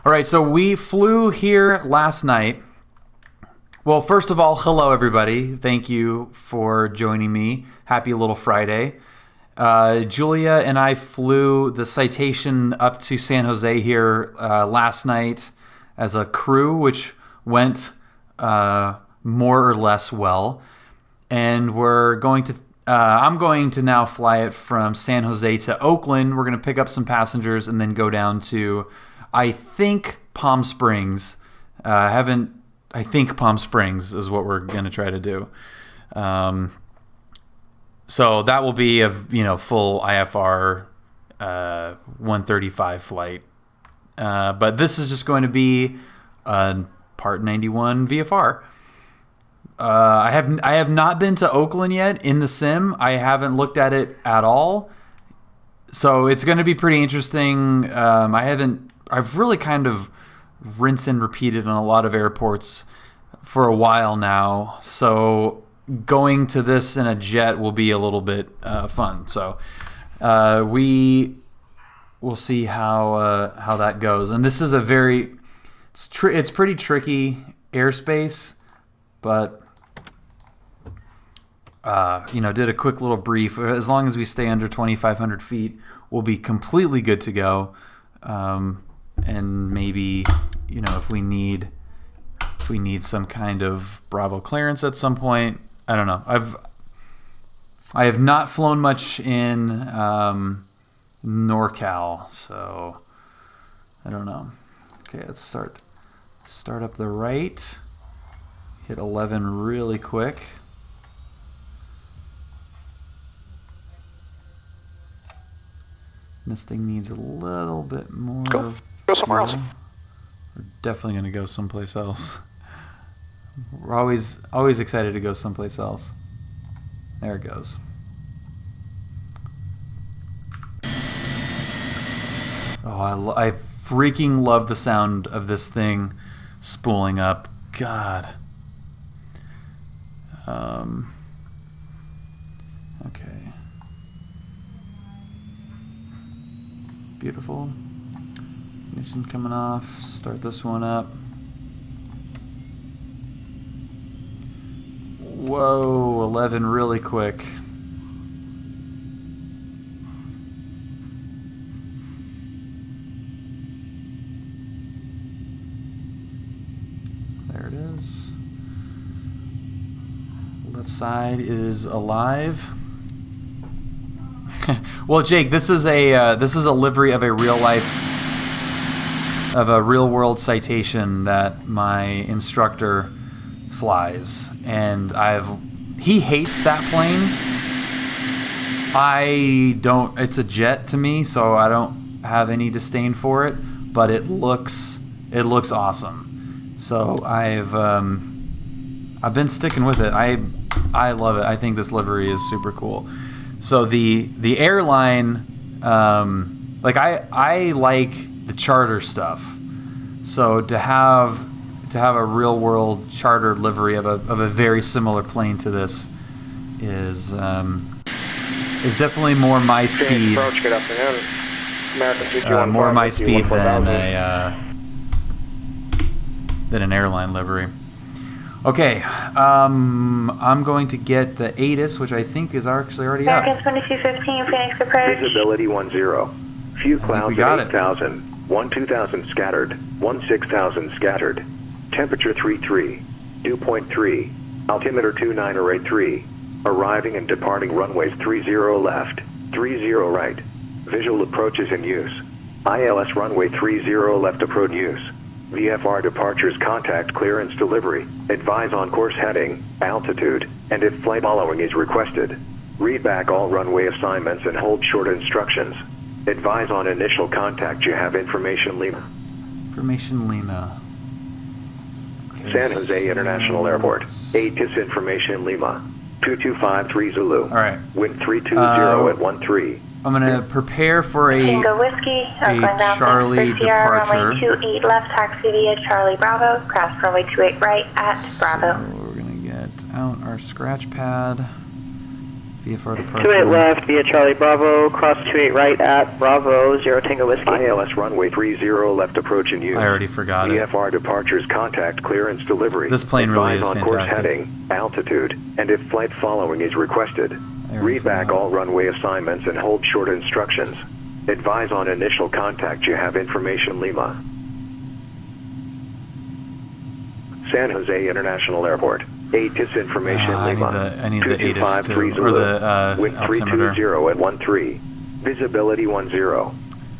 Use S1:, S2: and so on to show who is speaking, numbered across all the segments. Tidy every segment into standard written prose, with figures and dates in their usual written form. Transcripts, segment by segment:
S1: All right, so we flew here last night. Well, first of all, hello, everybody. Thank you for joining me. Happy little Friday. Julia and I flew the Citation up to San Jose here last night as a crew, which went more or less well. And we're going to I'm going to now fly it from San Jose to Oakland. We're going to pick up some passengers and then go down to, I think, Palm Springs. I think Palm Springs is what we're going to try to do. So that will be a full IFR 135 flight. But this is just going to be a Part 91 VFR. I have not been to Oakland yet in the sim. I haven't looked at it at all. So it's going to be pretty interesting. I've really kind of rinsed and repeated on a lot of airports for a while now. So going to this in a jet will be a little bit fun. So we will see how that goes. And this is a it's pretty tricky airspace, but did a quick little brief. As long as we stay under 2,500 feet, we'll be completely good to go. And maybe, if we need some kind of Bravo clearance at some point, I don't know. I have not flown much in NorCal, so I don't know. Okay, let's start up the right. Hit 11 really quick. This thing needs a little bit more.
S2: Go somewhere else.
S1: We're definitely going to go someplace else. We're always excited to go someplace else. There it goes. Oh, I freaking love the sound of this thing spooling up. God. Okay. Beautiful. Ignition coming off. Start this one up. Whoa, 11 really quick. There it is. Left side is alive. Well, Jake, this is a livery of a real world Citation that my instructor flies, and he hates that plane. I don't. It's a jet to me, so I don't have any disdain for it. But it looks awesome. So I've been sticking with it. I love it. I think this livery is super cool. So the airline, I like the charter stuff. So to have a real world charter livery of a very similar plane to this is definitely more my speed.
S2: Approach, good afternoon. American
S1: more my speed than an airline livery. Okay, I'm going to get the ATIS, which I think is actually already up.
S3: American 2215, Phoenix approach.
S4: Visibility 10. Few clouds at 8,000. 2,000 scattered. 6,000 scattered. Temperature 33. Dew point 3. Altimeter 2983. Arriving and departing runways 30 left. 30 right. Visual approaches in use. ILS runway 30 left approach use. VFR departures contact clearance delivery. Advise on course heading, altitude, and if flight following is requested. Read back all runway assignments and hold short instructions. Advise on initial contact. You have information Lima.
S1: Information Lima. Okay,
S4: San Jose International Airport. ATIS information Lima. 2253 Zulu.
S1: All right.
S4: Wind 320 at 13.
S1: I'm going to prepare for a
S3: Whiskey,
S1: Charlie departure.
S3: Runway 28 left, taxi via Charlie Bravo, cross runway 28 right at Bravo.
S1: So we're going to get out our scratch pad. VFR departure.
S5: 28 left via Charlie Bravo, cross 28 right at Bravo, 0 Tango Whiskey.
S4: ILS runway 30 left approach in use.
S1: I already forgot it.
S4: VFR departures contact clearance delivery.
S1: This plane really
S4: Advise
S1: is
S4: on course
S1: fantastic.
S4: heading, altitude, and if flight following is requested. Read back all runway assignments and hold short instructions. Advise on initial contact you have information Lima. San Jose International Airport. ATIS information Lima.
S1: I need the ATIS too,
S4: Zulu.
S1: or the
S4: Wind
S1: altimeter.
S4: 320 at 13. Visibility 10.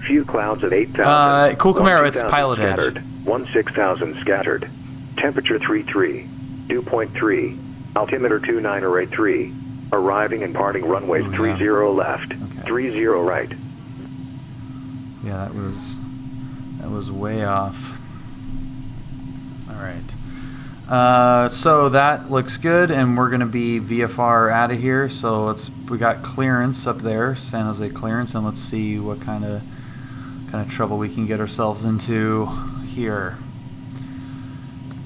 S4: Few clouds at 8,000.
S1: Cool Camaro, it's
S4: 2,000
S1: PilotEdge.
S4: scattered. 16,000 scattered. Temperature 33. Dew point 3. Altimeter 2983. Arriving and parting runways 30 left.
S1: Okay.
S4: 30 right.
S1: Yeah, that was way off. All right. So that looks good, and we're gonna be VFR out of here. So we got clearance up there, San Jose clearance, and let's see what kind of trouble we can get ourselves into here.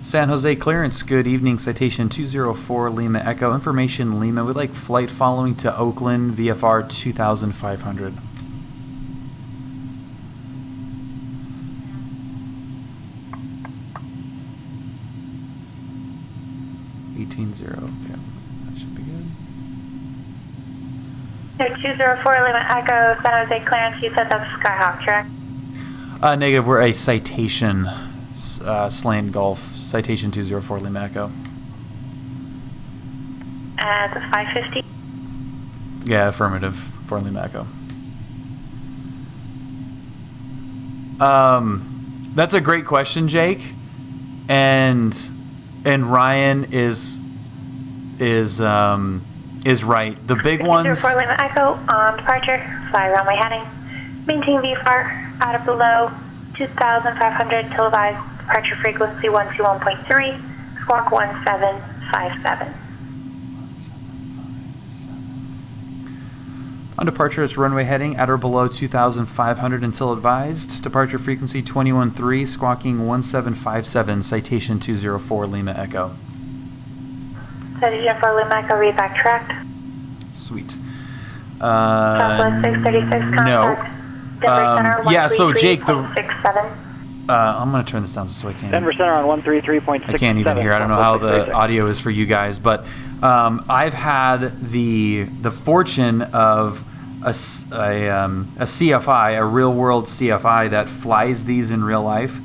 S1: San Jose clearance, good evening, citation 204 Lima Echo, information Lima, we'd like flight following to Oakland, VFR 2500. Okay, that should be good.
S3: 204 Lima Echo, San Jose clearance, you said that's Skyhawk, correct?
S1: Negative, we're a citation, Slant Gulf, citation 204 Lima Echo.
S3: At the 550?
S1: Yeah, affirmative for Lima Echo. That's a great question, Jake, and Ryan is right. The big ones.
S3: 204 Lima Echo on departure, fly runway heading, maintain VFR out of below 2,500 till advised, departure frequency 121.3, squawk 1757.
S1: On departure, it's runway heading at or below 2,500 until advised. Departure frequency 21.3, squawking 1757, citation 204 Lima Echo.
S3: 204 Lima Echo, read back tracked.
S1: Sweet.
S3: Southwest 636 contact. Denver Center,
S1: yeah, so Jake,
S3: 133.67.
S1: I'm going to turn this down so I can.
S5: Denver Center on 133.67.
S1: I can't even hear. I don't know how the audio is for you guys, but I've had the fortune of a CFI, a real world CFI that flies these in real life.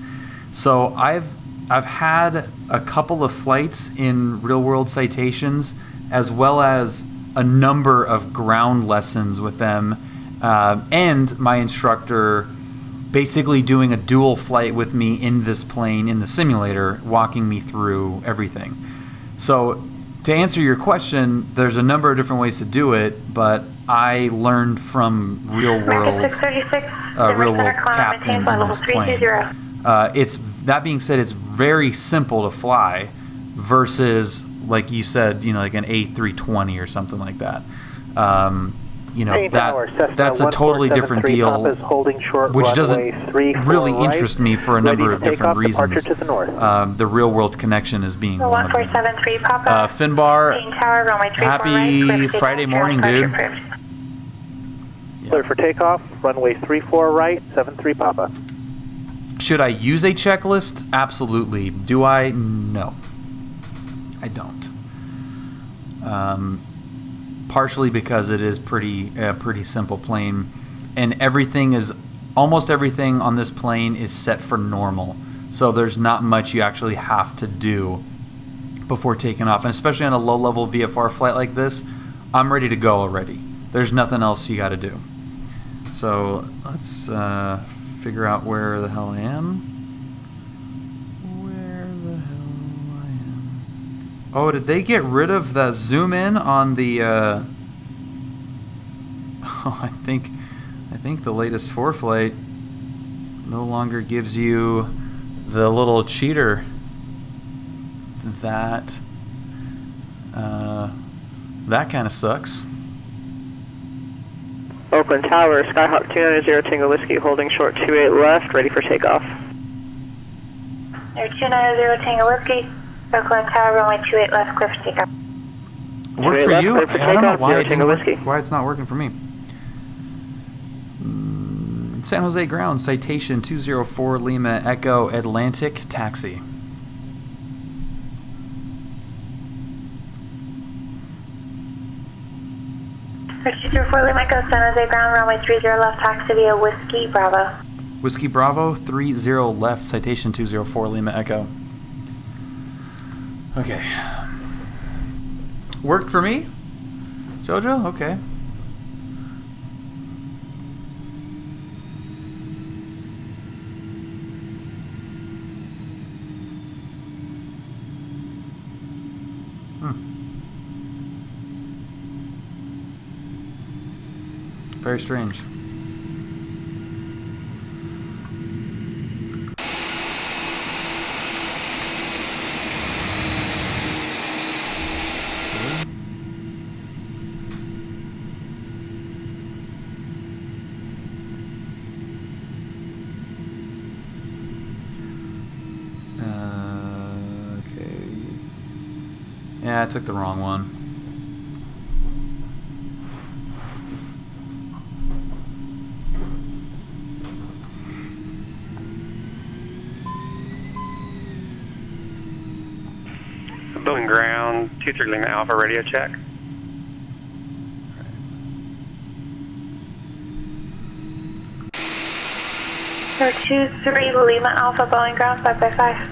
S1: So I've had a couple of flights in real world citations, as well as a number of ground lessons with them, and my instructor basically doing a dual flight with me in this plane in the simulator, walking me through everything. So to answer your question, there's a number of different ways to do it, but I learned from real world captain in this plane. That being said, it's very simple to fly versus, like you said, like an A320 or something like that. That's a totally different deal, which doesn't really interest me for a number of different reasons. The real world connection is being one of them.
S3: 1473 Papa.
S1: Finbar,
S3: Tower, runway 34
S1: happy
S3: right,
S1: Friday morning, dude.
S5: Clear for takeoff, runway 34 right, 73 Papa.
S1: Should I use a checklist? Absolutely. Do I? No. I don't. Partially because it is a pretty simple plane, and almost everything on this plane is set for normal. So there's not much you actually have to do before taking off, and especially on a low-level VFR flight like this, I'm ready to go already. There's nothing else you got to do. So let's figure out where the hell I am. Oh, did they get rid of that zoom in on the I think the latest ForeFlight no longer gives you the little cheater that kind of sucks.
S5: Oakland Tower, Skyhawk 290 Tango Whiskey, holding short 28 left, ready for takeoff.
S3: 290 Tango Whiskey, Oakland Tower, runway 28 left, clear for takeoff.
S1: Worked for you?
S5: Left,
S1: I don't know why,
S5: Whiskey.
S1: why it's not working for me. San Jose ground, citation 204 Lima Echo Atlantic taxi.
S3: Bridge 204 Lima Echo, San Jose ground, runway 30 left, taxi via Whiskey Bravo.
S1: Whiskey Bravo, 30 left, citation 204 Lima Echo. Okay. Worked for me? Jojo? Okay. Very strange. Okay. Yeah, I took the wrong one.
S6: Boeing ground, 23 Lima Alpha, radio check.
S3: Sir 23 Lima Alpha, Boeing ground, 5x5.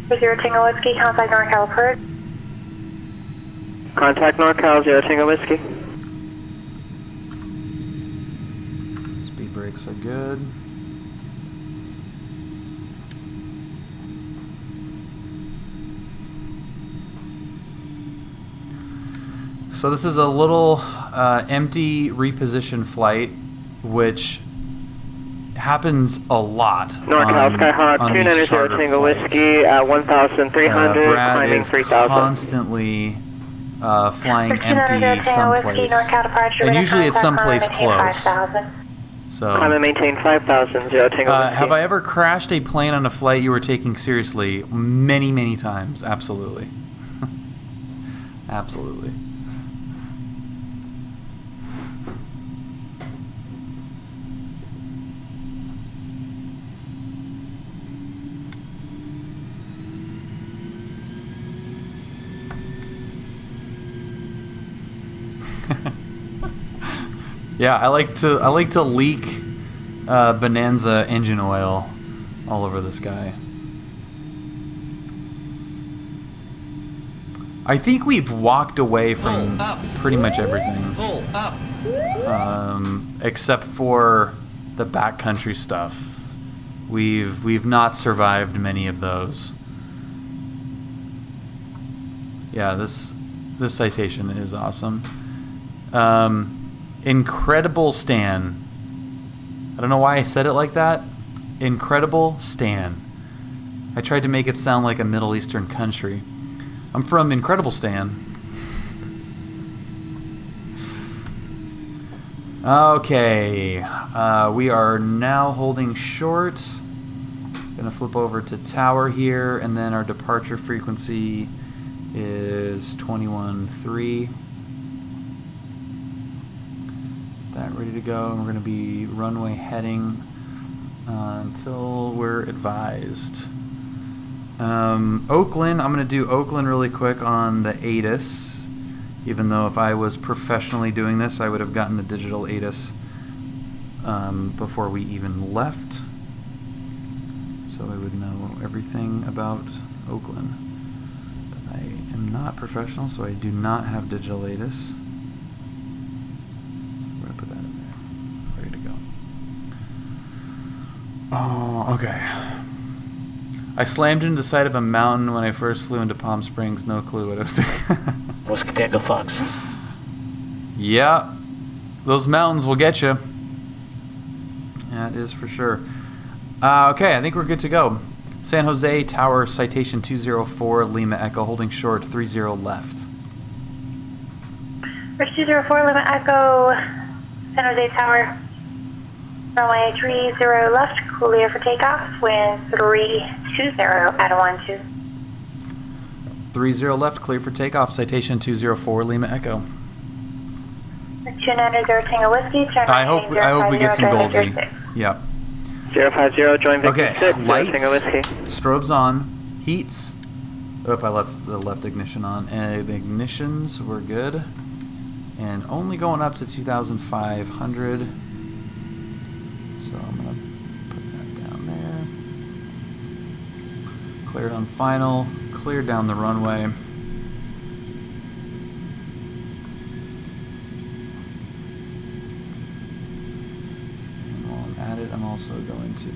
S1: Good.
S3: 0 Tango Whiskey, contact NorCal Port.
S5: Contact NorCal, 0 Tango Whiskey.
S1: Speed brakes are good. So this is a little empty reposition flight, which happens a lot
S5: NorCal Skyhawk,
S1: on these
S5: 290
S1: charter
S5: Tango
S1: flights.
S5: Whiskey at 1,300,
S1: Brad
S5: climbing
S1: is
S5: 3,000.
S1: constantly flying empty
S3: Tango Whiskey,
S1: someplace,
S3: NorCal departure.
S1: and usually it's someplace close.
S3: 5,000.
S1: So,
S5: Climb and maintain 5,000, 0 Tango Whiskey.
S1: have I ever crashed a plane on a flight you were taking seriously? Many, many times. Absolutely. Absolutely. Yeah, I like to leak Bonanza engine oil all over this guy. I think we've walked away from pretty much everything, except for the backcountry stuff. We've not survived many of those. Yeah, this citation is awesome. Incredible Stan. I don't know why I said it like that. Incredible Stan. I tried to make it sound like a Middle Eastern country. I'm from Incredible Stan. Okay. We are now holding short. Gonna flip over to tower here, and then our departure frequency is 21.3. That ready to go, and we're going to be runway heading until we're advised. Oakland, I'm going to do Oakland really quick on the ATIS, even though if I was professionally doing this, I would have gotten the digital ATIS before we even left, so I would know everything about Oakland. But I am not professional, so I do not have digital ATIS. Put that in there. Ready to go. Oh, okay. I slammed into the side of a mountain when I first flew into Palm Springs. No clue what I was doing.
S7: Whiskey Tango Fox.
S1: Yeah. Those mountains will get you. That is for sure. Okay, I think we're good to go. San Jose Tower, citation 204, Lima Echo, holding short, 30 left.
S3: Bridge 204 Lima Echo, San Jose Tower. Runway 30 left, clear for takeoff, wind 320 at 12.
S1: 30 left, clear for takeoff, citation 204 Lima Echo.
S3: 290 Tango Whiskey, turn
S1: I hope we get some Goldsy. Yep.
S5: 050, join Victor
S1: Okay,
S5: 6,
S1: lights,
S5: Tango Whiskey.
S1: strobes on, heats. Oh, I left the left ignition on. And ignitions, we're good. And only going up to 2,500. So I'm going to put that down there. Cleared on final, cleared down the runway. And while I'm at it, I'm also going to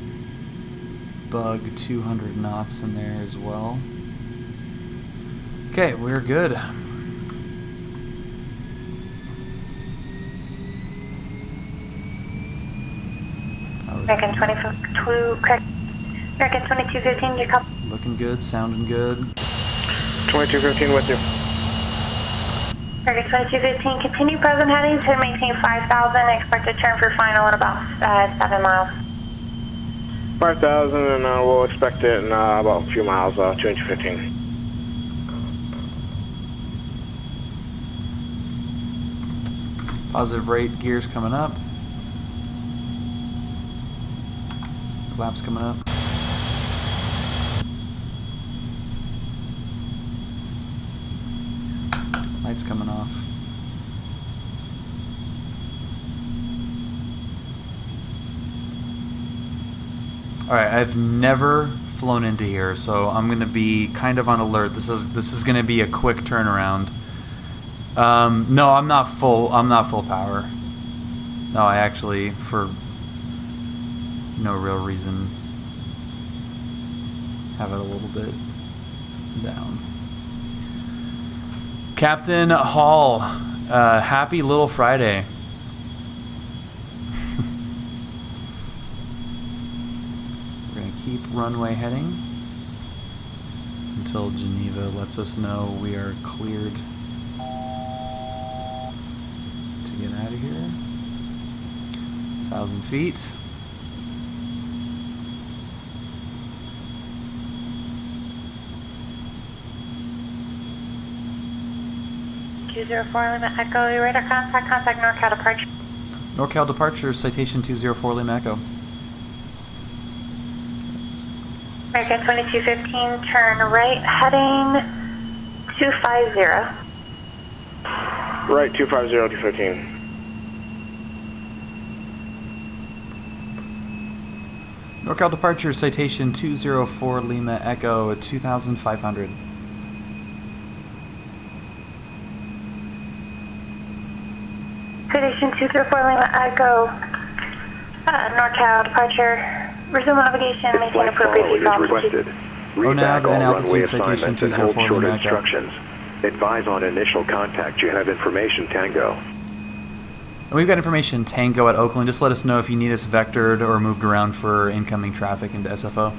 S1: bug 200 knots in there as well. Okay, we're good.
S3: American 2215, you come.
S1: Looking good, sounding good.
S2: 2215 with you.
S3: American 2215, continue present headings to maintain 5,000, expect to turn for final in about 7 miles.
S2: 5,000 and we'll expect it in about a few miles, 2215.
S1: Positive rate, gears coming up. Flaps coming up. Lights coming off. Alright, I've never flown into here, so I'm gonna be kind of on alert. This is gonna be a quick turnaround. No, I'm not full power. No, I actually, for no real reason, have it a little bit down. Captain Hall, happy little Friday. We're gonna keep runway heading until Geneva lets us know we are cleared to get out of here. 1,000 feet.
S3: Lima Echo, your radar contact NorCal departure.
S1: NorCal departure, citation 204 Lima Echo.
S3: American 2215, turn right, heading 250.
S2: Right, 250, 215.
S1: NorCal departure, citation 204 Lima Echo at 2,500.
S3: Citation 204 Lima Echo, NorCal departure. Resume navigation, maintain appropriate
S4: Flight follow is requested. Read back all runway assignments and hold short instructions. Advise on initial contact. You have information, Tango.
S1: And we've got information, Tango at Oakland. Just let us know if you need us vectored or moved around for incoming traffic into SFO.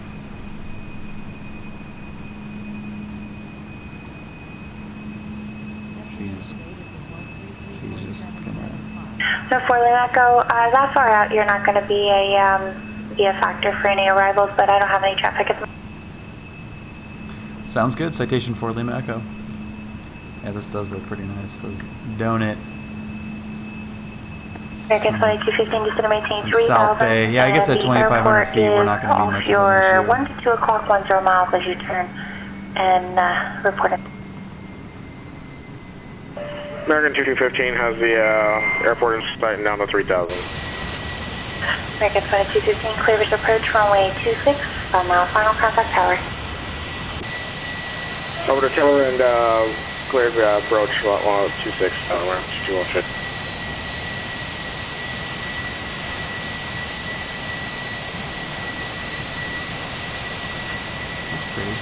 S1: She's just gonna...
S3: So for Lima Echo, that far out, you're not going to be a factor for any arrivals, but I don't have any traffic at the moment.
S1: Sounds good. Citation 4 Lima Echo. Yeah, this does look pretty nice, don't it?
S3: American 2215, just going to maintain
S1: Some
S3: 3,000.
S1: South Bay. Yeah, I guess at 2,500 feet, we're not going to be much of an
S3: your
S1: issue.
S3: 1 to 2 o'clock 10 miles as you turn and report it.
S2: American 2215 has the airport in down to 3,000.
S3: American 2215, clear for approach runway 26, 5 mile final contact tower.
S2: Over to Tiller and clear the approach 26, around 216.
S1: That's pretty.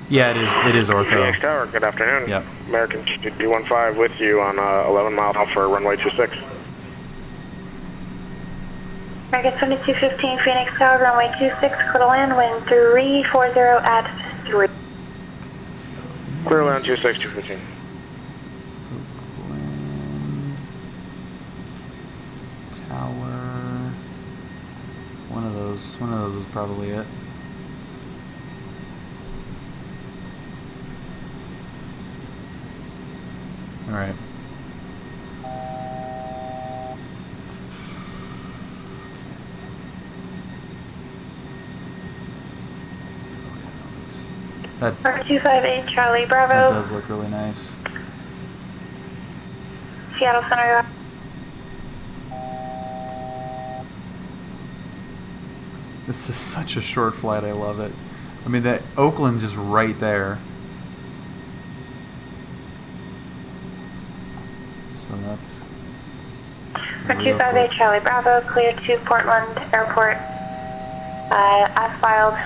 S1: Yeah, it is ortho.
S2: Phoenix Tower, good afternoon.
S1: Yep.
S2: American 215 with you on 11 mile for runway 26.
S3: American 2215, Phoenix Tower, runway 26, clear to land, wind 340 at 3.
S2: Clear land 26, 215.
S1: Tower. One of those is probably it. All right. That
S3: 258 Charlie Bravo.
S1: That does look really nice.
S3: Seattle Center.
S1: This is such a short flight. I love it. I mean, that Oakland's just right there. So that's.
S3: 258 Charlie Bravo, clear to Portland Airport. As filed,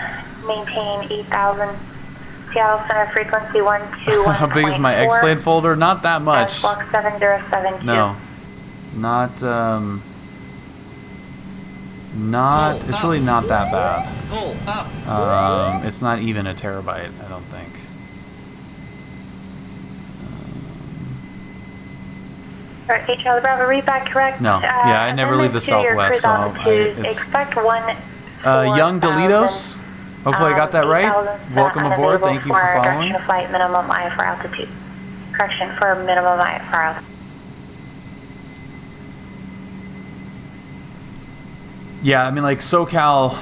S3: maintain 8,000. Seattle Center frequency 121.4.
S1: How big is my X-Plane folder? Not that much.
S3: Block 7072.
S1: No. Not, it's really not that bad. It's not even a terabyte, I don't think.
S3: Alright, Charlie Bravo, read back correct?
S1: No, yeah, I never leave the Southwest, so
S3: expect one.
S1: Young Delitos, hopefully I got that right. Welcome aboard, thank you for following.
S3: Flight minimum IFR altitude. Correction for minimum IFR altitude.
S1: Yeah, I mean, like, SoCal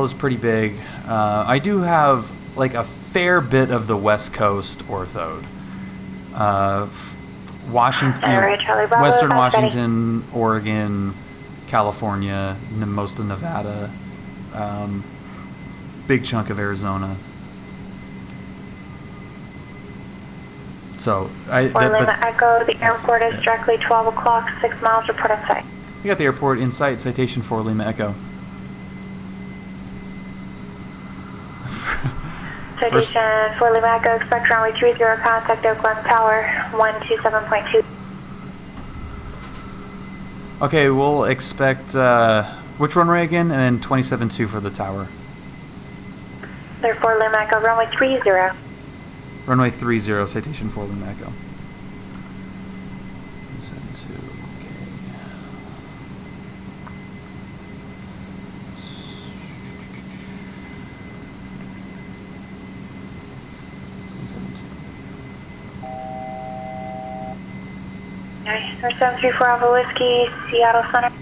S1: is pretty big. I do have, like, a fair bit of the West Coast orthoed. Washington, Western Washington, Oregon, California, most of Nevada, big chunk of Arizona. So,
S3: Echo, the airport is directly 12 o'clock, 6 miles, report on site.
S1: You got the airport in sight, citation 4 Lima Echo.
S3: Citation 4 Lima Echo, expect runway 30, contact Oakland Tower, 127.2.
S1: Okay, we'll expect, which runway again? And then 27.2 for the tower.
S3: There 4 Lima Echo, runway 30.
S1: Runway 30, citation 4 Lima Echo. 27.2, okay.
S3: Okay, 734 Alpha Whiskey, Seattle Center.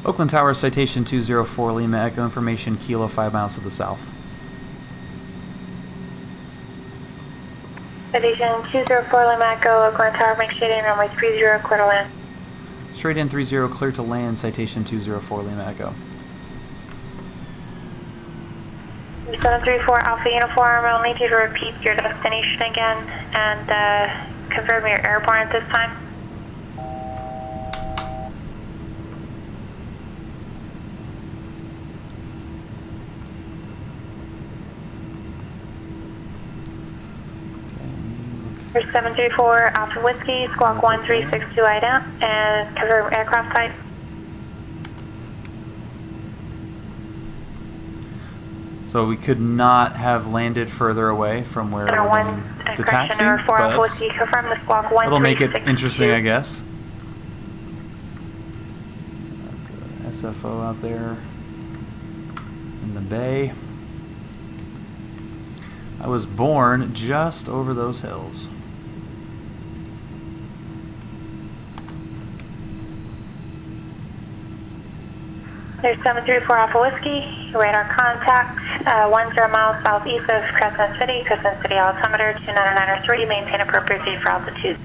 S1: Oakland Tower, citation 204 Lima Echo, information Kilo 5 miles to the south.
S3: Citation 204 Lima Echo, Oakland Tower, make straight in, runway 30, clear to land.
S1: Straight in 30, clear to land, citation 204 Lima Echo.
S3: 734 Alpha Uniform, I'll need you to repeat your destination again and confirm you're airborne at this time. For 734 Alpha Whiskey, squawk 1362 IDA, and confirm aircraft type.
S1: So we could not have landed further away from where we're going to taxi, but it'll make it interesting, I guess. Got the SFO out there in the bay. I was born just over those hills.
S3: There's 734 Alpha Whiskey, radar contact, 10 miles southeast of Crescent City altimeter 29903, maintain appropriate V for altitude.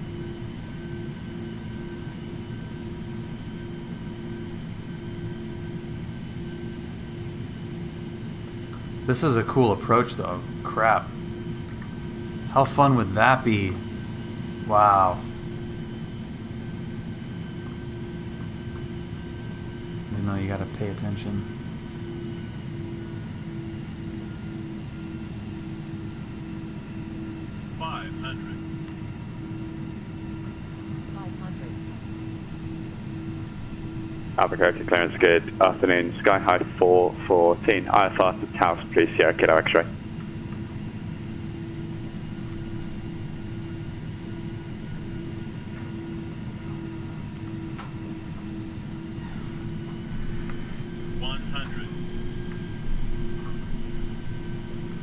S1: This is a cool approach though, crap. How fun would that be? Wow. Even though you gotta pay attention.
S8: Albuquerque clearance, good afternoon. Sky High 414. IFR to Taos, please. Sierra Kilo X-ray.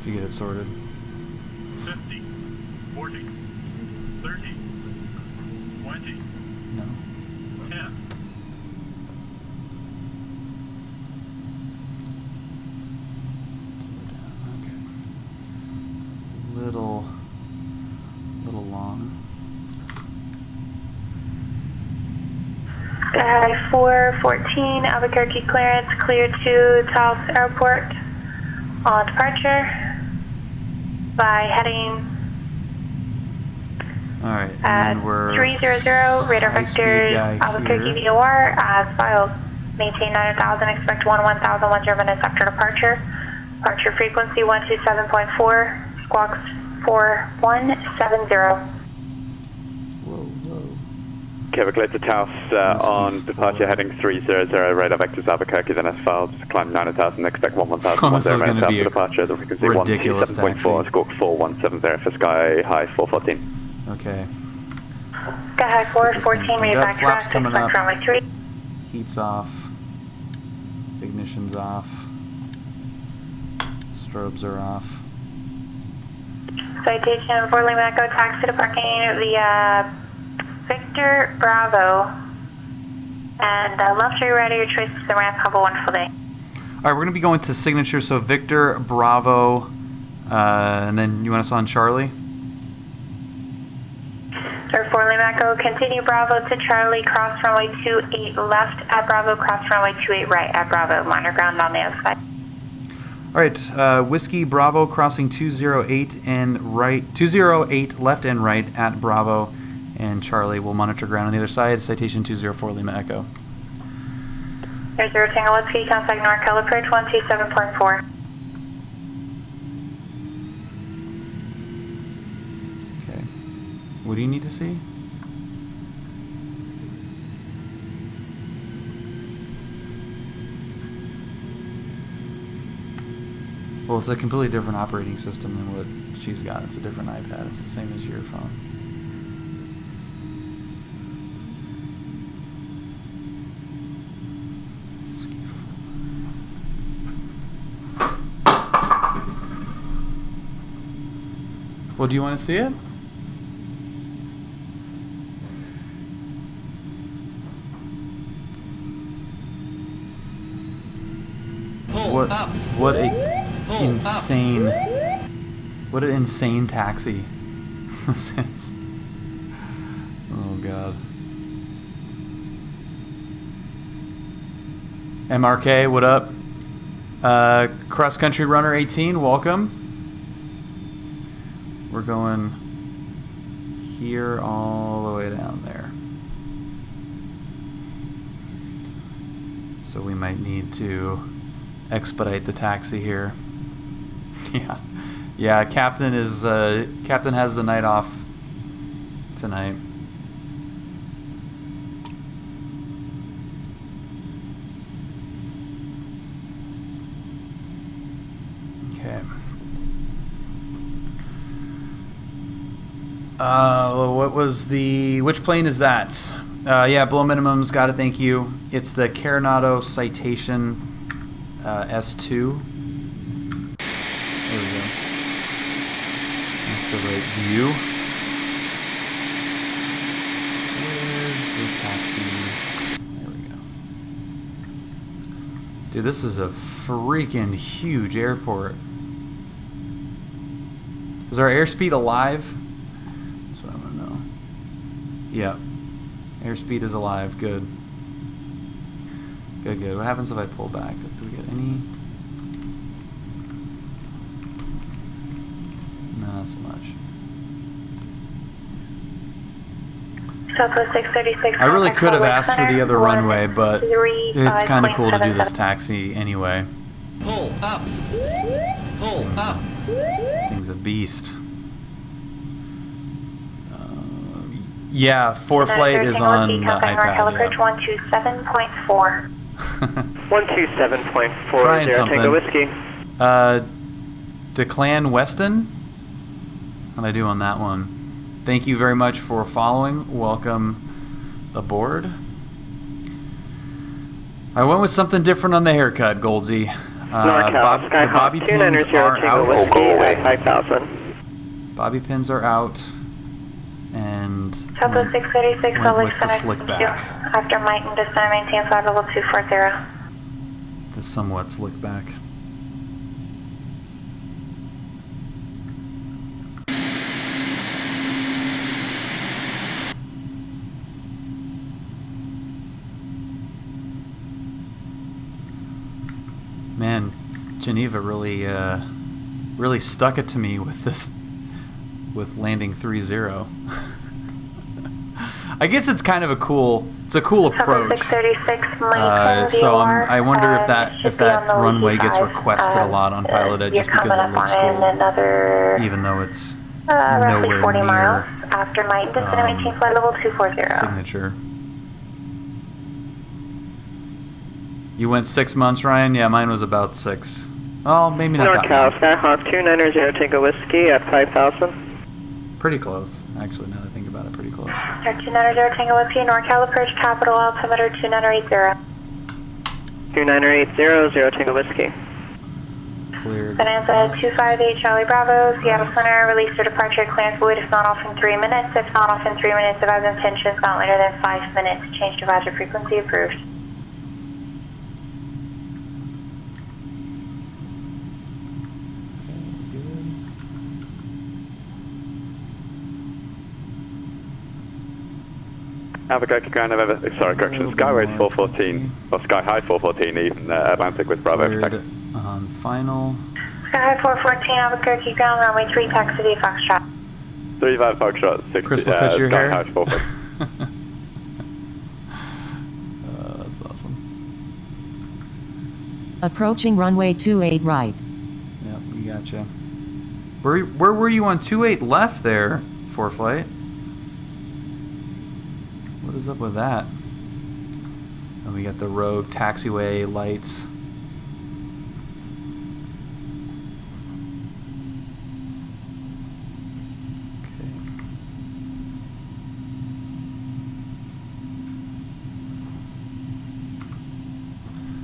S1: Did you get it sorted?
S9: 50, 40, 30, 20.
S1: No.
S9: 10.
S1: Okay. Little long.
S3: 414, Albuquerque clearance, clear to Taos Airport on departure by heading
S1: Alright,
S3: at
S1: and we're
S3: 300, radar vectors, Albuquerque VOR, as filed. Maintain 9,000, expect 1010 minutes after departure. Departure frequency 127.4, squawks 4170.
S8: Okay, we're clear to Taos on departure heading 300, radar vectors Albuquerque, then as filed, climb 9,000, expect 11,000 minutes after departure, the frequency 127.4, squawk 4170 for Sky High 414.
S1: Okay.
S3: Sky High 414, radar
S1: flaps coming up.
S3: runway 3.
S1: Heat's off. Ignition's off. Strobes are off.
S3: Citation for Lima Echo, taxi to parking via Victor Bravo. And left to your right of your choice to the ramp. Have a wonderful day.
S1: Alright, we're going to be going to signature, so Victor, Bravo, and then you want us on Charlie?
S3: Sir, for Lima Echo, continue Bravo to Charlie, cross runway 28 left at Bravo, cross runway 28 right at Bravo, minor ground on the outside.
S1: Alright, Whiskey Bravo crossing 208 and right, 208 left and right at Bravo, and Charlie will monitor ground on the other side, citation 204 Lima Echo.
S3: There's 0 Tango Whiskey, contact NorCal approach 127.4.
S1: Okay. What do you need to see? Well, it's a completely different operating system than what she's got. It's a different iPad. It's the same as your phone. Well, do you want to see it? What an insane taxi this is. Oh god. MRK, what up? Cross Country Runner 18, welcome. We're going here all the way down there. So we might need to expedite the taxi here. Yeah, Captain has the night off tonight. Okay. Which plane is that? Yeah, below minimum's got it, thank you. It's the Coronado Citation S2. There we go. That's the right view. Where's the taxi? There we go. Dude, this is a freaking huge airport. Is our airspeed alive? That's what I want to know. Yeah. Airspeed is alive. Good. Good, good. What happens if I pull back? Do we get any? No, not so much.
S3: Southwest 636.
S1: I really could have asked for the other runway, but it's kind of cool to do this taxi anyway.
S10: Pull up. Pull up.
S1: Thing's a beast. Yeah, ForeFlight is on the iPad.
S3: Approach 127.4.
S5: 127.4.
S1: Trying
S5: Zero
S1: something.
S5: Tango Whiskey.
S1: Declan Weston? How'd I do on that one? Thank you very much for following. Welcome aboard. I went with something different on the haircut, Goldsy.
S5: NorCal,
S1: The bobby pins are
S5: Tango
S1: out.
S5: Whiskey at 5,000.
S1: Bobby pins are out. And
S3: Southwest 636,
S1: went
S3: Lake
S1: with the
S3: Center.
S1: slick back.
S3: After Mike and descend, maintain flight level 240.
S1: The somewhat slick back. Man, Geneva really stuck it to me with this, with landing 3-0. I guess it's kind of a cool approach.
S3: 636,
S1: So I wonder if that runway gets requested a lot on PilotEdge just because it looks cool, even though it's
S3: roughly
S1: nowhere
S3: 40
S1: near
S3: miles after Mike descend, maintain flight level 240.
S1: signature. You went 6 months, Ryan? Yeah, mine was about 6. Oh, maybe not that
S5: NorCal,
S1: long.
S5: Skyhawk 290 Tango Whiskey at 5,000.
S1: Pretty close, actually, now that I think about it, pretty close.
S3: 290 Tango Whiskey, NorCal approach, capital altimeter 2980.
S5: 2980, Zero Tango Whiskey.
S1: Cleared.
S3: Bonanza 258 Charlie Bravo, Seattle Center, release for departure, clearance void if not off in 3 minutes. If not off in 3 minutes, advise intentions not later than 5 minutes. Change divisor frequency approved.
S8: Albuquerque Ground, sorry, correction, Skyway 414, or Sky High 414 even, Atlantic with Bravo.
S1: Cleared on final.
S3: Sky 414 Albuquerque Ground, runway 3, taxi to Foxtrot.
S8: 35 Foxtrot, 60,
S1: Crystal, cut your
S8: Sky
S1: hair.
S8: High 414.
S1: That's awesome.
S11: Approaching runway 28 right.
S1: Yep, we gotcha. Where were you on 28 left there, ForeFlight? What is up with that? And we got the rogue taxiway lights. Okay.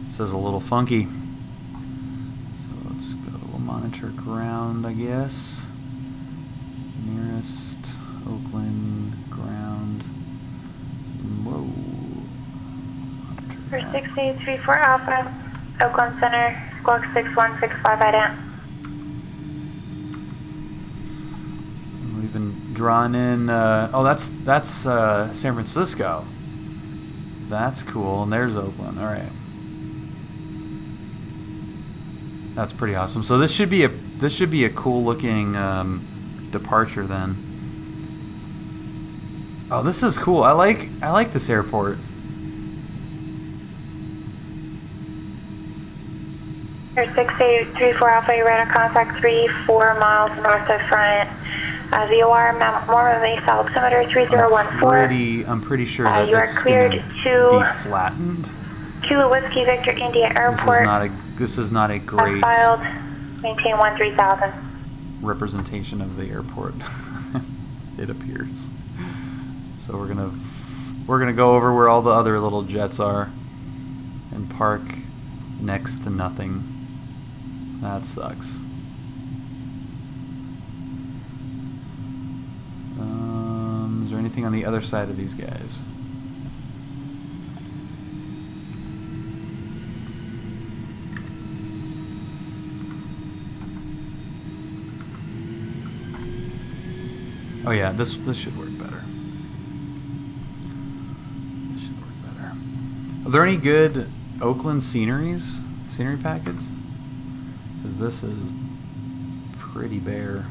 S1: This is a little funky. So let's go monitor ground, I guess. Nearest Oakland ground. Whoa.
S3: For 6834 Alpha, Oakland Center, squawk 6165 down.
S1: We've been drawn in. Oh, that's San Francisco. That's cool. And there's Oakland. All right. That's pretty awesome. So this should be a cool looking departure then. Oh, this is cool. I like this airport.
S3: Air 6834 Alpha, you're right on contact 4 miles north of front. VOR, Mormon Base, altimeter 3014.
S1: I'm pretty sure that
S3: you are
S1: it's
S3: cleared
S1: gonna
S3: to
S1: be flattened.
S3: Kilo Whiskey Victor India Airport.
S1: This is not a great
S3: filed, maintain 13,000.
S1: representation of the airport. It appears. So we're gonna go over where all the other little jets are and park next to nothing. That sucks. Is there anything on the other side of these guys? Oh yeah, this should work better. This should work better. Are there any good Oakland scenery packets? Because this is pretty bare.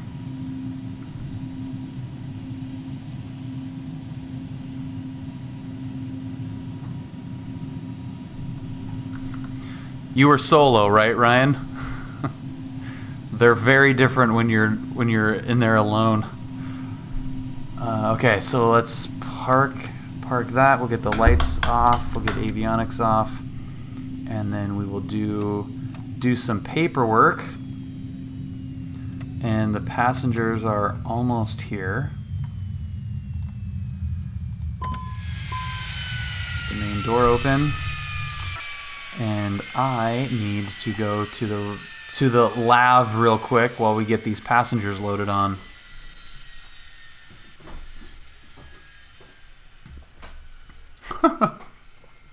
S1: You were solo, right, Ryan? They're very different when you're in there alone. Okay, so let's park that. We'll get the lights off. We'll get avionics off, and then we will do some paperwork. And the passengers are almost here. The main door open, and I need to go to the lav real quick while we get these passengers loaded on.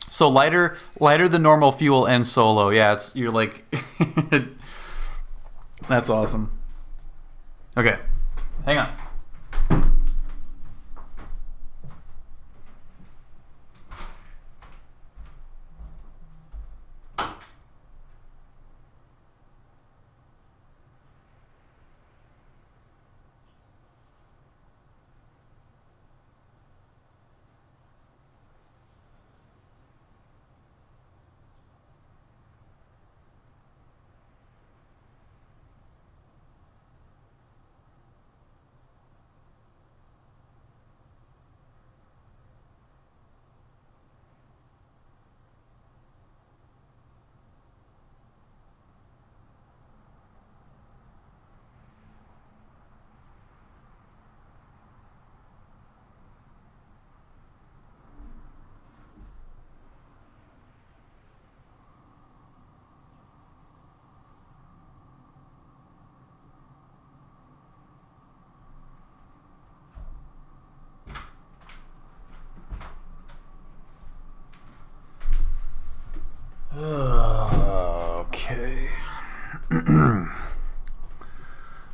S1: So lighter than normal fuel and solo. Yeah, you're like that's awesome. Okay, hang on. Okay.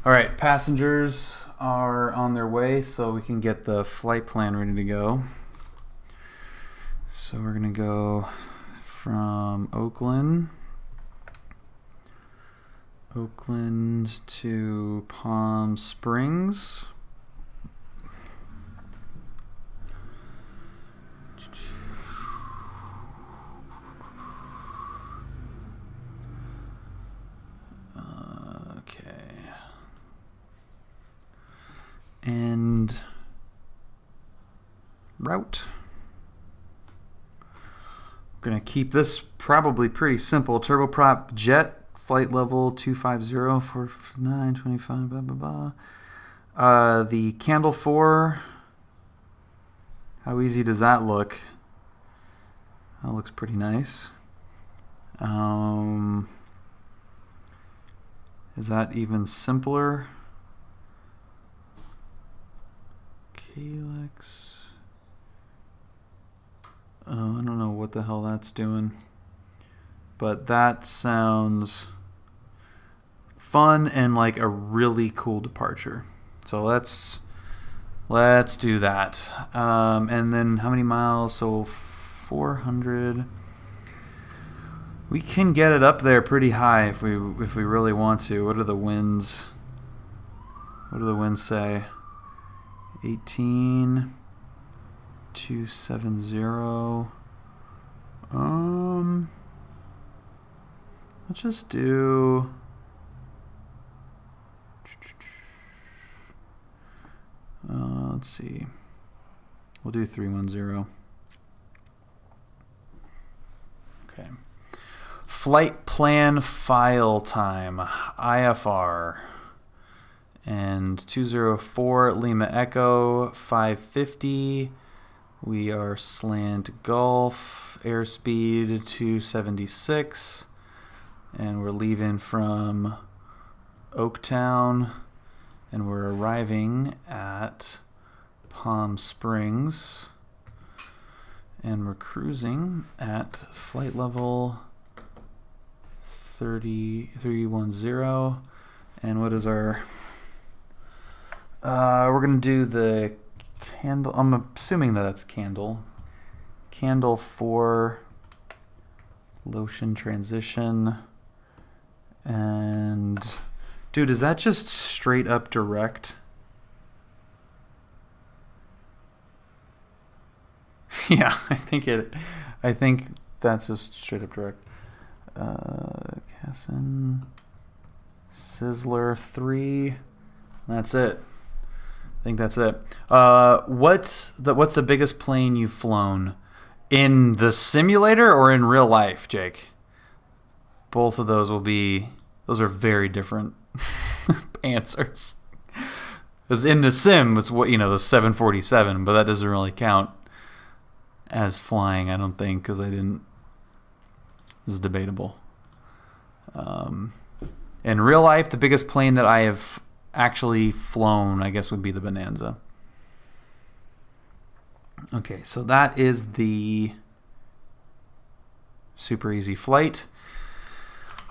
S1: All right, passengers are on their way, so we can get the flight plan ready to go. So we're gonna go from Oakland to Palm Springs. And route. We're going to keep this probably pretty simple. Turboprop jet, flight level 250, 49, 25, blah, blah, blah. The Candle 4, how easy does that look? That looks pretty nice. Is that even simpler? Helix. Oh, I don't know what the hell that's doing, but that sounds fun and like a really cool departure. So let's do that. And then how many miles? So 400. We can get it up there pretty high if we really want to. What are the winds? What do the winds say? 18, 270. Let's just do. Let's see. We'll do 310. Okay. Flight plan file time, IFR. And 204 Lima Echo 550. We are slant Gulf, airspeed 276, and we're leaving from Oaktown, and we're arriving at Palm Springs, and we're cruising at flight level 310. And what is our... we're going to do the Candle. I'm assuming that that's Candle. Candle 4 lotion transition. And dude, is that just straight up direct? Yeah, I think that's just straight up direct. Cassin Sizzler 3. That's it. I think that's it. What's the biggest plane you've flown? In the simulator or in real life, Jake? Both of those are very different answers. Because in the sim, it's the 747, but that doesn't really count as flying, I don't think, because it's debatable. In real life, the biggest plane that I have actually flown, I guess, would be the Bonanza. Okay, so that is the super easy flight.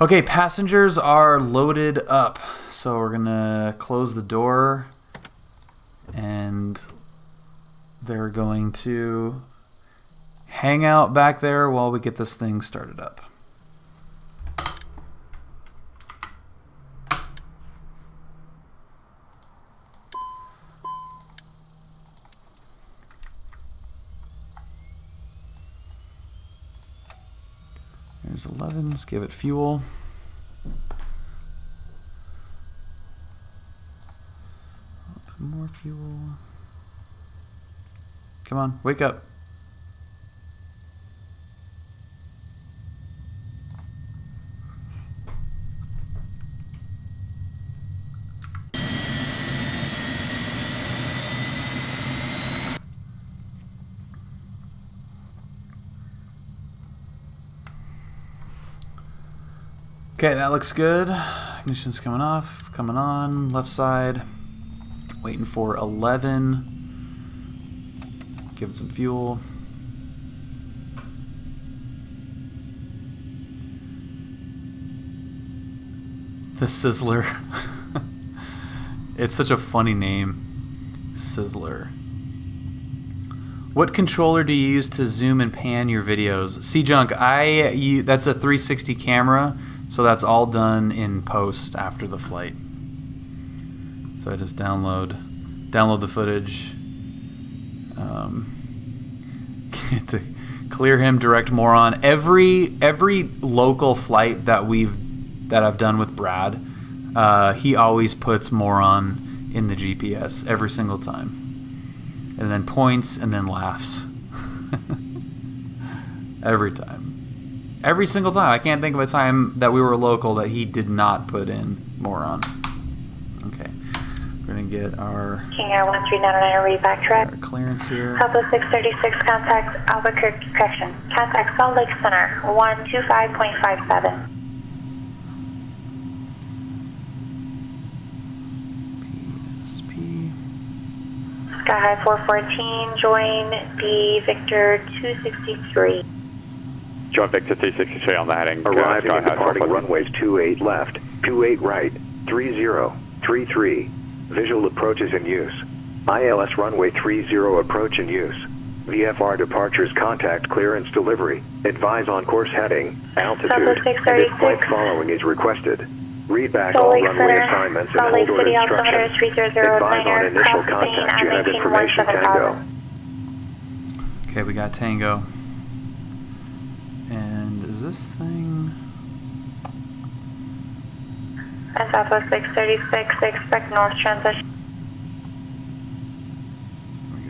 S1: Okay, passengers are loaded up. So we're going to close the door and they're going to hang out back there while we get this thing started up. There's 11. Let's give it fuel. More fuel. Come on, wake up. Okay, that looks good. Ignition's coming off, coming on, left side. Waiting for 11. Give it some fuel. The Sizzler. It's such a funny name. Sizzler. What controller do you use to zoom and pan your videos? C-Junk, that's a 360 camera. So that's all done in post after the flight. So I just download the footage. To clear him, direct moron. Every local flight that I've done with Brad, he always puts moron in the GPS every single time, and then points and then laughs. Every time. Every single time. I can't think of a time that we were local that he did not put in moron. Okay. We're going to get our
S3: King Air 1399 read back track.
S1: Our clearance here.
S3: Southwest 636, contact Albuquerque, correction. Contact Salt Lake Center, 125.57.
S1: PSP.
S3: Sky High 414, join the Victor 263.
S8: Join Victor 263 on the heading.
S4: Arriving at departing runways 28 left, 28 right, 3033. Visual approaches in use. ILS runway 30 approach in use. VFR departures contact clearance delivery. Advise on course heading, altitude, and if flight following is requested. Read back all runway assignments and hold order instructions. Advise on initial contact. You have information, Tango.
S1: Okay, we got Tango. And is this thing...
S3: And Southwest 636, expect north transition.
S1: There we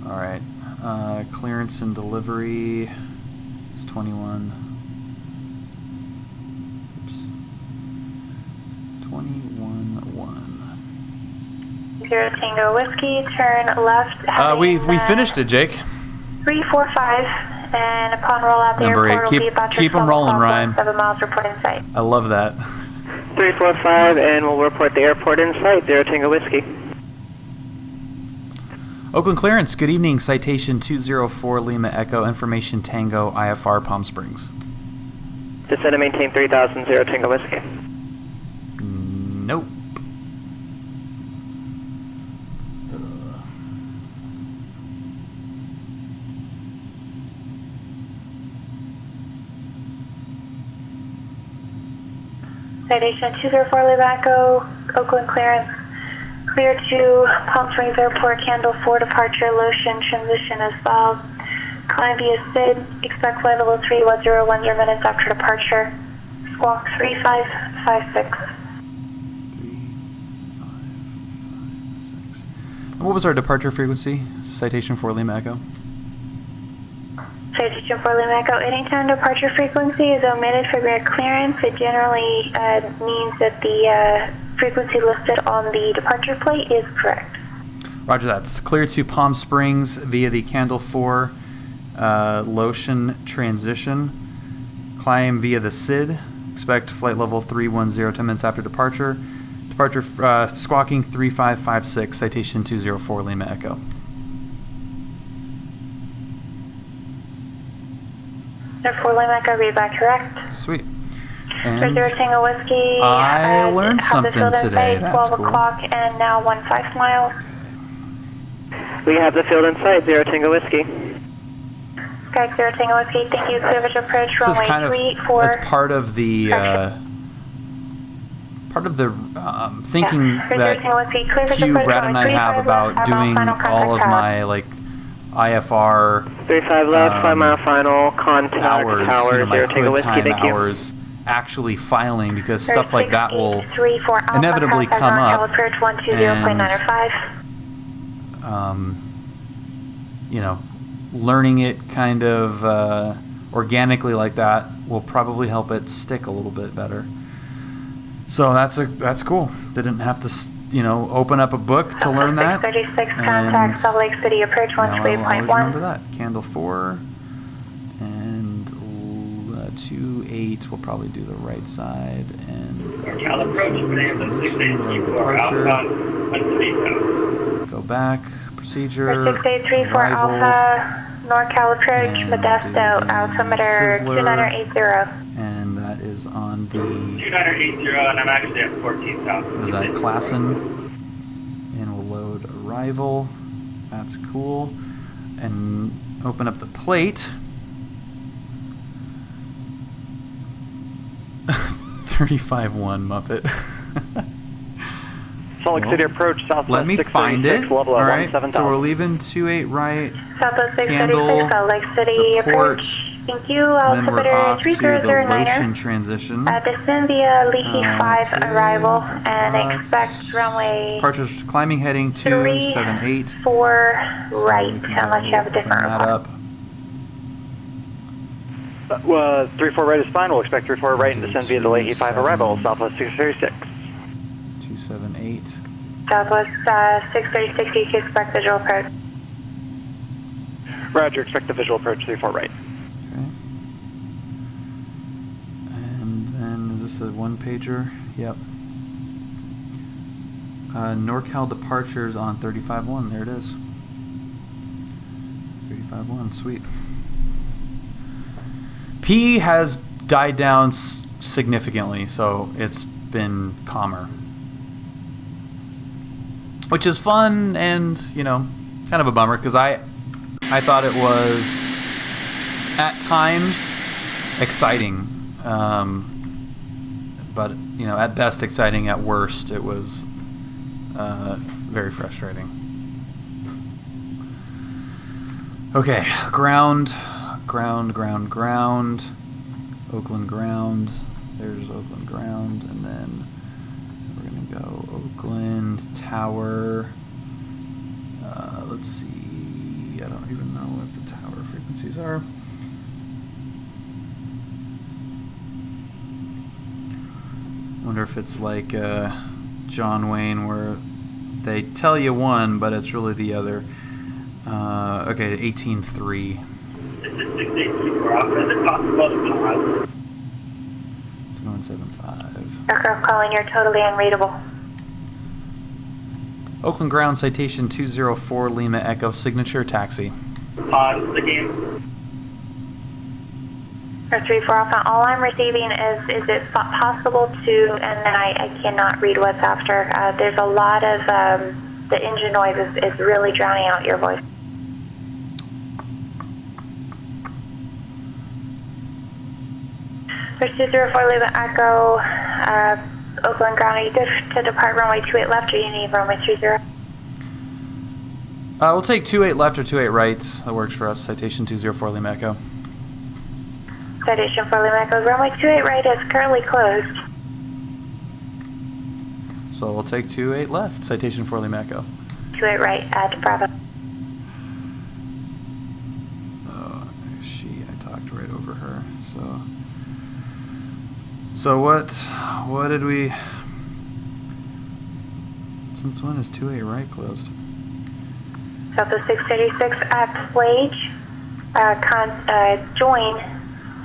S1: go. Alright, clearance and delivery is 21. Oops. 21-1.
S3: 0 Tango Whiskey, turn left.
S1: We finished it, Jake.
S3: 345, and upon rollout the
S1: Number
S3: airport
S1: 8.
S3: will be about
S1: Keep them rolling, Ryan.
S3: 7 miles report in sight.
S1: I love that.
S5: 345, and we'll report the airport in sight, 0 Tango Whiskey.
S1: Oakland clearance, good evening. Citation 204 Lima Echo, information Tango, IFR Palm Springs.
S5: Descend and maintain 3000, 0 Tango Whiskey.
S1: Nope.
S3: Citation 204 Lima Echo, Oakland clearance. Clear to Palm Springs Airport, Candle 4 departure, Lotion, transition as well. Climb via SID, expect flight level 31010 minutes after departure. Squawk 3556.
S1: What was our departure frequency? Citation 4 Lima Echo.
S3: Citation 4 Lima Echo. Anytime departure frequency is omitted from your clearance, it generally means that the frequency listed on the departure plate is correct.
S1: Roger that. It's clear to Palm Springs via the Candle 4 Lotion transition. Climb via the SID. Expect flight level 310 10 minutes after departure. Departure squawking 3556, citation 204 Lima Echo.
S3: Sir 4 Lima Echo, read back correct.
S1: Sweet.
S3: And 0 Tango Whiskey.
S1: I learned something today. That's
S3: 12
S1: cool.
S3: o'clock and now 15 miles.
S5: We have the field in sight, 0 Tango Whiskey.
S3: Sky 0 Tango Whiskey, thank you. Clear approach,
S1: So it's
S3: runway
S1: kind of,
S3: 284.
S1: it's part of the thinking that Q, Brad, and I have about doing all of my like IFR
S5: 35 left, 5 mile final, contact
S1: hours,
S5: tower,
S1: you know, my
S5: 0 Tango
S1: hood
S5: Whiskey,
S1: time
S5: thank you.
S1: hours actually filing, because stuff like that will inevitably come up, and you know, learning it kind of organically like that will probably help it stick a little bit better. So that's cool. Didn't have to, you know, open up a book to learn that.
S3: 636 contact Salt Lake City approach 13.1.
S1: Remember that. Candle 4 and 28 will probably do the right side, and transition, departure. Go back. Procedure.
S3: 6834
S1: arrival,
S3: Alpha, NorCal approach, Modesto, altimeter
S1: Sizzler,
S3: 2980.
S1: and that is on the
S9: 2980, and I'm actually at 14,000.
S1: what is that, Klassen, and we'll load arrival. That's cool, and open up the plate. 35-1 Muppet.
S8: Salt Lake City approach, southwest.
S1: Let me find it. All right, so we're leaving 28 right.
S3: Southwest
S1: Candle,
S3: 636, Salt Lake City
S1: support.
S3: approach. Thank you.
S1: Then we're
S3: Altimeter
S1: off to the
S3: 3009er.
S1: Lotion transition.
S3: Descend via Leahy 5
S1: Okay,
S3: arrival and
S1: that's
S3: expect runway
S1: departures climbing heading 278.
S3: 4 right, unless you have a different
S1: that up.
S8: 34 right is fine. We'll expect 34 right and descend via the Leahy 5 arrival, southwest 636.
S1: 278.
S3: Southwest 636, you can expect visual approach.
S8: Roger, expect the visual approach 34 right.
S1: Okay. And then is this a one pager? Yep. NorCal departures on 35-1. There it is. 35-1. Sweet. P has died down significantly, so it's been calmer, which is fun and, you know, kind of a bummer, because I thought it was at times exciting, but, you know, at best exciting, at worst it was very frustrating. Okay, ground. Oakland ground. There's Oakland ground, and then we're gonna go Oakland Tower. Let's see. I don't even know what the tower frequencies are. I wonder if it's like John Wayne, where they tell you one, but it's really the other. Okay, 18.3.
S9: This is 6824 Alpha. Is it possible to come out?
S1: 2175.
S3: Aircraft calling, you're totally unreadable.
S1: Oakland ground, citation 204 Lima Echo, signature taxi.
S9: Pause the game.
S3: 34 Alpha, all I'm receiving is it possible to, and then I cannot read what's after. There's a lot of, the engine noise is really drowning out your voice. There's 204 Lima Echo, Oakland ground, are you good to depart runway 28 left, or you need runway 30?
S1: We'll take 28 left or 28 right. That works for us. Citation 204 Lima Echo.
S3: Citation 4 Lima Echo, runway 28 right is currently closed.
S1: So we'll take 28 left. Citation 4 Lima Echo.
S3: 28 right at Bravo.
S1: I talked right over her, so what did we, since when is 28 right closed?
S3: Southwest 636 at PilotEdge, join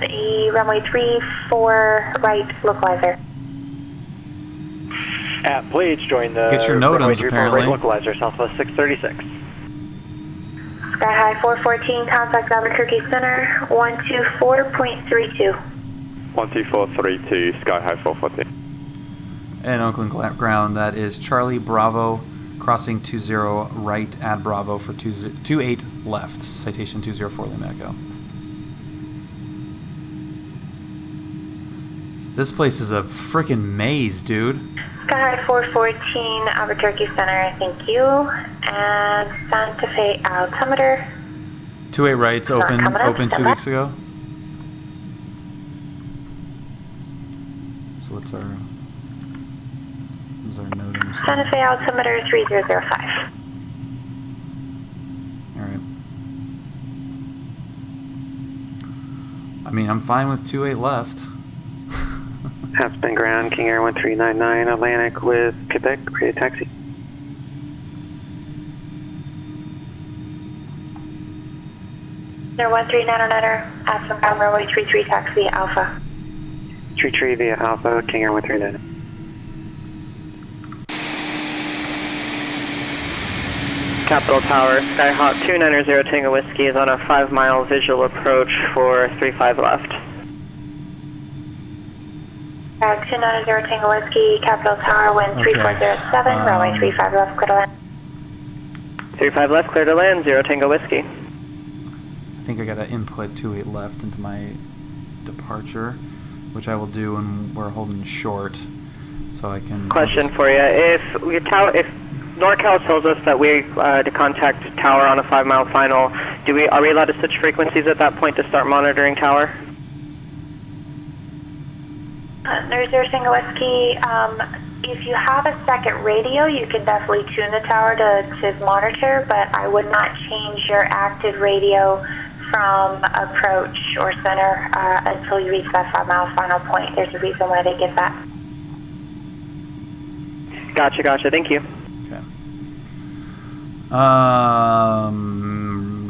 S3: the runway 34 right localizer.
S12: At PilotEdge, join the
S1: Get your
S12: runway
S1: NOTAMs
S12: 34
S1: apparently.
S12: right localizer, Southwest 636.
S3: Sky High 414, contact Albuquerque Center, 124.32.
S8: 12432, Sky High 414.
S1: And Oakland ground, that is Charlie Bravo, crossing 20 right at Bravo for 28 left, citation 204 Lima Echo. This place is a freaking maze, dude.
S3: Sky High 414, Albuquerque Center, thank you. And Santa Fe altimeter.
S1: 28 rights open 2 weeks ago. So what's our NOTAMs?
S3: Santa Fe altimeter 3005.
S1: Alright. I mean, I'm fine with 28 left.
S6: Half-spin ground, King Air 1399, Atlantic with Quebec, ready to taxi.
S3: Air 1399er, Aspen ground runway 33 taxi Alpha.
S6: 33 via Alpha, King Air 1399.
S5: Capital Tower, Skyhawk 290 Tango Whiskey is on a 5-mile visual approach for 35 left.
S3: 290 Tango Whiskey, Capital Tower, wind 3407, runway 35 left, clear to land.
S5: 35 left, clear to land, 0 Tango Whiskey.
S1: I think I gotta input 28 left into my departure, which I will do when we're holding short, so I can...
S5: Question for you, if NorCal tells us that we to contact Tower on a 5-mile final, are we allowed to switch frequencies at that point to start monitoring Tower?
S3: 90 Tango Whiskey, if you have a second radio, you can definitely tune the tower to monitor, but I would not change your active radio from approach or center until you reach that 5-mile final point. There's a reason why they give that.
S5: Gotcha, thank you.
S1: Okay.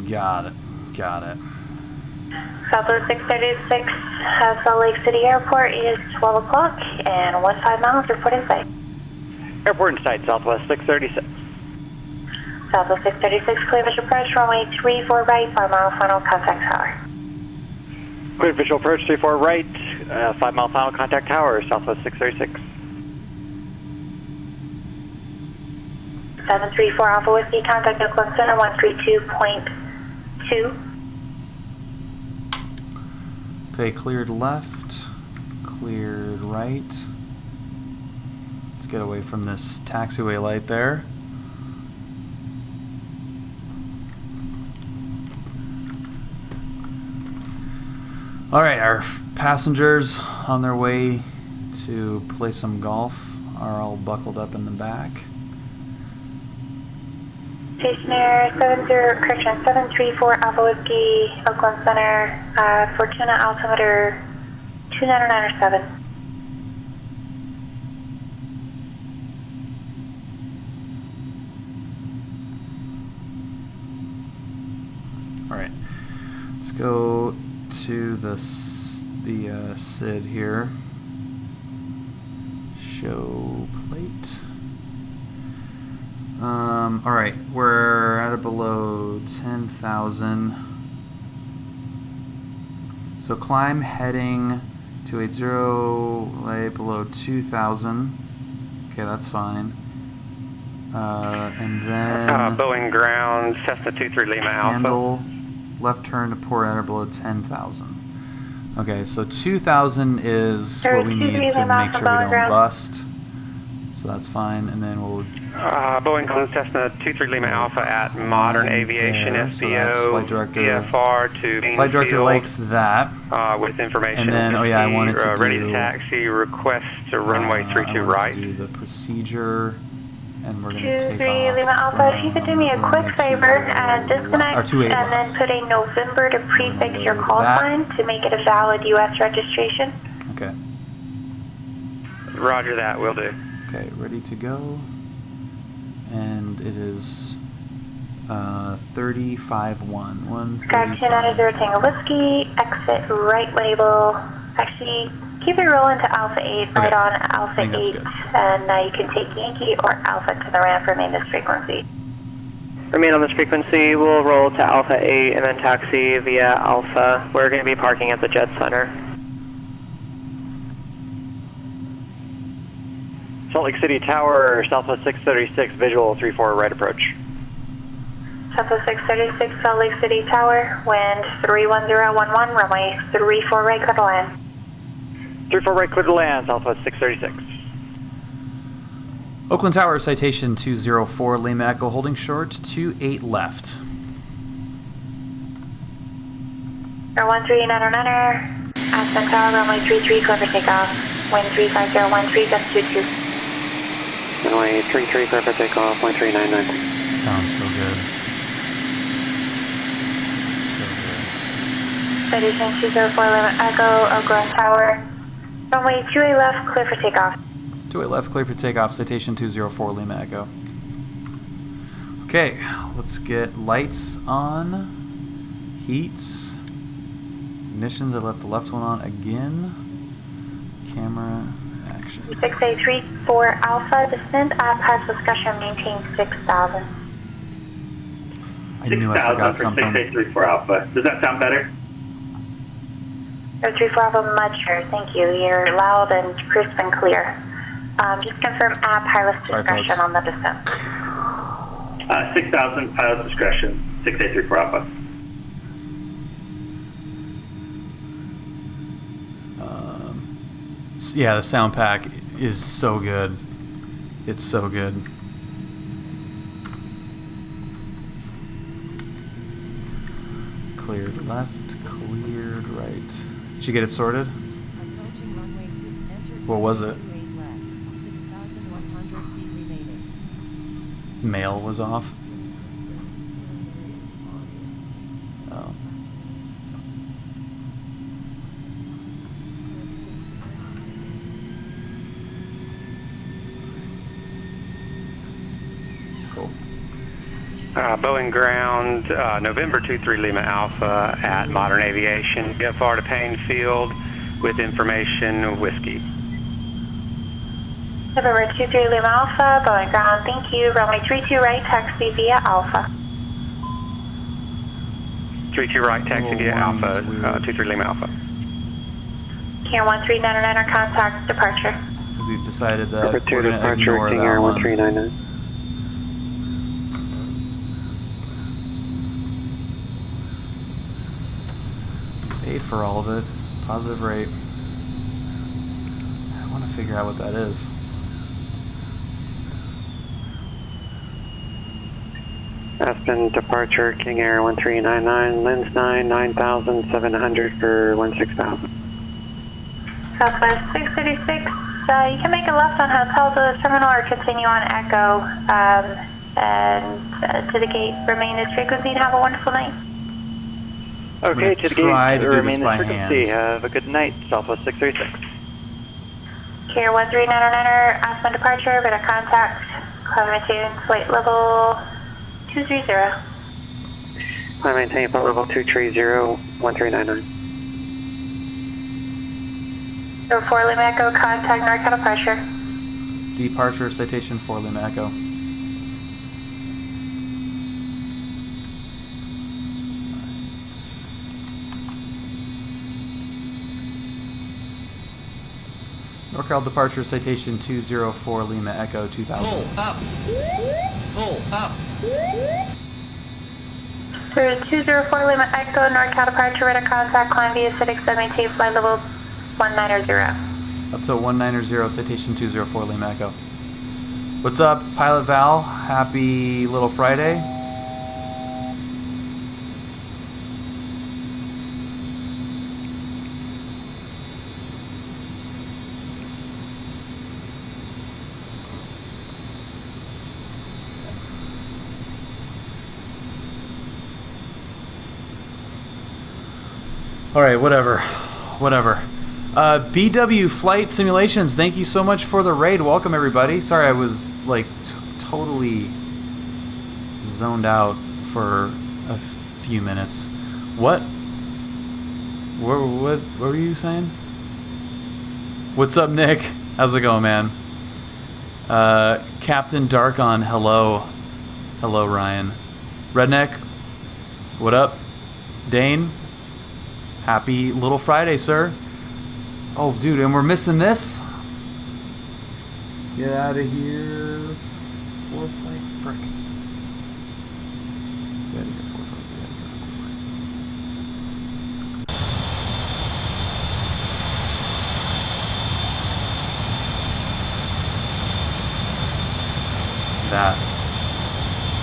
S1: Got it.
S3: Southwest 636, Salt Lake City Airport is 12 o'clock and 15 miles, report in sight.
S12: Airport in sight, Southwest 636.
S3: Southwest 636, clear visual approach, runway 34 right, 5-mile final, contact tower.
S12: Clear visual approach, 34 right, 5-mile final, contact tower, Southwest 636.
S3: 734 Alpha Whiskey, contact Oakland Center, 132.2.
S1: Okay, cleared left, cleared right. Let's get away from this taxiway light there. All right, our passengers on their way to play some golf are all buckled up in the back.
S3: Stationair 734 Alpha Whiskey, Oakland Center, Fortuna altimeter 2997.
S1: All right, let's go to the SID here. Show plate. All right, we're at or below 10,000. So climb heading 280, lay below 2,000. Okay, that's fine. And then
S6: Boeing ground, Cessna 23 Lima
S1: handle,
S6: Alpha.
S1: left turn to port at or below 10,000. Okay, so 2,000 is what we need to make sure we don't bust. So that's fine, and then we'll...
S6: Boeing ground, Cessna 23 Lima Alpha at Modern Aviation, SBO,
S1: Flight Director,
S6: VFR to
S1: Flight Director likes that.
S6: With information.
S1: And then, I wanted to
S6: ready
S1: do...
S6: to taxi, request to runway 32 right.
S1: Do the procedure. And we're going to take
S3: 23
S1: off.
S3: Lima Alpha, if you could do me a quick favor and disconnect and then put a November to prefix your call sign to make it a valid U.S. registration.
S1: Okay.
S12: Roger that, will do.
S1: Okay, ready to go. And it is 35-1.
S3: Correction, that is 0 Tango Whiskey, exit right label. Actually, keep it rolling to Alpha 8, right on Alpha 8, and now you can take Yankee or Alpha to the ramp, remain this frequency.
S5: Remain on this frequency, we'll roll to Alpha 8 and then taxi via Alpha. We're going to be parking at the Jet Center.
S12: Salt Lake City Tower, Southwest 636, visual 34 right approach.
S3: Southwest 636, Salt Lake City Tower, wind 31011, runway 34 right, clear to land.
S12: 34 right, clear to land, Southwest 636.
S1: Oakland Tower, citation 204, Lima Echo, holding short, 28 left.
S3: 013, Aspen Tower, runway 33, clear for takeoff. Wind 35013, gust 22.
S6: Runway 33, clear for takeoff, 1399.
S1: Sounds so good.
S3: Citation 204, Lima Echo, Oakland Tower, runway 28 left, clear for takeoff.
S1: 28 left, clear for takeoff, citation 204, Lima Echo. Okay, let's get lights on, heats, ignitions, I left the left one on again, camera, action.
S3: 6834 Alpha, descent at pass discussion, maintain 6,000.
S1: I knew I forgot something.
S9: 6834 Alpha. Does that sound better?
S3: 034 Alpha, much better, thank you. You're loud and crisp and clear. Just confirm at pilot's discretion on the descent.
S9: 6,000, pilot's discretion, 6834 Alpha.
S1: Yeah, the sound pack is so good. It's so good. Cleared left, cleared right. Did you get it sorted? What was it? Mail was off. Oh. Cool.
S13: Boeing ground, November 23 Lima Alpha at Modern Aviation, VFR to Payne Field with information whiskey.
S3: November 23 Lima Alpha, Boeing ground, thank you. Runway 32 right, taxi via Alpha.
S13: 32 right, taxi via Alpha, 23 Lima Alpha.
S3: King Air 1399 or contact departure.
S1: We've decided that
S6: Number 2
S1: we're going to
S6: departure,
S1: ignore
S6: King
S1: that
S6: Air
S1: one.
S6: 1399.
S1: Paid for all of it. Positive rate. I want to figure out what that is.
S6: Aspen departure, King Air 1399, lens 9, 9,700 for 16,000.
S3: Southwest 636, you can make a left on Hotel to the terminal or continue on Echo and to the gate. Remain this frequency and have a wonderful night.
S12: Okay, to the gate, remain this frequency.
S1: Hand.
S12: Have a good night, Southwest 636.
S3: Care 1399er, Aspen departure, better contact, climate change, flight level 230.
S6: I maintain flight level 230, 1399.
S3: 04 Lima Echo, contact NorCal departure.
S1: Departure, citation 4 Lima Echo. NorCal departure, citation 204 Lima Echo 2000.
S10: Pull up. Pull up.
S3: Through 204 Lima Echo, NorCal departure, radar contact, climb via Citic 7 flight level 190.
S1: Up to 190, citation 204 Lima Echo. What's up, Pilot Val? Happy little Friday. All right, whatever. BW Flight Simulations, thank you so much for the raid. Welcome, everybody. Sorry, I was like totally zoned out for a few minutes. What were you saying? What's up, Nick? How's it going, man? Captain Darkon, hello. Hello, Ryan. Redneck, what up? Dane, happy Little Friday, sir. Oh, dude, and we're missing this? Get out of here. 4 flight, frick. Get out of here, 4 flight, get out of here, 4 flight.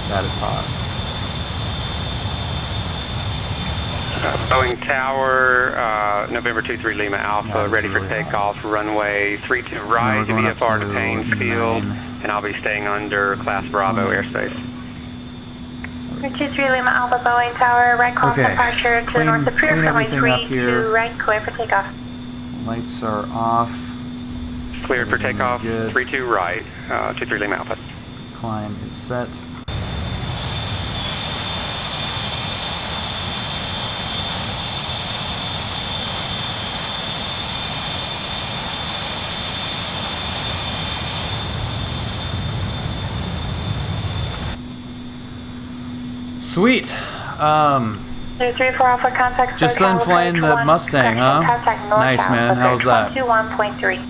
S1: That is hot.
S13: Boeing Tower, November 23 Lima Alpha, ready for takeoff, runway 32 right, VFR to Payne Field, and I'll be staying under Class Bravo airspace.
S3: 23 Lima Alpha, Boeing Tower, right call departure to the north of Pier, runway 32 right, clear for takeoff.
S1: Lights are off.
S13: Cleared for takeoff, 32 right, 23 Lima Alpha.
S1: Climb is set.
S3: Sweet. 334 Alpha contact.
S1: Just done flying the Mustang, huh? Nice, man. How's that?
S3: 121.3.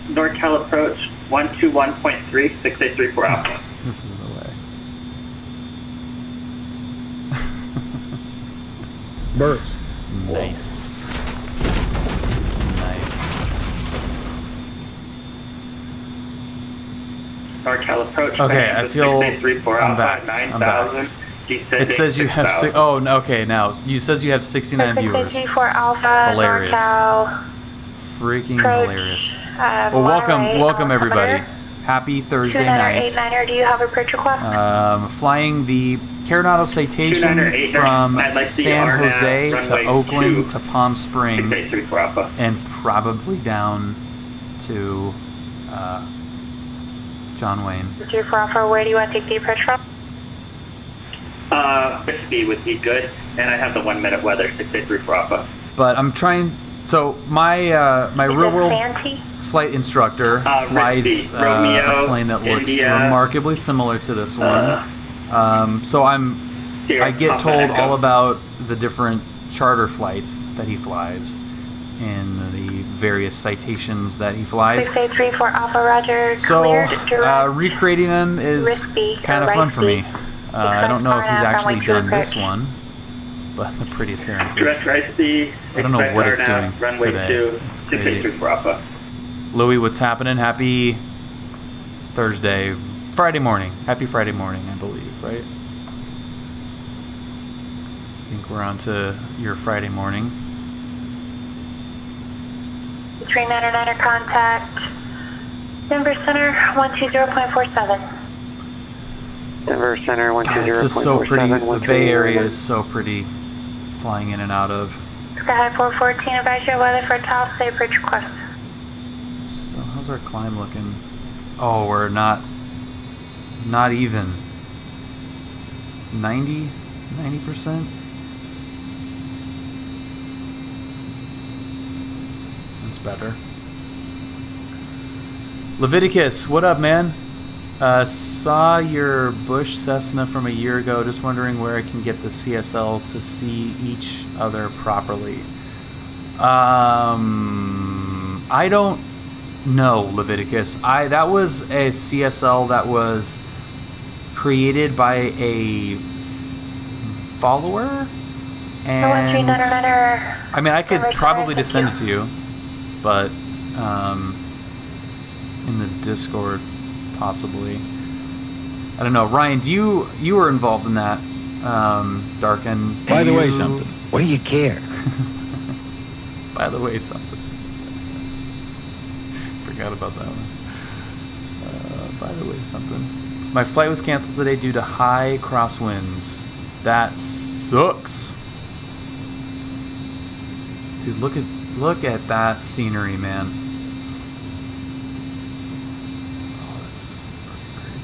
S9: NorCal approach 121.3, 6834 Alpha.
S1: This is the way.
S14: Birds.
S1: Nice.
S9: NorCal approach.
S1: Okay, I feel I'm back. It says you have okay, now you says you have 69 viewers.
S3: Alpha,
S1: hilarious. Freaking hilarious. Well, welcome everybody. Happy Thursday night.
S3: 298er, do you have a bridge request?
S1: Flying the Caron Citation from San Jose to Oakland to Palm Springs and probably down to John Wayne.
S3: 34 Alpha, where do you want to take the approach from?
S9: Whiskey would be good, and I have the 1 minute weather, 6834 Alpha.
S1: But I'm trying, so my my real world flight instructor flies a plane that looks remarkably similar to this one. So I get told all about the different charter flights that he flies and the various citations that he flies.
S3: 6834 Alpha, roger.
S1: So recreating them is kind of fun for me. I don't know if he's actually done this one, but the prettiest hair. I don't know what it's doing today. It's crazy. Louis, what's happening? Happy Friday morning. Happy Friday morning, I believe, right? I think we're on to your Friday morning.
S3: 399er contact. Denver Center 120.47.
S6: Denver Center 120.47.
S1: It's just so pretty. The Bay Area is so pretty flying in and out of.
S3: Sky 414, advise your weather for Taos State bridge request.
S1: Still, how's our climb looking? Oh, we're not even. 90%? That's better. Leviticus, what up, man? Saw your Bush Cessna from a year ago. Just wondering where I can get the CSL to see each other properly. I don't know, Leviticus. That was a CSL that was created by a follower, and I mean I could probably just send it to you, but in the Discord. Possibly. I don't know. Ryan, you were involved in that, Darken.
S7: By the way, something. What do you care?
S1: By the way, something. Forgot about that one. By the way, something. My flight was canceled today due to high crosswinds. That sucks. Dude, look at that scenery, man. Oh, that's pretty crazy.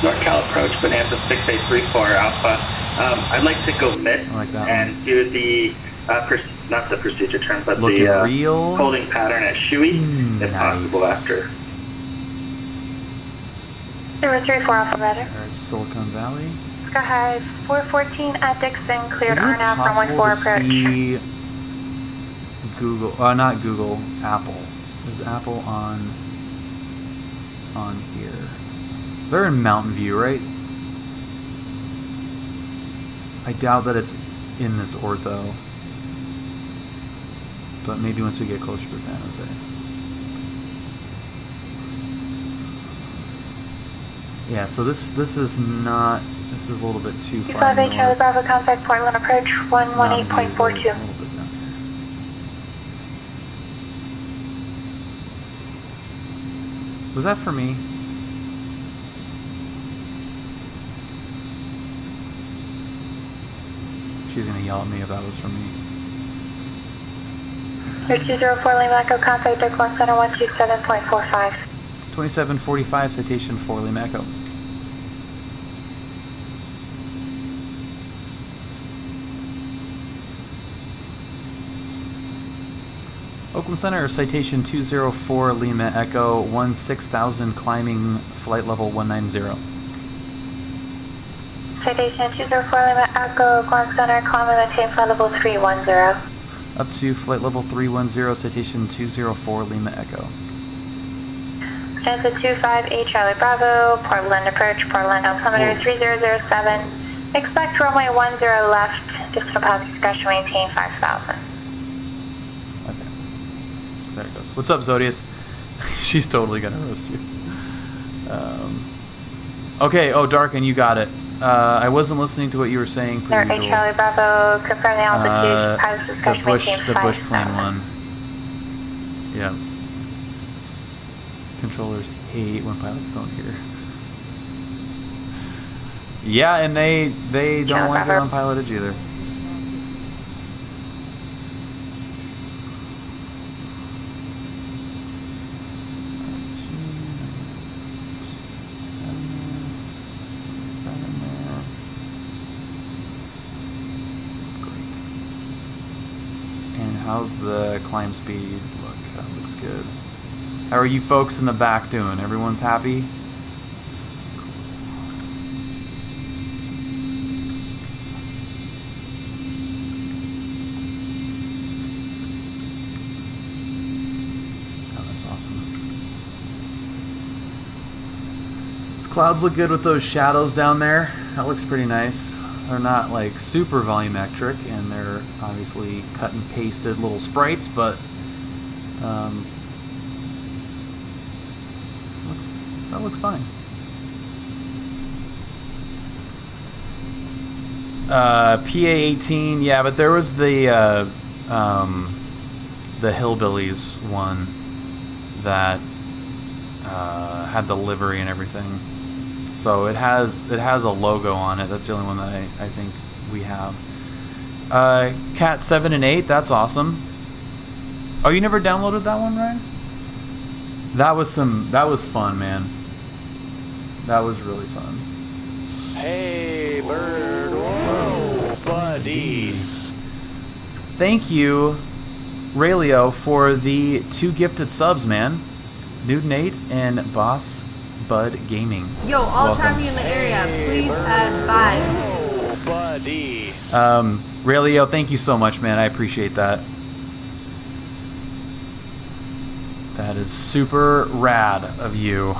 S9: NorCal approach, Bonanza 6834 Alpha. I'd like to go mid and do the, not the procedure term, but
S1: looking
S9: the
S1: real
S9: holding pattern at Shui, if possible after.
S3: 034 Alpha Radar.
S1: There's Silicon Valley.
S3: Sky High 414 at Dixon, cleared
S1: Is it
S3: RNAV from
S1: possible
S3: 14
S1: to
S3: approach.
S1: see Google, not Google, Apple. Is Apple on here? They're in Mountain View, right? I doubt that it's in this ortho. But maybe once we get closer to San Jose. Yeah, so this is not, this is a little bit too far north.
S3: 25 Charlie Bravo, contact Portland approach 118.42.
S1: Was that for me? She's gonna yell at me if that was for me.
S3: 204 Lima Echo, contact Oakland Center 127.45.
S1: 2745, citation 4 Lima Echo. Oakland Center, citation 204 Lima Echo, 16,000, climbing flight level 190.
S3: Citation 204 Lima Echo, Oakland Center, climb and maintain flight level 310.
S1: Up to flight level 310, citation 204 Lima Echo.
S3: Transit 25 Charlie Bravo, Portland approach, Portland altimeter 3007. Expect runway 10 left, distal path discretion, maintain 5,000.
S1: There it goes. What's up, Zodius? She's totally gonna roast you. Okay, Darkin, you got it. I wasn't listening to what you were saying. Per usual.
S3: Charlie Bravo, confirm the altitude, pilot's discretion, maintain
S1: the Bush
S3: 5,000.
S1: plane one. Yeah. Controllers hate when pilots don't hear. Yeah, and they don't like it on PilotEdge either. How's the climb speed look? That looks good. How are you folks in the back doing? Everyone's happy? Oh, that's awesome. Those clouds look good with those shadows down there. That looks pretty nice. They're not like super volumetric, and they're obviously cut and pasted little sprites, but that looks fine. PA-18, yeah, but there was the Hillbillies one that had the livery and everything. So it has a logo on it. That's the only one that I think we have. Cat 7 and 8, that's awesome. Oh, you never downloaded that one, Ryan? That was fun, man. That was really fun.
S14: Hey, bird. Whoa, buddy.
S1: Thank you, Raylio, for the 2 gifted subs, man. Newton 8 and Boss Bud Gaming.
S15: Yo, all chime in the area. Please advise.
S14: Oh, buddy.
S1: Raylio, thank you so much, man. I appreciate that. That is super rad of you.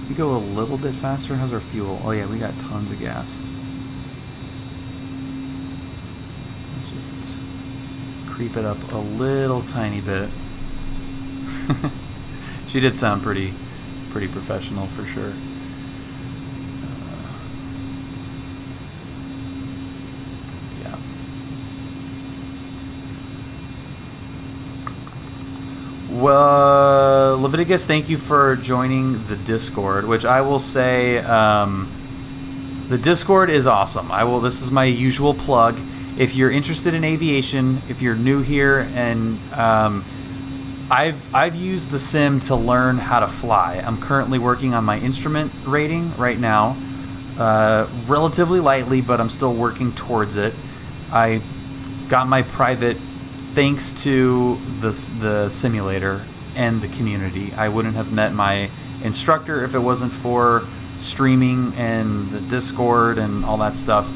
S1: We go a little bit faster. How's our fuel? Oh yeah, we got tons of gas. Let's just creep it up a little tiny bit. She did sound pretty professional for sure. Yeah. Well, Leviticus, thank you for joining the Discord, which I will say, the Discord is awesome. This is my usual plug. If you're interested in aviation, if you're new here, and I've used the sim to learn how to fly. I'm currently working on my instrument rating right now, relatively lightly, but I'm still working towards it. I got my private thanks to the simulator and the community. I wouldn't have met my instructor if it wasn't for streaming and the Discord and all that stuff.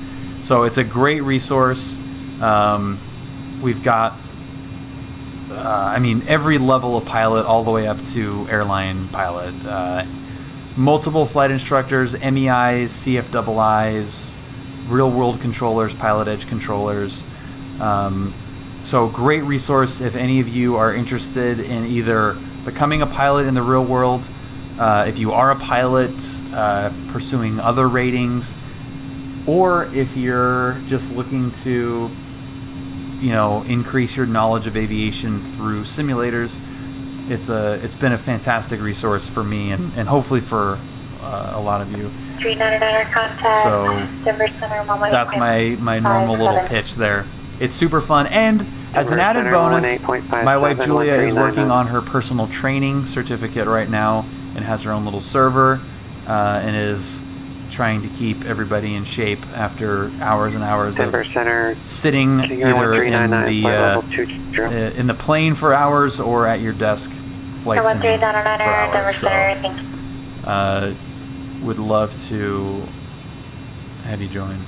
S1: So it's a great resource. We've got, every level of pilot all the way up to airline pilot. Multiple flight instructors, MEIs, CFIIs, real-world controllers, PilotEdge controllers. So great resource if any of you are interested in either becoming a pilot in the real world, if you are a pilot pursuing other ratings, or if you're just looking to, increase your knowledge of aviation through simulators. It's been a fantastic resource for me and hopefully for a lot of you.
S3: 399 contact.
S1: So that's my normal little pitch there. It's super fun, and as an added bonus, my wife Julia is working on her personal training certificate right now and has her own little server and is trying to keep everybody in shape after hours and hours of sitting either in the plane for hours or at your desk flight sim for hours. So would love to have you join.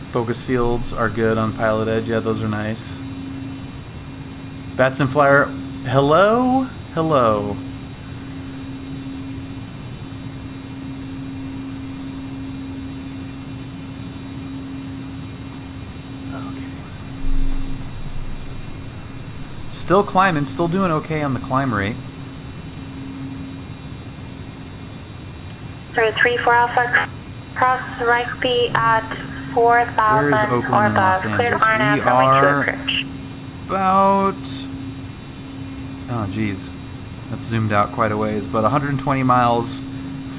S1: Focus fields are good on PilotEdge. Yeah, those are nice. Bats and Flyer. Hello? Hello. Okay. Still climbing. Still doing okay on the climb rate.
S3: For 3-4 Alpha, cross right speed at 4,000
S1: Where is Oakland and Los Angeles? We are about... Oh, geez. That's zoomed out quite a ways. But 120 miles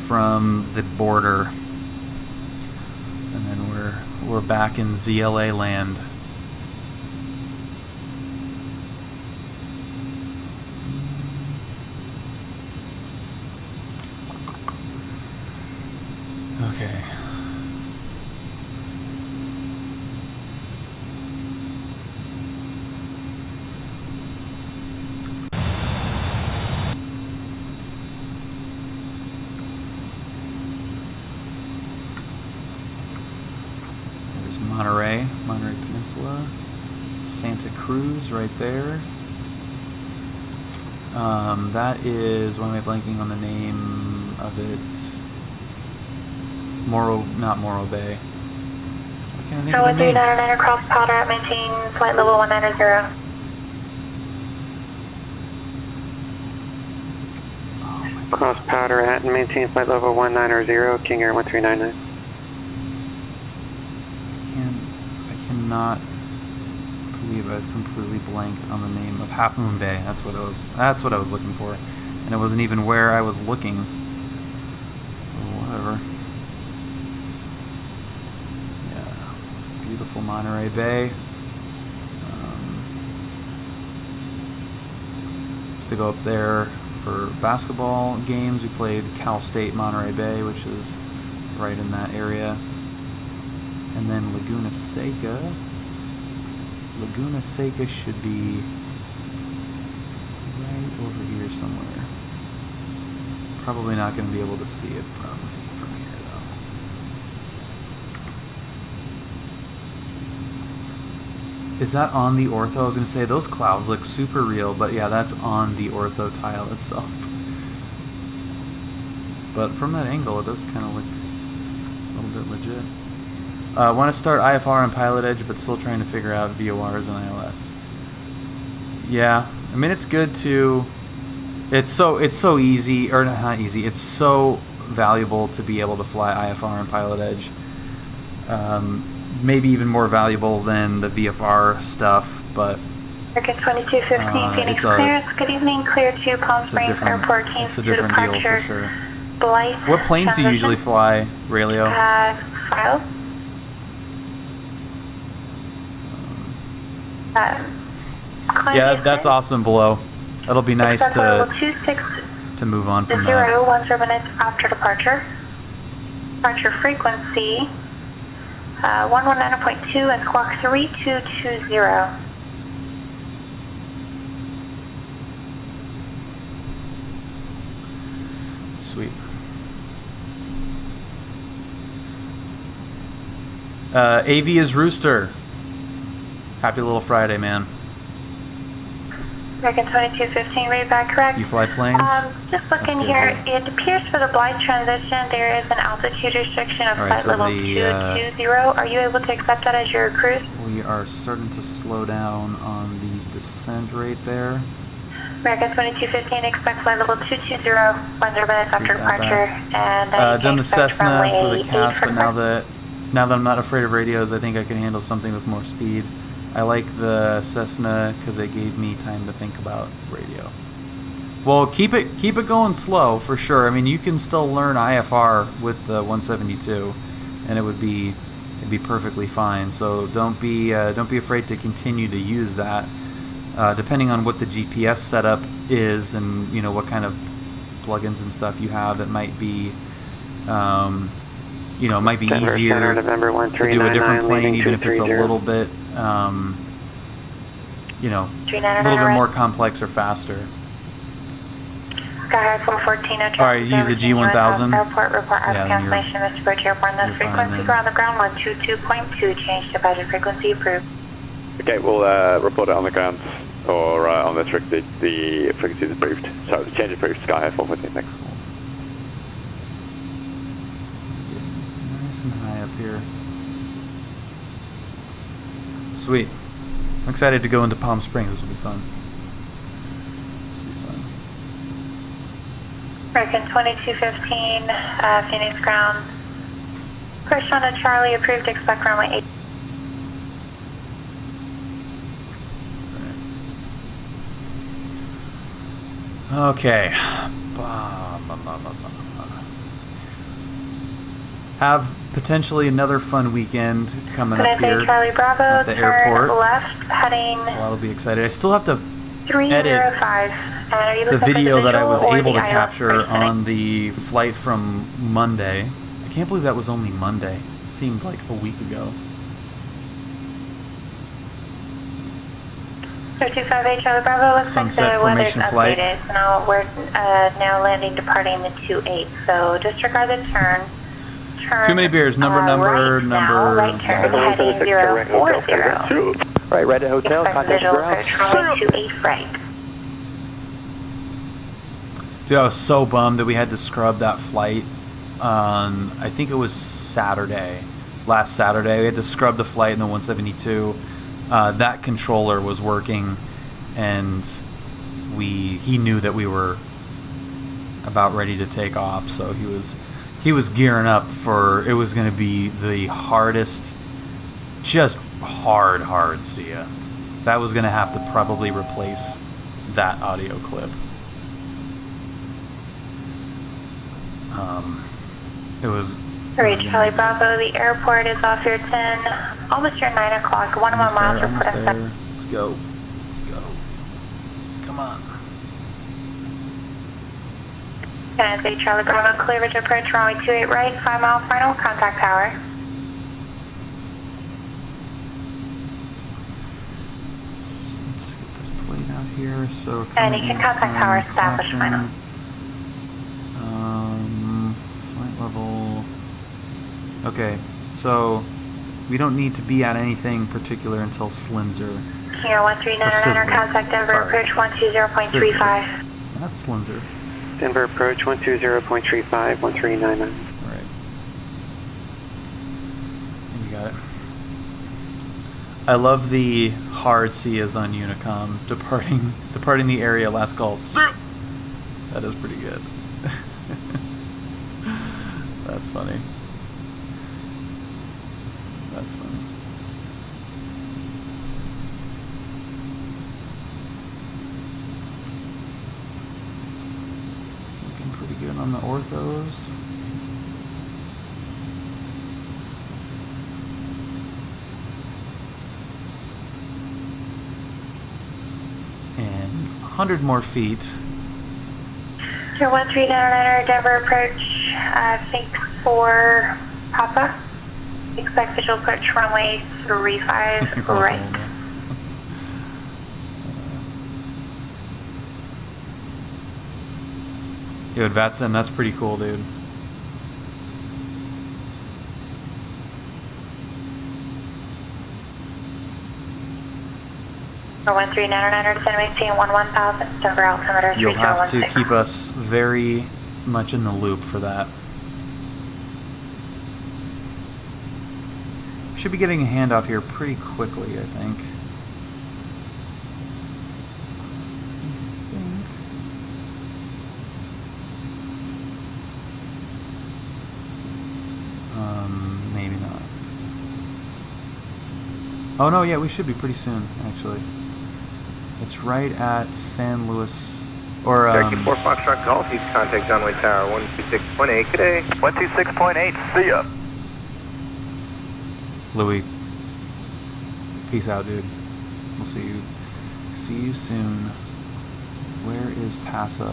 S1: from the border. And then we're back in ZLA land. Okay. Monterey Peninsula, Santa Cruz right there. That is, why am I blanking on the name of it? Not Morro Bay. What can I think of the name?
S3: 399 cross powder at maintain flight level 190.
S6: Cross powder at and maintain flight level 190, King Air 1399.
S1: I cannot believe I've completely blanked on the name of Half Moon Bay. That's what I was looking for, and it wasn't even where I was looking. Whatever. Yeah, beautiful Monterey Bay. Used to go up there for basketball games. We played Cal State Monterey Bay, which is right in that area. And then Laguna Seca. Laguna Seca should be right over here somewhere. Probably not going to be able to see it from here though. Is that on the ortho? I was going to say those clouds look super real, but yeah, that's on the ortho tile itself. But from that angle, it does kind of look a little bit legit. Want to start IFR on PilotEdge, but still trying to figure out VORs and ILS. Yeah, I mean it's good to. It's so easy, or not easy. It's so valuable to be able to fly IFR on PilotEdge. maybe even more valuable than the VFR stuff, but
S3: American 2215, Phoenix clearance. Good evening, clear to Palm Springs Airport, Kings
S1: it's a
S3: to
S1: different deal
S3: departure.
S1: for sure.
S3: Blythe.
S1: What planes do you usually fly, Raylio?
S3: File.
S1: Yeah, that's awesome below. That'll be nice to move on from that.
S3: 010 minutes after departure. Departure frequency 119.2 and squawk 3220.
S1: Sweet. AV is Rooster. Happy little Friday, man.
S3: American 2215, read back correct.
S1: You fly planes?
S3: Just looking here, it appears for the Blythe transition there is an altitude restriction of flight level 220. Are you able to accept that as your cruise?
S1: We are starting to slow down on the descent right there.
S3: American 2215, expect flight level 220, 10 minutes after departure. And
S1: done the Cessna for the cats, but now that I'm not afraid of radios, I think I can handle something with more speed. I like the Cessna because it gave me time to think about radio. Well, keep it going slow for sure. I mean, you can still learn IFR with the 172, and it'd be perfectly fine. So don't be afraid to continue to use that. Depending on what the GPS setup is, and what kind of plugins and stuff you have, it might be it might be easier to do a different plane, even if it's a little bit a little bit more complex or faster.
S3: Skyhigh 414,
S1: alright, use a G1000.
S3: Airport report of cancellation, Mr. Bridge Airport. The frequency for on the ground 122.2, change to budget frequency approved.
S8: Okay, we'll report it on the ground, or on the trick, the frequency is approved. Sorry, the change is approved, Skyhigh 414, thanks.
S1: Nice and high up here. Sweet. I'm excited to go into Palm Springs. This will be fun.
S3: American 2215, Phoenix ground. Push on a Charlie, approved, expect runway 8.
S1: Okay. Have potentially another fun weekend coming up here
S3: Charlie Bravo,
S1: at the airport.
S3: Left, heading.
S1: So I'll be excited. I still have to
S3: 305.
S1: edit the video that I was able to capture on the flight from Monday. I can't believe that was only Monday. It seemed like a week ago.
S3: 258 Charlie Bravo, looks
S1: Sunset
S3: like the weather's
S1: formation flight.
S3: updated. So now we're now landing, departing the 28. So disregard the turn.
S1: Too many beers. Number.
S3: Right turn, heading 040.
S12: Right at hotel, contact ground.
S3: 28 right.
S1: Dude, I was so bummed that we had to scrub that flight on, I think it was last Saturday. We had to scrub the flight in the 172. That controller was working, and he knew that we were about ready to take off, so he was gearing up for, it was going to be the hardest, just hard SIA. That was going to have to probably replace that audio clip. It was...
S3: Charlie Bravo, the airport is off your 10, almost your 9 o'clock, 1 more miles report us.
S1: Let's go. Come on.
S3: And say Charlie Bravo, clearage approach, runway 28 right, 5 mile final, contact tower.
S1: Let's get this plate out here. So
S3: and you can contact tower, establish final.
S1: Flight level. Okay, so we don't need to be at anything particular until Slinzer.
S3: Here, 1399, contact Denver, approach 120.35.
S1: Not Slinzer.
S6: Denver approach 120.35, 1399.
S1: Alright. You got it. I love the hard SIAs on Unicom. Departing the area, last call. Sir! That is pretty good. That's funny. that's funny. Looking pretty good on the orthos. And 100 more feet.
S3: Your 1399er Denver approach, think for Papa. Expect visual approach runway 35 right.
S1: Dude, Vatsim, that's pretty cool, dude.
S3: Your 1399er descend maintain 1000, Denver altimeter 3016.
S1: You'll have to keep us very much in the loop for that. Should be getting a handoff here pretty quickly, I think. Maybe not. Oh no, yeah, we should be pretty soon, actually. It's right at San Luis, or
S16: Cherokee 4 Foxtrot Golf, East contact Donway Tower 126.8. Good day. 126.8. See ya.
S1: Louis, peace out, dude. We'll see you soon. Where is Paso?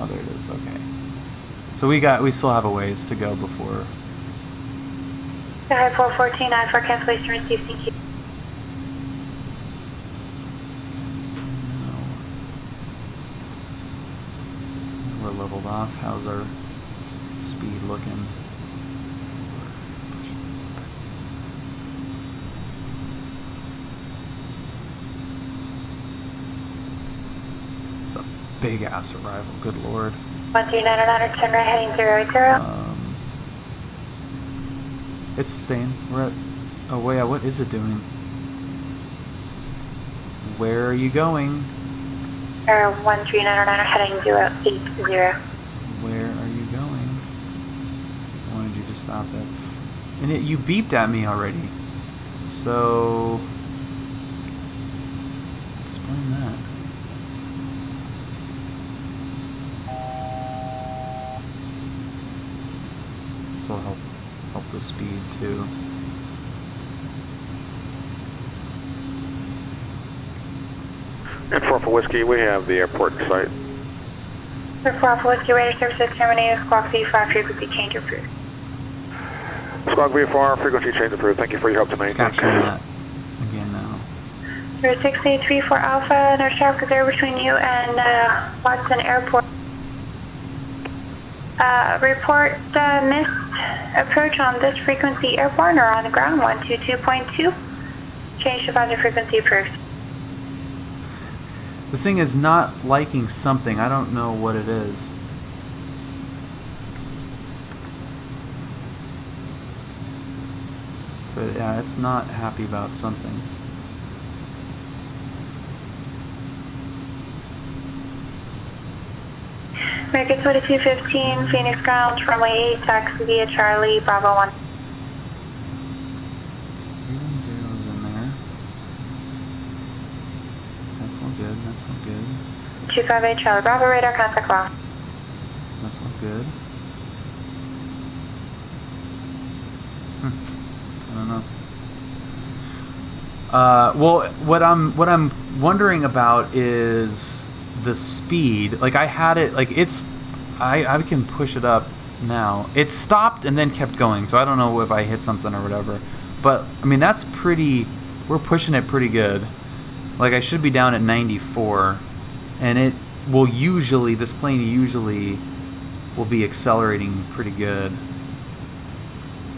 S1: Oh, there it is. Okay. So we still have a ways to go before.
S3: Sky 414, I for cancellation received. Thank you.
S1: We're leveled off. How's our speed looking? It's a big ass arrival. Good lord.
S3: 1399er, turn right heading 080.
S1: It's staying. We're at. Oh wait, what is it doing? Where are you going?
S3: 1399er heading 080.
S1: Where are you going? I wanted you to stop it. And you beeped at me already. So explain that. This will help the speed too.
S17: And 4 for Whiskey, we have the airport in sight.
S3: 4 for Whiskey, radar services terminated. Squawk V4, frequency change approved.
S17: Squawk V4, frequency change approved. Thank you for your help tonight.
S1: Capturing that again now.
S3: 6834 Alpha, no traffic there between you and Watson Airport. Report missed approach on this frequency airborne or on the ground 122.2. Change to positive frequency approved.
S1: This thing is not liking something. I don't know what it is. But yeah, it's not happy about something.
S3: American 2215, Phoenix Ground, runway 8, taxi via Charlie, Bravo 1.
S1: So 310's in there. That's all good, that's all good.
S3: 258 Charlie, Bravo, radar contact lost.
S1: That's all good. I don't know. Well, what I'm wondering about is the speed. Like I had it, like it's, I can push it up now. It stopped and then kept going, so I don't know if I hit something or whatever. But I mean that's pretty. We're pushing it pretty good. Like I should be down at 94, and it will usually. This plane usually will be accelerating pretty good,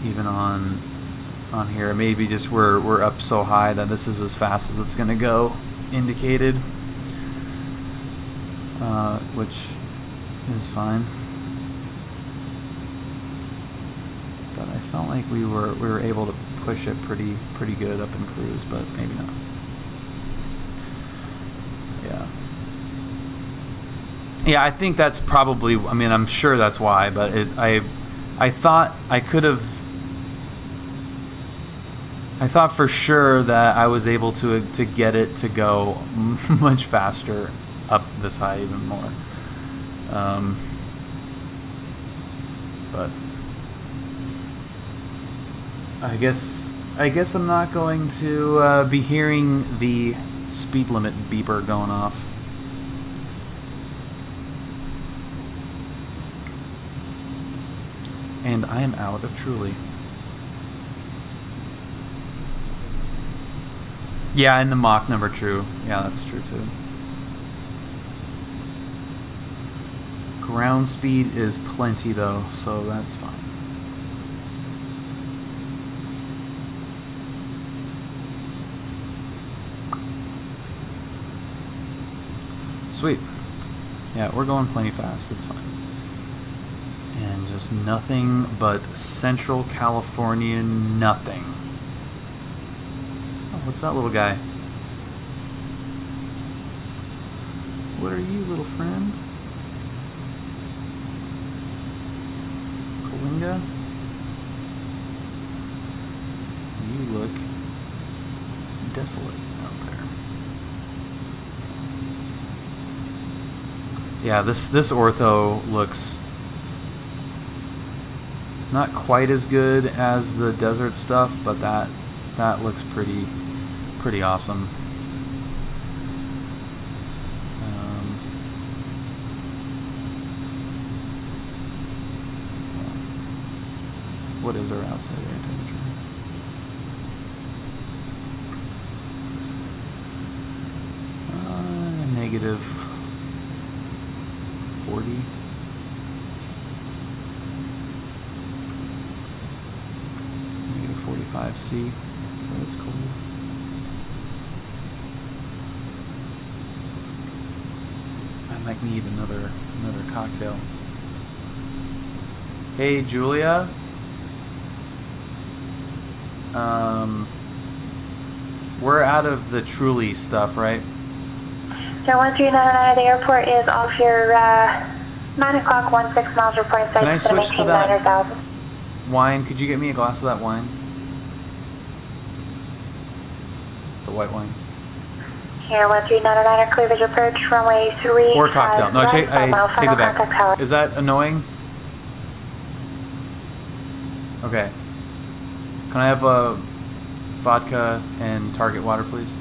S1: even on here. Maybe just we're up so high that this is as fast as it's gonna go, indicated. Which is fine. But I felt like we were able to push it pretty good up in cruise, but maybe not. Yeah, I think that's probably. I mean, I'm sure that's why. But I thought I could have. I thought for sure that I was able to get it to go much faster up this high even more. But I guess I'm not going to be hearing the speed limit beeper going off. And I am out of Truly. Yeah, and the Mach number true. Yeah, that's true too. Ground speed is plenty though, so that's fine. Sweet. Yeah, we're going plenty fast. It's fine. And just nothing but Central California nothing. Oh, what's that little guy? What are you, little friend? Kalinga? You look desolate out there. Yeah, this ortho looks not quite as good as the desert stuff, but that looks pretty awesome. What is our outside air temperature? Negative 40. Negative 45C. So it's cold. I might need another cocktail. Hey, Julia. We're out of the Truly stuff, right?
S3: Joe 1399 at the airport is off your 9 o'clock, 16 miles reporting site.
S1: Can I switch to that
S3: 9,000.
S1: wine? Could you get me a glass of that wine? The white wine.
S3: Here, 1399 are clear visual approach, runway 3.
S1: Or cocktail. No, I take it back. Is that annoying? Okay. Can I have a vodka and Target water, please?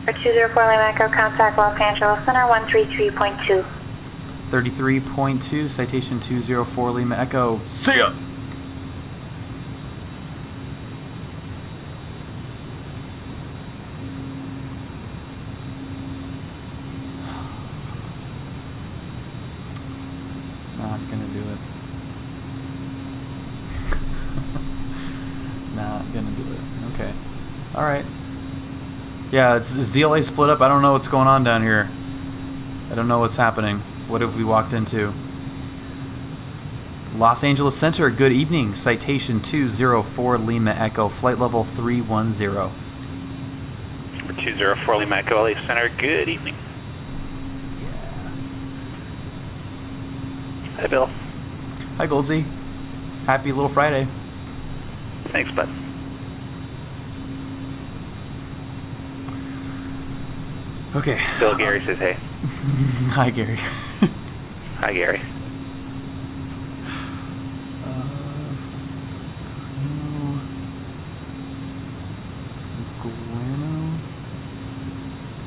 S3: For 204 Lima Echo, contact Los Angeles Center 133.2.
S1: 33.2, citation 204 Lima Echo. See ya! Not gonna do it. Not gonna do it. Okay. Alright. Yeah, it's ZLA split up. I don't know what's going on down here. I don't know what's happening. What have we walked into? Los Angeles Center, good evening. Citation 204 Lima Echo, flight level 310.
S18: 204 Lima Echo, LA Center, good evening. Hi, Bill.
S1: Hi, Goldsy. Happy little Friday.
S18: Thanks, bud.
S1: Okay.
S18: Bill, Gary says hey.
S1: Hi, Gary.
S18: Hi, Gary.
S1: Guano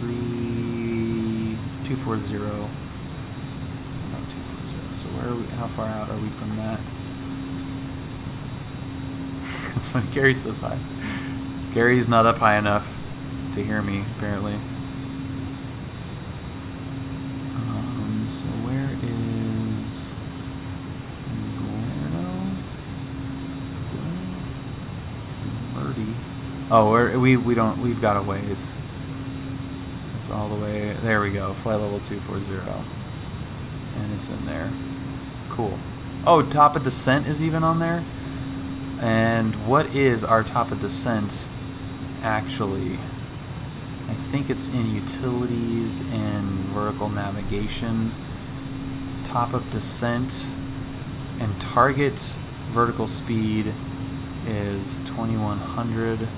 S1: 3240. About 240. So where are we? How far out are we from that? It's funny. Gary says hi. Gary's not up high enough to hear me, apparently. So where is Murdy? Oh, we've got a ways. It's all the way, there we go, flight level 240. And it's in there. Cool. Oh, top of descent is even on there? And what is our top of descent actually? I think it's in utilities and vertical navigation. Top of descent and target vertical speed is 2100.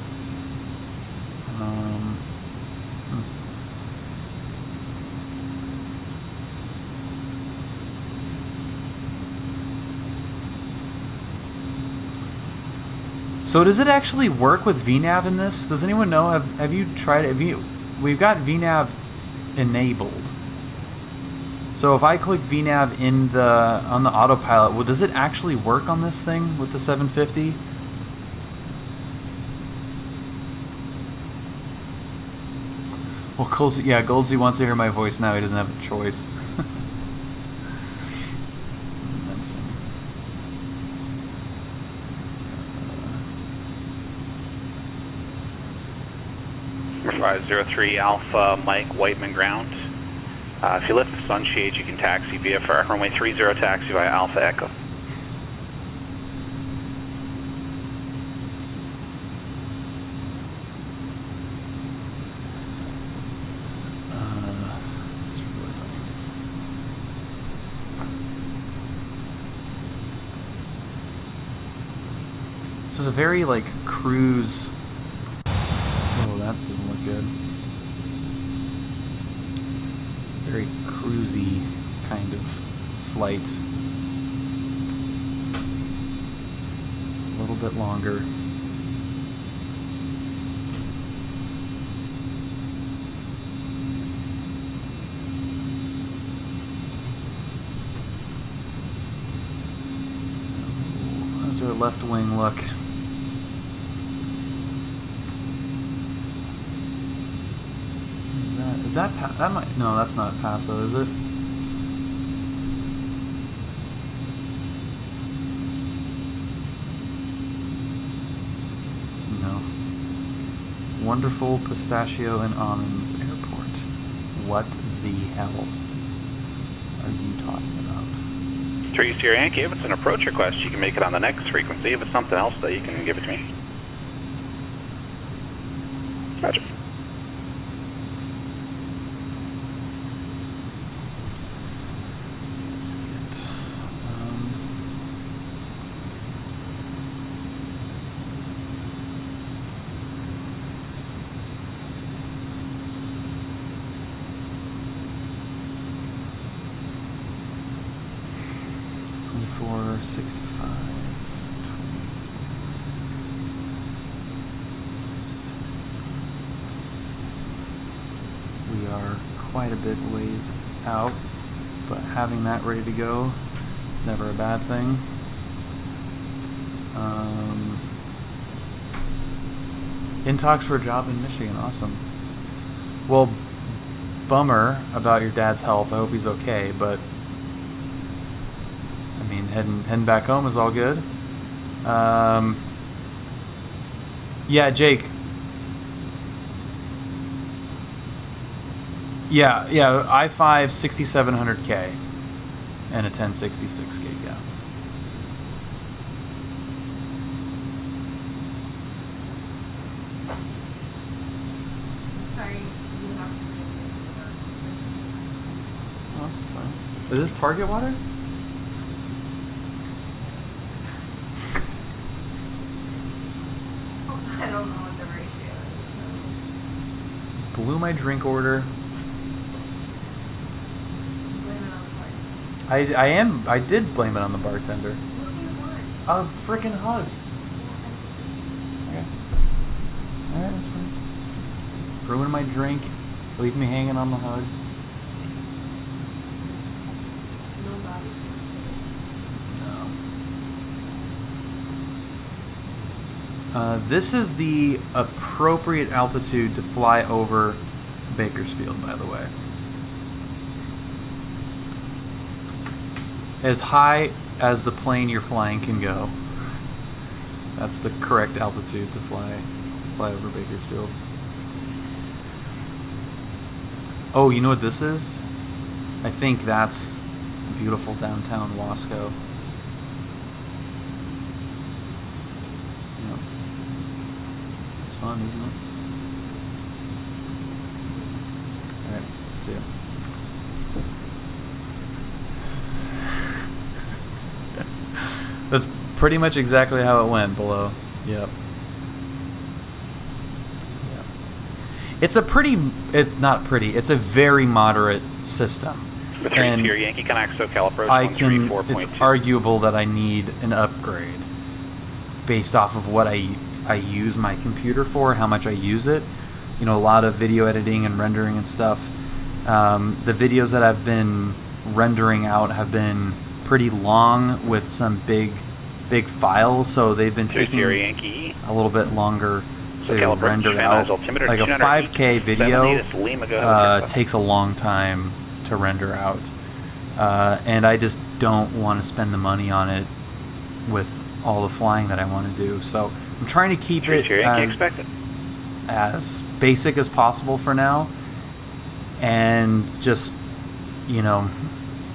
S1: So does it actually work with VNAV in this? Does anyone know? Have you tried it? We've got VNAV enabled. So if I click VNAV on the autopilot, well, does it actually work on this thing with the 750? Well, Goldsy wants to hear my voice now. He doesn't have a choice. That's funny.
S18: 503 Alpha Mike Whiteman ground. If you lift the sunshade, you can taxi via for runway 30 taxi via Alpha Echo.
S1: This is really funny. This is a very like cruise. Oh, that doesn't look good. Very cruisy kind of flight. A little bit longer. How's our left wing look? Is that that might no, that's not Paso, is it? No. Wonderful Pistachio and Almonds Airport. What the hell are you talking about?
S18: 3 Sierra Yankee, if it's an approach request, you can make it on the next frequency. If it's something else, that you can give it to me. Roger.
S1: We are quite a bit ways out, but having that ready to go is never a bad thing. In talks for a job in Michigan, awesome. Well, bummer about your dad's health. I hope he's okay, but I mean, heading back home is all good. Yeah, Jake. Yeah, I-5 6700K and a 1066 gig, yeah.
S15: Sorry, you have to.
S1: Oh, this is fine. Is this target water?
S15: Also, I don't know what the ratio is.
S1: Blew my drink order. I did blame it on the bartender.
S15: What do you want?
S1: A freaking hug. Okay. Alright, that's fine. Ruin my drink. Leave me hanging on the hug. No. This is the appropriate altitude to fly over Bakersfield, by the way. As high as the plane you're flying can go. That's the correct altitude to fly over Bakersfield. Oh, you know what this is? I think that's beautiful downtown Wasco. Yep. It's fun, isn't it? Alright, see ya. That's pretty much exactly how it went below. Yep. It's a it's a very moderate system.
S18: The 3 tier Yankee Connect SoCal approach.
S1: It's arguable that I need an upgrade based off of what I use my computer for, how much I use it. You know, a lot of video editing and rendering and stuff. The videos that I've been rendering out have been pretty long with some big files, so they've been taking a little bit longer to render out. Like a 5K video takes a long time to render out, and I just don't want to spend the money on it with all the flying that I want to do. So I'm trying to keep it as basic as possible for now, and just, you know,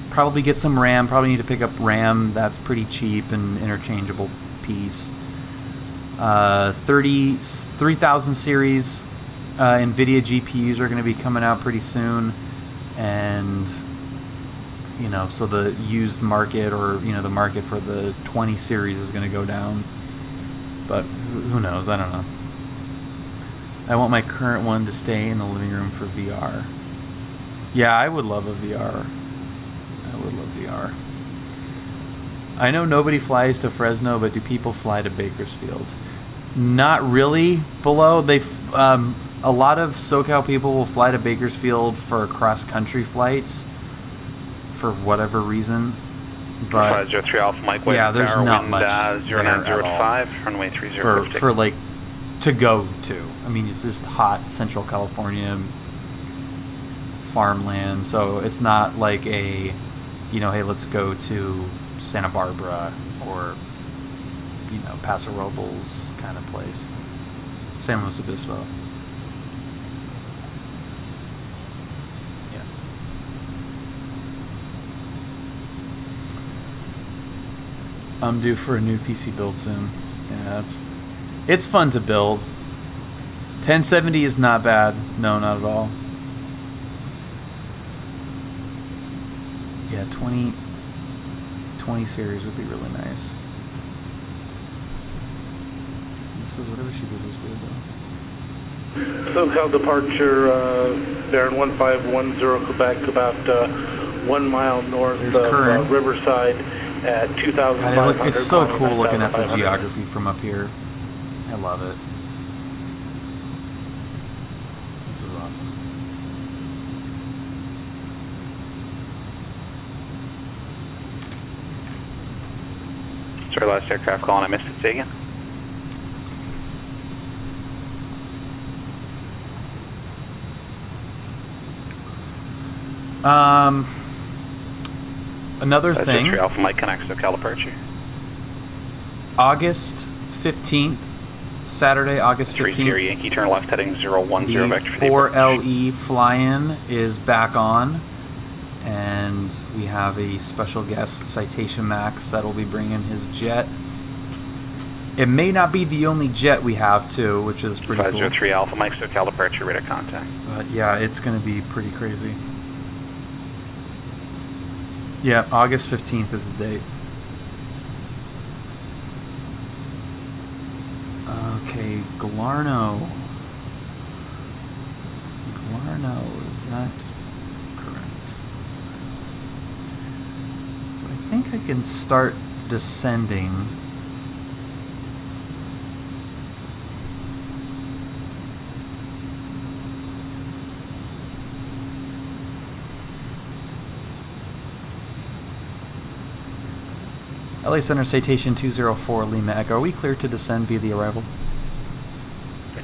S1: probably get some RAM. Probably need to pick up RAM that's pretty cheap and interchangeable piece. 3000 series NVIDIA GPUs are going to be coming out pretty soon, and you know, so the used market, or you know, the market for the 20 series is going to go down, but who knows? I don't know. I want my current one to stay in the living room for VR. Yeah, I would love a VR. I would love VR. I know nobody flies to Fresno, but do people fly to Bakersfield? Not really. Below, a lot of SoCal people will fly to Bakersfield for cross-country flights for whatever reason. But
S18: 503 Alpha Mike,
S1: yeah, there's not much
S18: 0905, runway 30
S1: for like to go to. I mean, it's just hot Central California farmland, so it's not like a, you know, hey, let's go to Santa Barbara or, you know, Paso Robles kind of place. San Luis Obispo. Yeah. I'm due for a new PC build soon. Yeah, it's fun to build. 1070 is not bad. No, not at all. Yeah, 20 series would be really nice. This is whatever she did was good though.
S19: SoCal departure, Baron 1510 Quebec, about 1 mile north of Riverside at 2,500.
S1: It's so cool looking at the geography from up here. I love it. This is awesome.
S18: Sorry, last aircraft calling. I missed it. Say again.
S1: Another thing.
S18: Alpha Mike Connect SoCal departure.
S1: August 15th, Saturday, August 15th.
S18: 3 Yankee, turn left heading 010
S1: the
S18: vector.
S1: 4LE fly-in is back on, and we have a special guest, Citation Max, that will be bringing his jet. It may not be the only jet we have, too, which is pretty
S18: 503
S1: cool.
S18: Alpha Mike SoCal departure, radar contact.
S1: But yeah, it's going to be pretty crazy. Yeah, August 15th is the date. Okay, Glarno. Is that correct? So I think I can start descending. LA Center Citation 204 Lima Echo. Are we clear to descend via the arrival?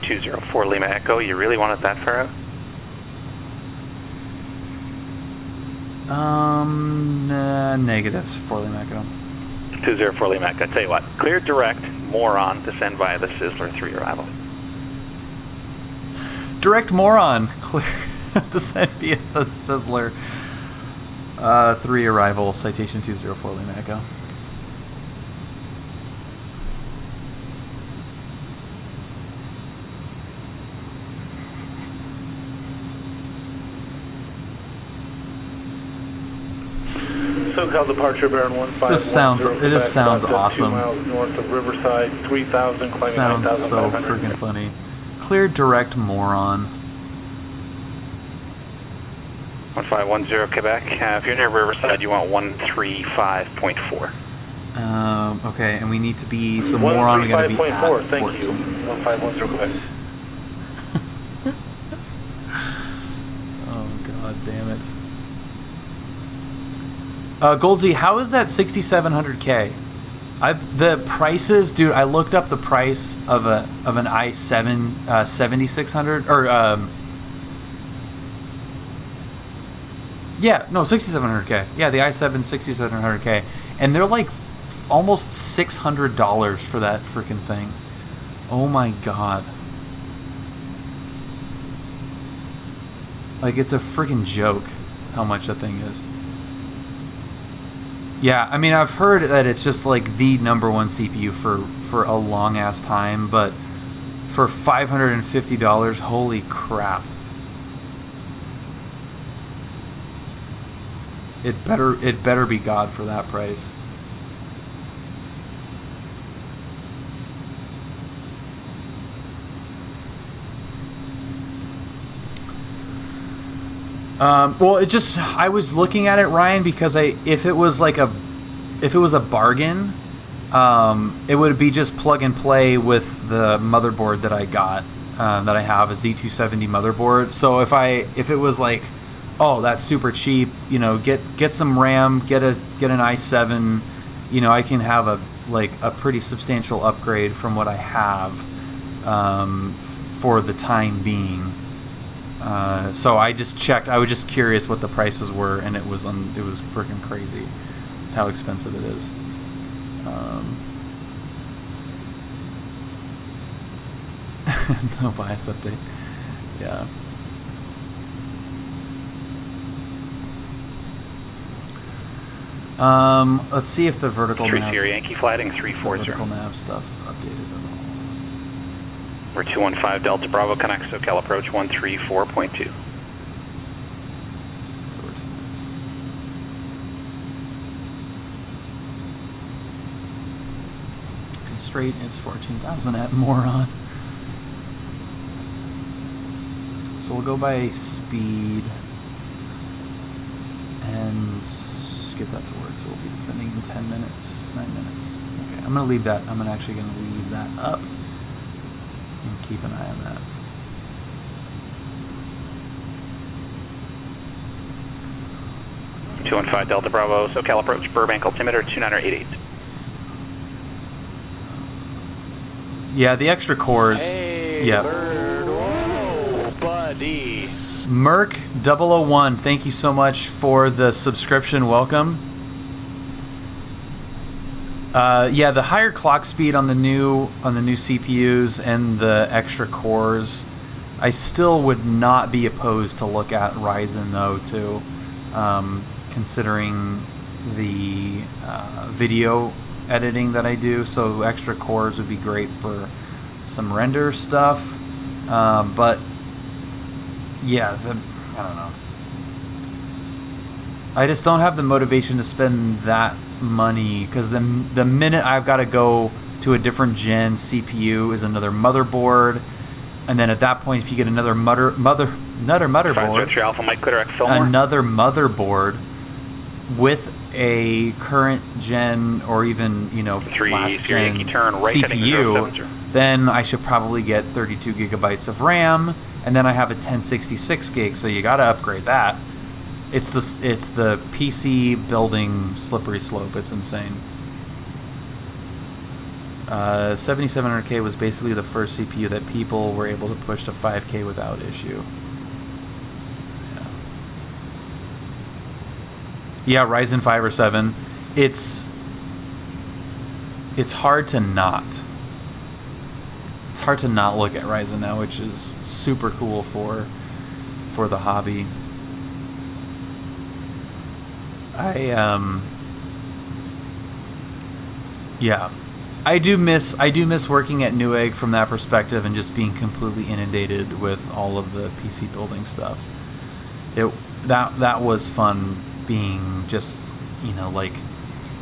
S18: 204 Lima Echo. You really want it that far out?
S1: Negative 4 Lima Echo.
S18: 204 Lima Echo. Tell you what, clear direct, moron, descend via the Sizzler 3 arrival.
S1: Direct moron, clear descend via the Sizzler 3 arrival, Citation 204 Lima Echo.
S19: SoCal departure, Baron 1510.
S1: It just sounds awesome.
S19: 2 miles north of Riverside, 3,000, climbing 9,500.
S1: Sounds so freaking funny. Clear direct moron.
S18: 1510 Quebec. If you're near Riverside, you want 135.4.
S1: Okay, and we need to be, so more on, we gotta be at
S19: 135.4, thank you. 1510 Quebec.
S1: Oh, god damn it. Goldsy, how is that 6700K? The prices, dude, I looked up the price of an i7 7600, or, yeah, no, 6700K. Yeah, the i7 6700K. And they're like almost $600 for that freaking thing. Oh my god. Like, it's a freaking joke how much that thing is. Yeah, I mean, I've heard that it's just like the #1 CPU for a long ass time, but for $550, holy crap. It better be God for that price. Well, I was looking at it, Ryan, because if it was a bargain, it would be just plug and play with the motherboard that I got, that I have, a Z270 motherboard. So if it was like, oh, that's super cheap, get some RAM, get an i7, I can have a pretty substantial upgrade from what I have, for the time being. So I just checked. I was just curious what the prices were, and it was freaking crazy how expensive it is. No bias update. Yeah. Let's see if the vertical nav,
S18: Yankee flighting 340.
S1: Vertical nav stuff updated at all.
S18: We're 215 Delta Bravo connect, SoCal approach 134.2.
S1: Constraint is 14,000 at moron. So we'll go by speed and get that to work. So we'll be descending in 10 minutes, 9 minutes. Okay, I'm gonna leave that. I'm actually gonna leave that up and keep an eye on that.
S18: Two 215 Delta Bravo, SoCal approach, Burbank altimeter 2988.
S1: Yeah, the extra cores.
S14: Hey,
S1: yeah.
S14: Bird. Whoa, buddy.
S1: Merc 001, thank you so much for the subscription. Welcome. Yeah, the higher clock speed on the new CPUs and the extra cores, I still would not be opposed to look at Ryzen though too, considering the video editing that I do. So extra cores would be great for some render stuff, but yeah, I don't know. I just don't have the motivation to spend that money, because the minute I've got to go to a different gen CPU is another motherboard, and then at that point, if you get another motherboard, another motherboard with a current gen or even last gen CPU, then I should probably get 32 gigabytes of RAM, and then I have a 1066 gig. So you got to upgrade that. It's the PC building slippery slope. It's insane. 7700K was basically the first CPU that people were able to push to 5K without issue. Yeah, Ryzen 5 or 7. It's hard to not. It's hard to not look at Ryzen now, which is super cool for the hobby. Yeah, I do miss working at Newegg from that perspective and just being completely inundated with all of the PC building stuff. That was fun, being just like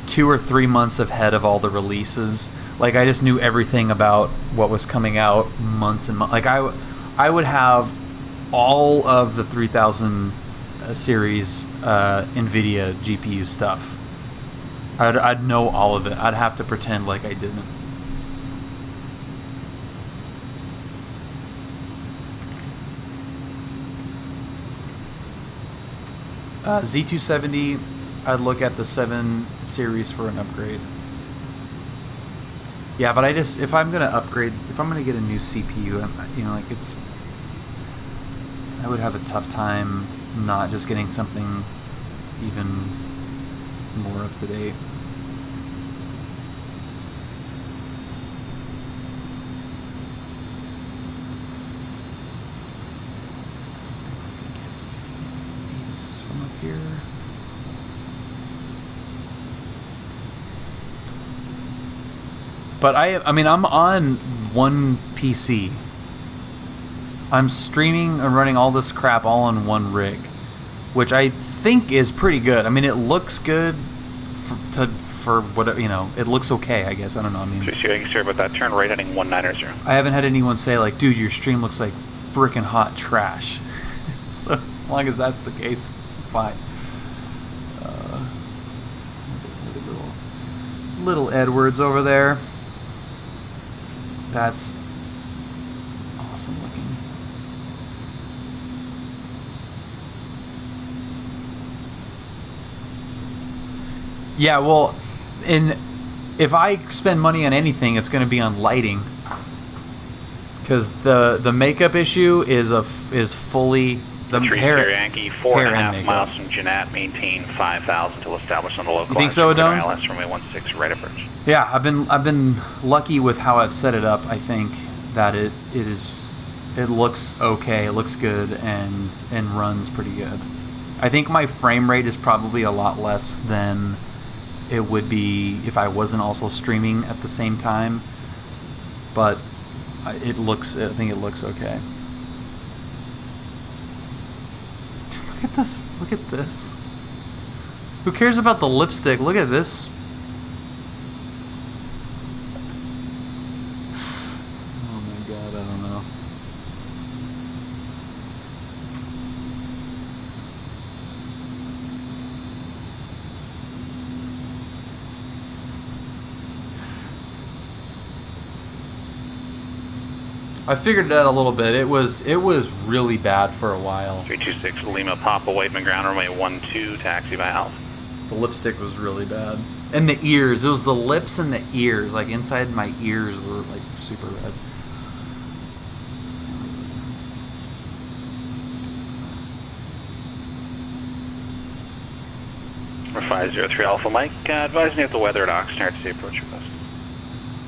S1: 2 or 3 months ahead of all the releases. Like, I just knew everything about what was coming out months and months. Like, I would have all of the 3000 series NVIDIA GPU stuff. I'd know all of it. I'd have to pretend like I didn't. Z270, I'd look at the 7 series for an upgrade. Yeah, but if I'm gonna upgrade, if I'm gonna get a new CPU, I would have a tough time not just getting something even more up to date. From up here. But I mean, I'm on one PC. I'm streaming and running all this crap all on one rig, which I think is pretty good. I mean, it looks good for whatever, it looks okay, I guess. I don't know. I mean,
S18: sorry about that. Turn right heading 190.
S1: I haven't had anyone say like, dude, your stream looks like freaking hot trash. So as long as that's the case, fine. Little Edwards over there. That's awesome looking. Yeah, well, if I spend money on anything, it's going to be on lighting, because the makeup issue is fully the hair.
S18: Yankee, 4.5 miles from Jeanette, maintain 5,000 till established on the local.
S1: You think so, Adone?
S18: ILS runway 16 right approach.
S1: Yeah, I've been lucky with how I've set it up. I think that it looks okay, it looks good, and runs pretty good. I think my frame rate is probably a lot less than it would be if I wasn't also streaming at the same time, but I think it looks okay. Look at this. Look at this. Who cares about the lipstick? Look at this. Oh my god, I don't know. I figured it out a little bit. It was really bad for a while.
S18: 326 Lima Papa, Whiteman ground runway 12, taxi by Alpha.
S1: The lipstick was really bad. And the ears. It was the lips and the ears. Like inside my ears were like super red.
S18: We're 503 Alpha Mike. Advise me of the weather at Oxnard to the approach request.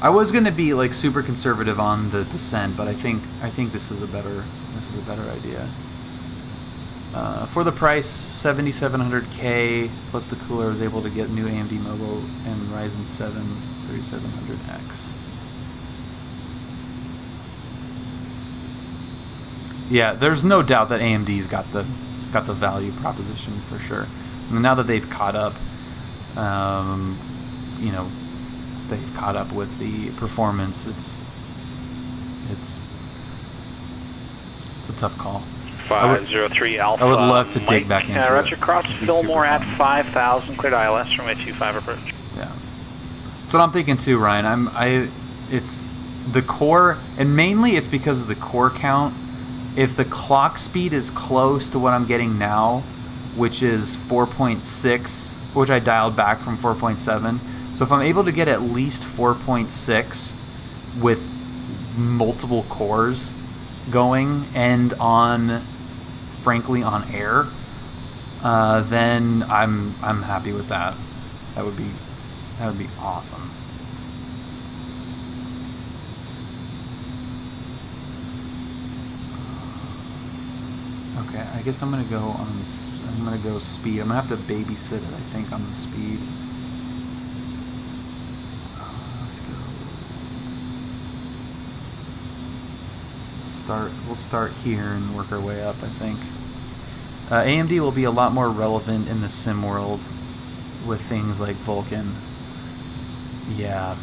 S1: I was gonna be like super conservative on the descent, but I think this is a better idea. For the price, 7,700K plus the cooler, I was able to get new AMD Mobile and Ryzen 7 3700X. Yeah, there's no doubt that AMD's got the value proposition for sure. I mean, now that they've caught up, they've caught up with the performance. It's a tough call.
S18: 503 Alpha.
S1: I would love to dig back into it.
S18: Roger, cross Fillmore at 5,000, cleared ILS runway 25 approach.
S1: Yeah, that's what I'm thinking too, Ryan. It's the core, and mainly it's because of the core count. If the clock speed is close to what I'm getting now, which is 4.6, which I dialed back from 4.7. So if I'm able to get at least 4.6 with multiple cores going and frankly on air, then I'm happy with that. That would be awesome. Okay, I guess I'm gonna go speed. I'm gonna have to babysit it, I think, on the speed. Let's go. We'll start here and work our way up, I think. AMD will be a lot more relevant in the sim world with things like Vulkan. Yeah.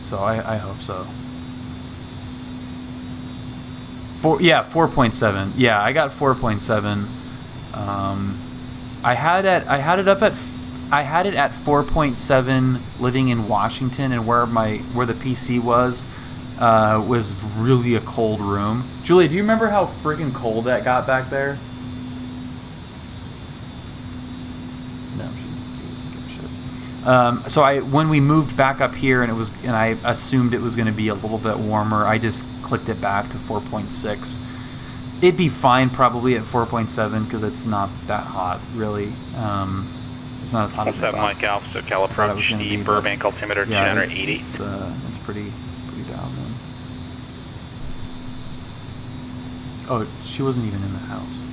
S1: So I hope so. 4.7. Yeah, I got 4.7. I had it at 4.7 living in Washington, and where the PC was really a cold room. Julia, do you remember how freaking cold that got back there? No, she doesn't give a shit. So when we moved back up here, and I assumed it was going to be a little bit warmer, I just clicked it back to 4.6. It'd be fine probably at 4.7 because it's not that hot, really. It's not as hot as I thought.
S18: Mike Alpha, SoCal approach, the Burbank altimeter 280.
S1: It's pretty dialed in. Oh, she wasn't even in the house.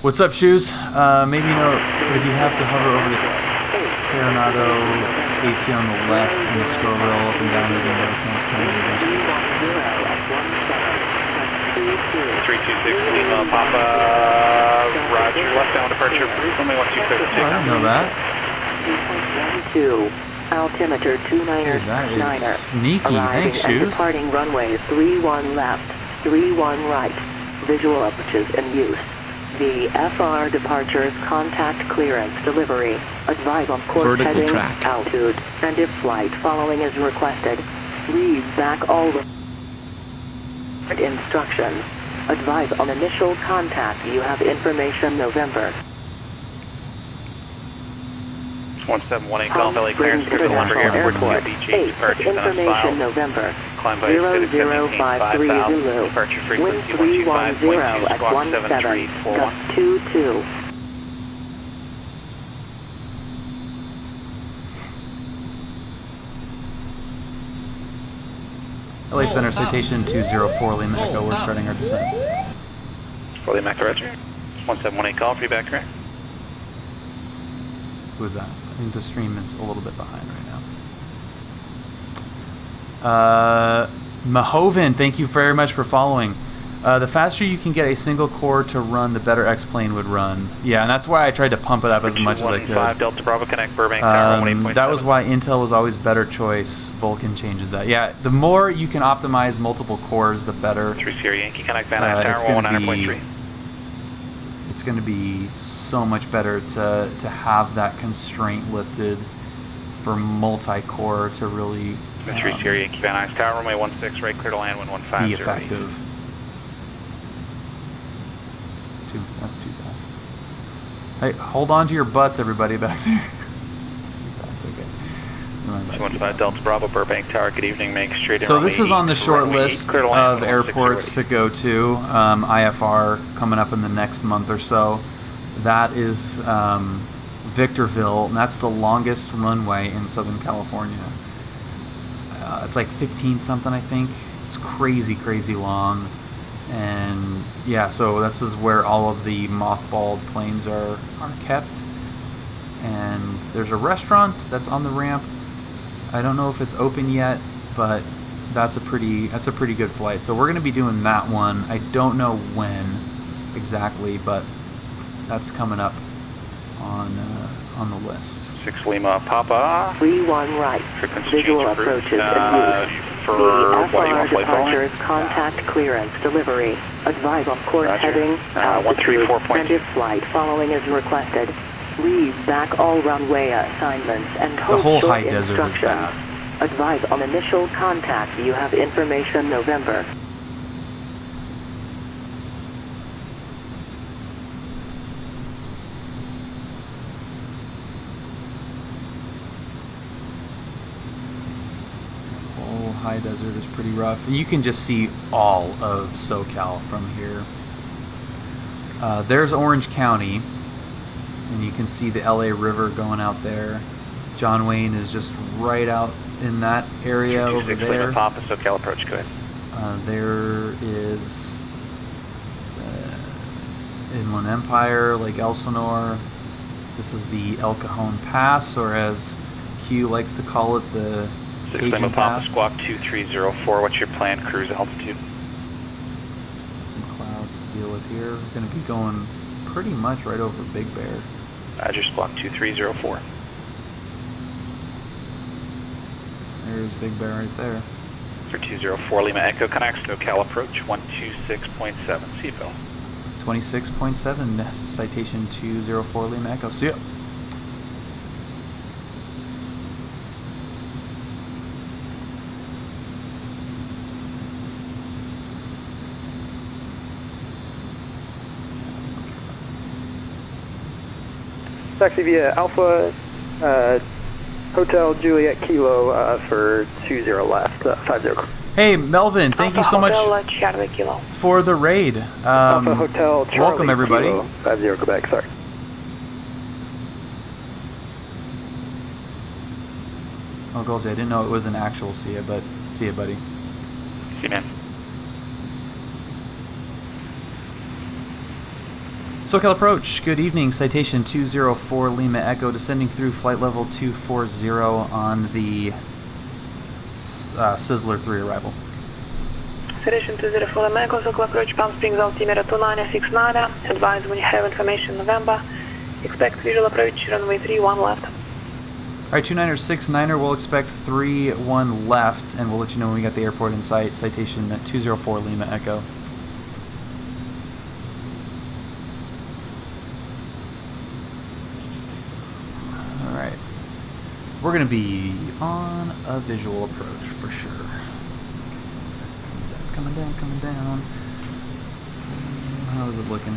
S1: What's up, Shoes? Maybe you know, but if you have to hover over the Coronado AC on the left and the scroll wheel up and down, you can go transparent reverses.
S18: 326 Lima Papa, Roger, left-bound departure approved, only 126.
S1: I didn't know that.
S20: 12, altimeter 29er,
S1: that is sneaky. Thanks, Shoes.
S20: Departing runway 31 left, 31 right, visual approaches in use. The FR departures contact clearance delivery. Advise on course heading, altitude, and if flight following is requested. Read back all instructions. Advise on initial contact. You have information November.
S18: 171 Golf LA clearance for the Lumbergate Airport.
S20: Information November. 0053 Zulu.
S18: Departure
S20: Wind
S18: frequency
S20: 310 at 17, gust 22.
S1: LA Center, citation 204, Lima Echo, we're starting our descent.
S18: For Lima Echo, Roger. 1718 Golf, feedback correct.
S1: Who's that? I think the stream is a little bit behind right now. Mahoven, thank you very much for following. The faster you can get a single core to run, the better X-Plane would run. Yeah, and that's why I tried to pump it up as much as I could.
S18: Delta Bravo Connect, Burbank Tower, 18.7.
S1: That was why Intel was always better choice. Vulcan changes that. Yeah, the more you can optimize multiple cores, the better.
S18: 3 Sierra Yankee Connect, Van Nuys Tower, 19.3.
S1: It's going to be so much better to have that constraint lifted for multi-core to really
S18: 3 Sierra Yankee Van Nuys Tower, runway 16, right, clear to land, wind 15.
S1: Be effective. That's too fast. Hey, hold on to your butts, everybody back there. It's too fast, okay.
S18: 215 Delta Bravo, Burbank Tower, good evening, make straight in.
S1: So this is on the short list of airports to go to, IFR coming up in the next month or so. That is Victorville, and that's the longest runway in Southern California. It's like 15 something, I think. It's crazy, crazy long. And yeah, so this is where all of the mothballed planes are kept. And there's a restaurant that's on the ramp. I don't know if it's open yet, but that's a pretty good flight. So we're going to be doing that one. I don't know when exactly, but that's coming up on the list.
S18: 6 Lima Papa.
S20: 31 right. Visual approaches in use.
S18: For
S20: the FR departures contact clearance delivery. Advise on course heading, altitude, and if flight following is requested. Read back all runway assignments and hold
S1: the whole
S20: short
S1: high desert is bad.
S20: Advise on initial contact. You have information November.
S1: High desert is pretty rough. You can just see all of SoCal from here. There's Orange County, and you can see the LA River going out there. John Wayne is just right out in that area over there.
S18: Papa, SoCal approach, go ahead.
S1: There is Inland Empire, Lake Elsinore. This is the El Cajon Pass, or as Q likes to call it, the Cajon Pass.
S18: Squawk 2304, what's your planned cruise altitude?
S1: Some clouds to deal with here. We're going to be going pretty much right over Big Bear.
S18: Roger, Squawk 2304.
S1: There's Big Bear right there.
S18: For 204 Lima Echo connects to SoCal approach 126.7 seatbelt.
S1: 26.7, citation 204 Lima Echo. See ya.
S12: Taxi via Alpha, Hotel Juliet Kilo for 20 left, 50.
S1: Hey, Melvin, thank you so much for the raid.
S12: Alpha Hotel Charlie
S1: welcome, everybody.
S12: Kilo, 50 Quebec, sorry.
S1: Oh, Goldie, I didn't know it was an actual see ya, but see ya, buddy.
S18: See you, man.
S1: SoCal approach, good evening, citation 204 Lima Echo, descending through flight level 240 on the Sizzler 3 arrival.
S21: Citation 204 Lima Echo, SoCal approach, Palm Springs altimeter 2969, advise when you have information November, expect visual approach, runway 31 left.
S1: Alright, 29er, we'll expect 31 left, and we'll let you know when we got the airport in sight, citation 204 Lima Echo. We're going to be on a visual approach for sure. Coming down. How's it looking?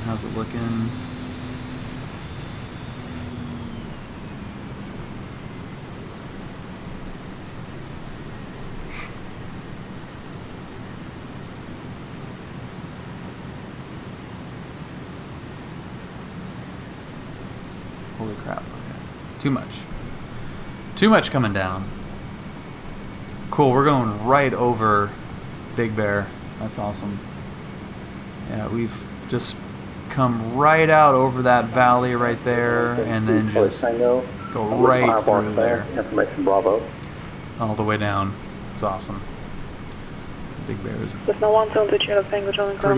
S1: Holy crap. Okay. Too much coming down. Cool, we're going right over Big Bear. That's awesome. Yeah, we've just come right out over that valley right there, and then just go right through there.
S12: Information Bravo.
S1: All the way down. It's awesome. Big Bear is
S21: pretty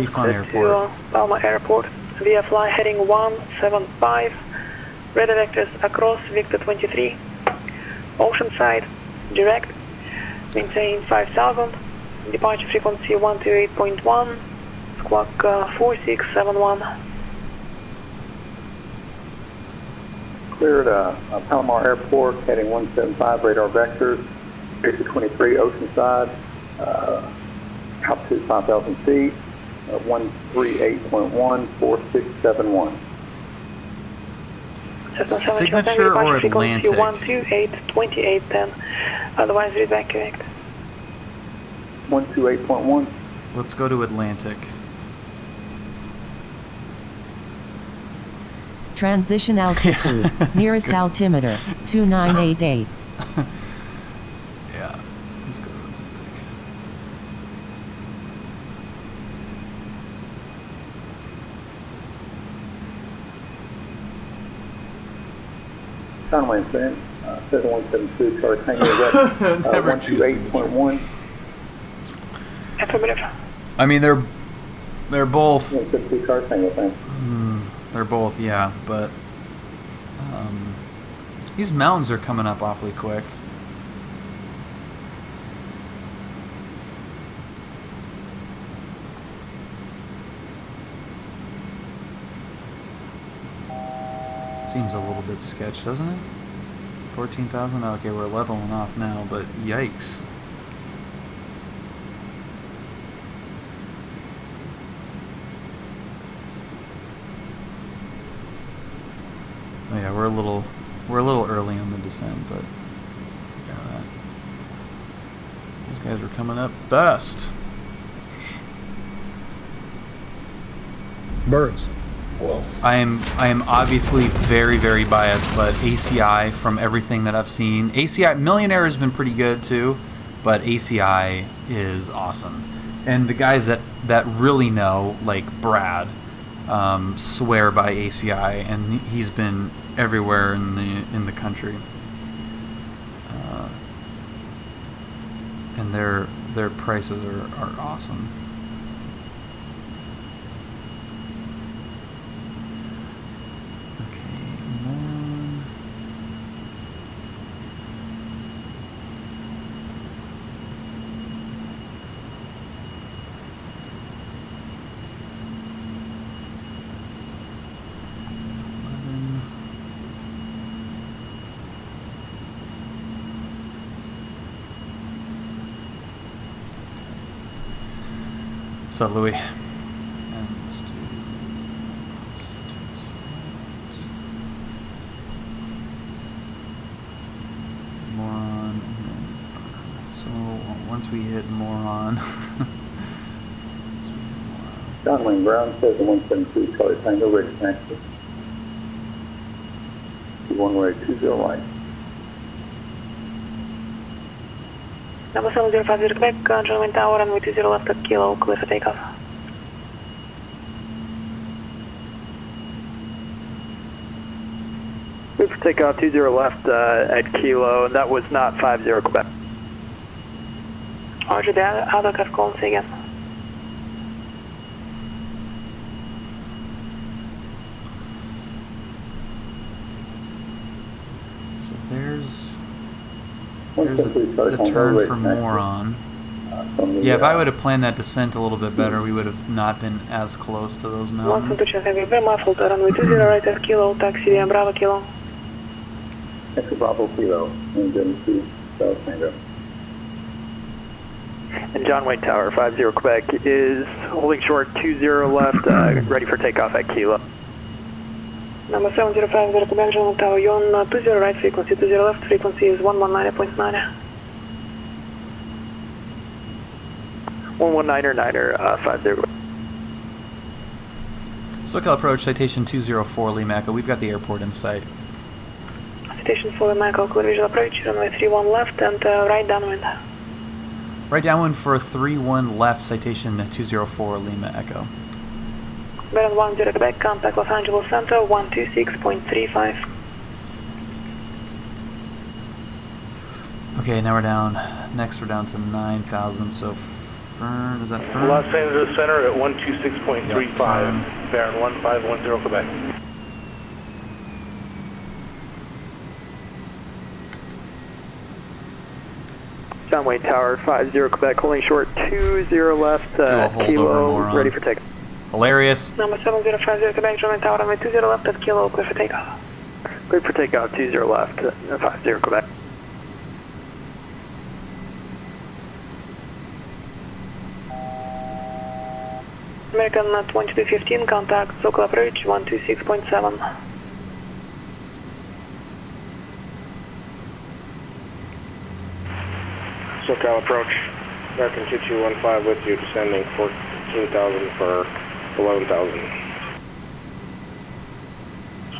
S21: fun
S1: airport.
S21: Palma Airport, via fly heading 175, radar vectors across Victor 23. Oceanside, direct, maintain 5000, departure frequency 128.1, squawk 4671.
S12: Cleared Palomar Airport, heading 175, radar vectors, Victor 23, Oceanside, altitude 5,000 feet, 138.1, 4671.
S1: Signature or Atlantic?
S21: 128.2810, otherwise evacuate.
S12: 128.1.
S1: Let's go to Atlantic.
S11: Transition altitude. Nearest altimeter 2988.
S1: Yeah, let's go to Atlantic.
S12: Conway and Sam, 7172, Charlie Tango, 128.1.
S21: Affirmative.
S1: I mean, they're both.
S12: 152, Charlie Tango, thanks.
S1: They're both, yeah, but these mountains are coming up awfully quick. Seems a little bit sketch, doesn't it? 14,000? Okay, we're leveling off now, but yikes. Oh yeah, we're a little early on the descent, but yeah, these guys are coming up fast.
S22: Birds.
S1: Whoa. I am obviously very, very biased, but ACI, from everything that I've seen, ACI Millionaire has been pretty good too, but ACI is awesome. And the guys that really know, like Brad, swear by ACI, and he's been everywhere in the country. And their prices are awesome. What's up, Louis? Moron. So once we hit moron.
S2: Downwind ground, 7172, Charlie Tango, ready to taxi. One-way 20 line.
S21: Number 7050 Quebec, Gentleman Tower, runway 20 left at Kilo, clear for takeoff.
S12: Clear for takeoff, 20 left at Kilo, and that was not 50 Quebec.
S21: Roger, the other car call, say again.
S1: There's the turn for moron. Yeah, if I would have planned that descent a little bit better, we would have not been as close to those mountains.
S21: Very muffled, runway 20 right at Kilo, taxi via Bravo Kilo.
S2: Taxi Bravo Kilo, engine 2, South Tango.
S12: And John Wayne Tower, 50 Quebec is holding short, 20 left, ready for takeoff at Kilo.
S21: Number 7050 Quebec, Gentleman Tower, you on 20 right frequency, 20 left frequency is 119.9.
S12: 119er, 50.
S1: SoCal approach, citation 204 Lima Echo. We've got the airport in sight.
S21: Citation 4 Lima Echo, clear visual approach, runway 31 left and right downwind.
S1: Right downwind for 31 left, citation 204 Lima Echo.
S21: Bearing 10 Quebec, contact Los Angeles Center, 126.35.
S1: Okay, now we're down. Next we're down to 9,000, so firm, is that firm?
S19: Los Angeles Center at 126.35, Baron 1510 Quebec.
S12: John Wayne Tower, 50 Quebec, holding short, 20 left, Kilo, ready for takeoff.
S1: Hilarious.
S21: Number 7050 Quebec, John Wayne Tower, runway 20 left at Kilo, clear for takeoff.
S12: Clear for takeoff, 20 left, 50 Quebec.
S21: American 2215, contact SoCal approach 126.7.
S17: SoCal approach, American 2215 with you, descending 14,000 for 11,000.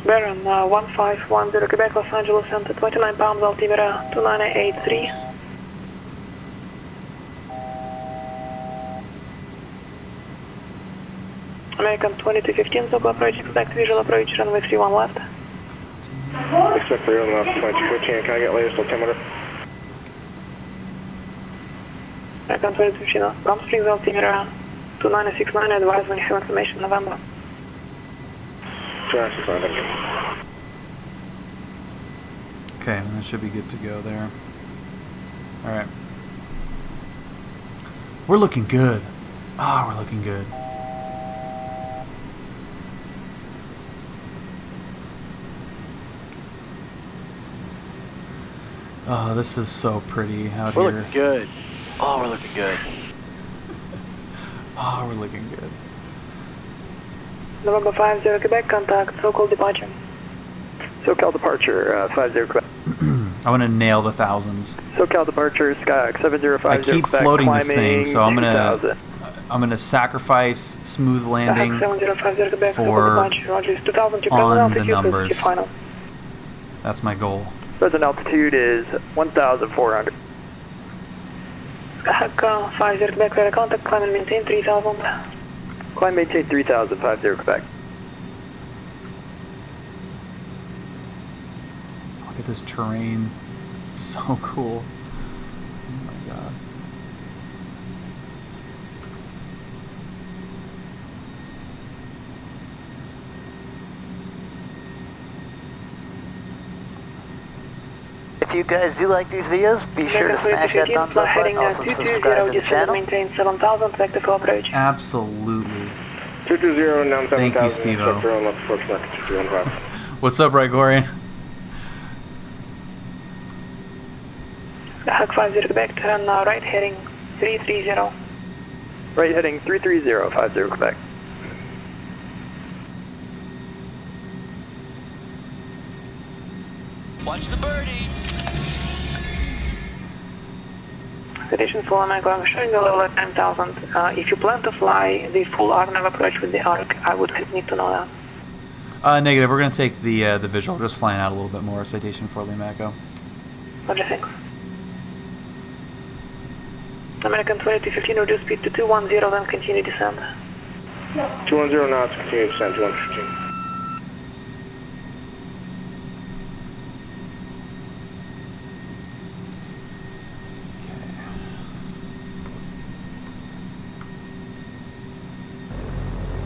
S21: Baron 1510 Quebec, Los Angeles Center, 29 pounds, altimeter 2983. American 2215, SoCal approach, expect visual approach, runway 31 left.
S17: Expect 31 left, 2215, can I get latest altimeter?
S21: American 2215, Palm Springs altimeter 2969, advise when you have information, November.
S17: 2969, thank you.
S1: Okay, that should be good to go there. Alright. We're looking good. Ah, we're looking good. Oh, this is so pretty out here.
S14: We're looking good. Oh, we're looking good.
S1: Oh, we're looking good.
S21: November 50 Quebec, contact SoCal departure.
S12: SoCal departure, 50 Quebec.
S1: I want to nail the thousands.
S12: SoCal departure, Skyhawk 7050
S1: I keep
S12: Quebec,
S1: floating this thing, so I'm
S12: 2000.
S1: gonna sacrifice smooth landing
S21: Quebec,
S1: for
S21: on
S1: the numbers. That's my goal.
S12: Present altitude is 1,400.
S21: Skyhawk 50 Quebec, radar contact, climb and maintain 3000.
S12: Climb maintain 3000, 50 Quebec.
S1: Look at this terrain. It's so cool. Oh my god.
S22: If you guys do like these videos, be sure to smash that thumbs up button, also subscribe to the channel.
S21: Maintain 7000, effective approach.
S1: Absolutely.
S17: 220, now 7,000.
S1: Thank you, Steve-O. What's up, Rigorian?
S21: Skyhawk 50 Quebec, turn right, heading 330.
S12: Right heading 33050 Quebec.
S10: Watch the birdie.
S21: Citation full America, I'm showing the level at 10,000. If you plan to fly the full Arnav approach with the ARC, I would need to know that.
S1: Negative. We're going to take the visual, just flying out a little bit more. Citation for Lima Echo.
S21: Roger, thanks. American 2215, reduce speed to 210, then continue descent.
S17: 210 knots, continue descent, 215.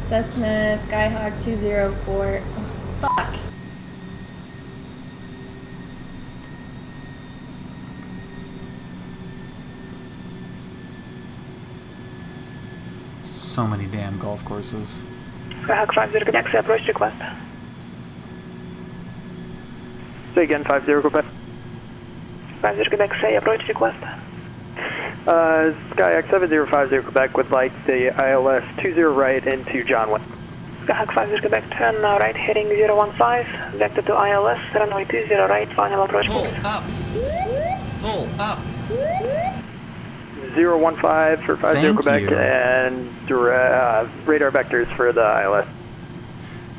S15: Cessna Skyhawk 204. Oh, fuck.
S1: So many damn golf courses.
S21: Skyhawk 50 Quebec, say approach request.
S12: Say again, 50 Quebec.
S21: 50 Quebec, say approach request.
S12: Skyhawk 7050 Quebec would like the ILS 20 right into John Wayne.
S21: Skyhawk 50 Quebec, turn right heading 015, vector to ILS, runway 20 right, final approach.
S10: Pull up. Pull up.
S12: 015 for 50
S1: Thank
S12: Quebec
S1: you.
S12: and radar vectors for the ILS.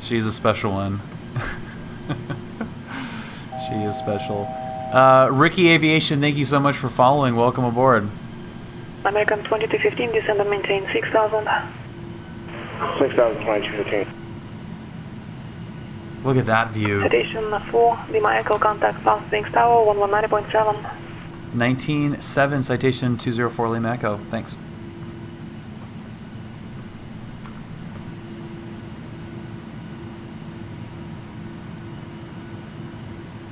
S1: She's a special one. She is special. Ricky Aviation, thank you so much for following. Welcome aboard.
S21: American 2215, descend and maintain 6,000.
S17: 6,000, 2215.
S1: Look at that view.
S21: Citation 4, Lima Echo, contact Palm Springs Tower, 119.7.
S1: 19-7, citation 204 Lima Echo. Thanks.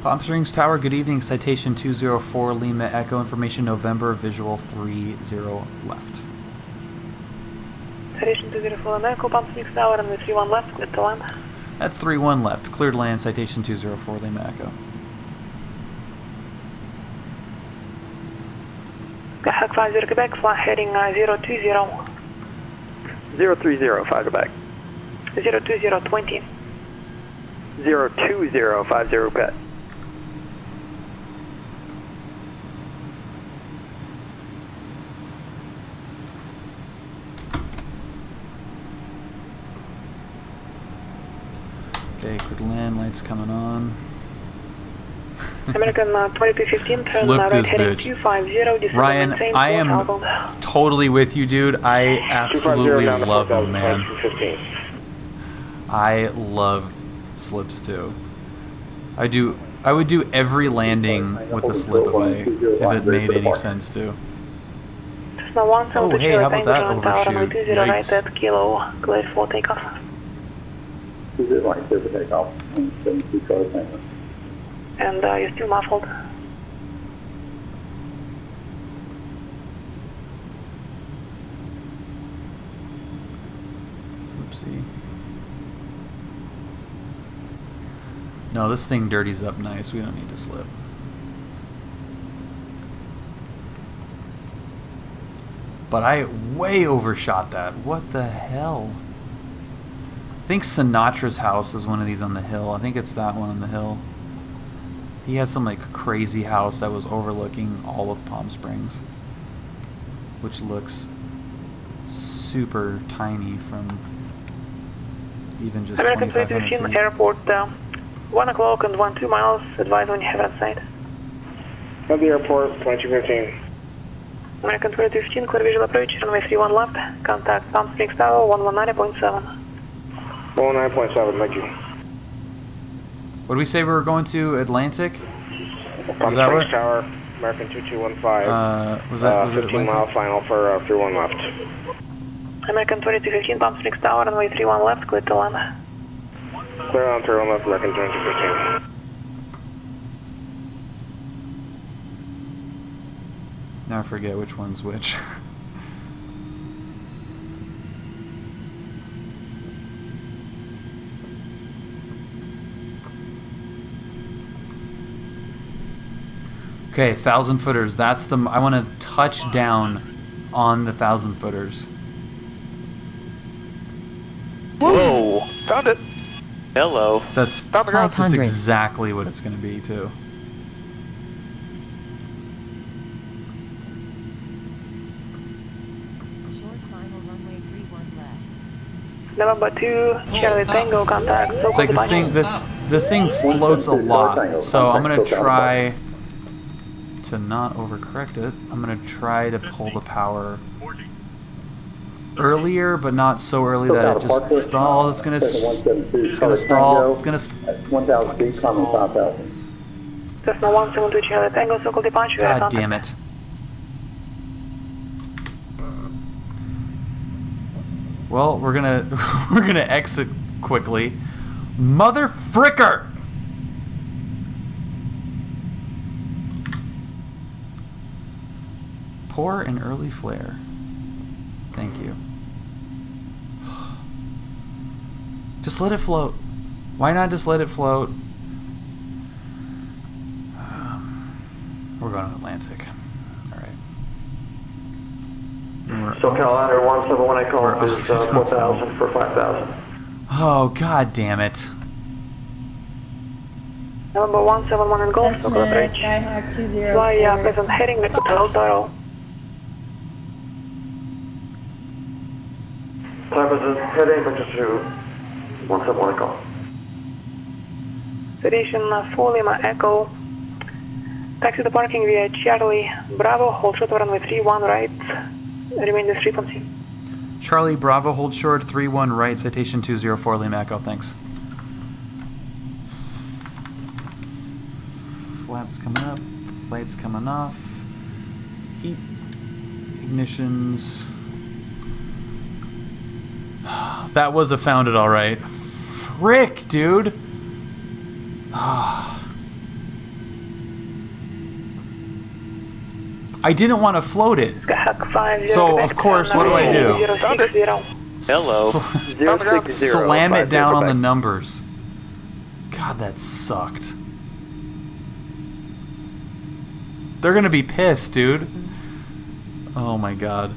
S1: Palm Springs Tower, good evening. Citation 204 Lima Echo. Information November, visual 30 left.
S21: Citation 204 Lima Echo, Palm Springs Tower, and 31 left, clear to land.
S1: That's 31 left. Cleared land, citation 204 Lima Echo.
S21: Skyhawk 50 Quebec, fly heading 020.
S12: 0305 Quebec.
S21: 02020.
S12: 02050 Quebec.
S1: Okay, quick land, lights coming on.
S21: American 2215, turn
S1: Slip
S21: right
S1: this
S21: heading
S1: bitch.
S21: 250, descend
S1: Ryan,
S21: and maintain
S1: I am
S21: 4,000.
S1: totally with you, dude. I absolutely love them, man.
S17: 15.
S1: I love slips too. I would do every landing with a slip if it made any sense to.
S21: Cessna 1,
S1: Oh, hey, how about that overshoot?
S21: 20 right
S1: Yikes.
S21: at kilo, cleared for takeoff.
S2: Is it like clear for takeoff? And 72 cars,
S21: And you're still muffled.
S1: Oopsie. No, this thing dirties up nice. We don't need to slip. But I way overshot that. What the hell? I think Sinatra's house is one of these on the hill. I think it's that one on the hill. He had some like crazy house that was overlooking all of Palm Springs, which looks super tiny from even just
S21: American
S1: 2,500
S21: 2215,
S1: feet.
S13: airport,
S21: 1 o'clock and 2 miles, advise when you have that site.
S17: At the airport, 2215.
S21: American 2215, clear visual approach, runway 31 left, contact Palm Springs Tower, 119.7.
S17: 109.7, thank you.
S1: What did we say we were going to Atlantic?
S17: Palm
S1: that
S17: Springs
S1: what?
S17: Tower, American 2215.
S1: Was it
S17: 15
S1: Atlantic?
S17: mile final for 31 left.
S21: American 2215, Palm Springs Tower, runway 31 left, clear to land.
S17: Clear on 31 left, American 2215.
S1: Now I forget which one's which. Okay, 1,000 footers. That's the. I want to touch down on the 1,000 footers.
S6: Whoa! Found it! Hello.
S1: That's
S11: 500.
S1: exactly what it's going to be, too.
S21: November 2, Charlie Tango, contact.
S1: It's like this thing floats a lot, so I'm going to try to not overcorrect it. I'm going to try to pull the power earlier, but not so early that it just stalls. It's gonna stall. It's gonna
S2: 1,000 feet, common 5,000.
S21: Cessna 172 Charlie Tango, circle departure.
S1: God damn it. Well, we're gonna exit quickly. Mother fricker! Pour an early flare. Thank you. Just let it float. Why not just let it float? We're going to Atlantic. Alright.
S12: SoCal Ladder 171, I call is 4,000 for 5,000.
S1: Oh, god damn it.
S21: Number 171 and Golf, circle bridge.
S15: Skyhawk 204.
S21: Fly present heading with hotel dial.
S12: Time is heading back to 171, I call.
S21: Station 4 Lima Echo. Taxi to parking via Charlie Bravo, hold short runway 31 right. Remain this frequency.
S1: Charlie Bravo, hold short 31 right, citation 204 Lima Echo, thanks. Flaps coming up, plates coming off, heat, ignitions. That was a founded alright. Frick, dude! I didn't want to float it. So, of course, what do I do?
S6: Hello.
S1: Slam it down on the numbers. God, that sucked. They're gonna be pissed, dude. Oh my god.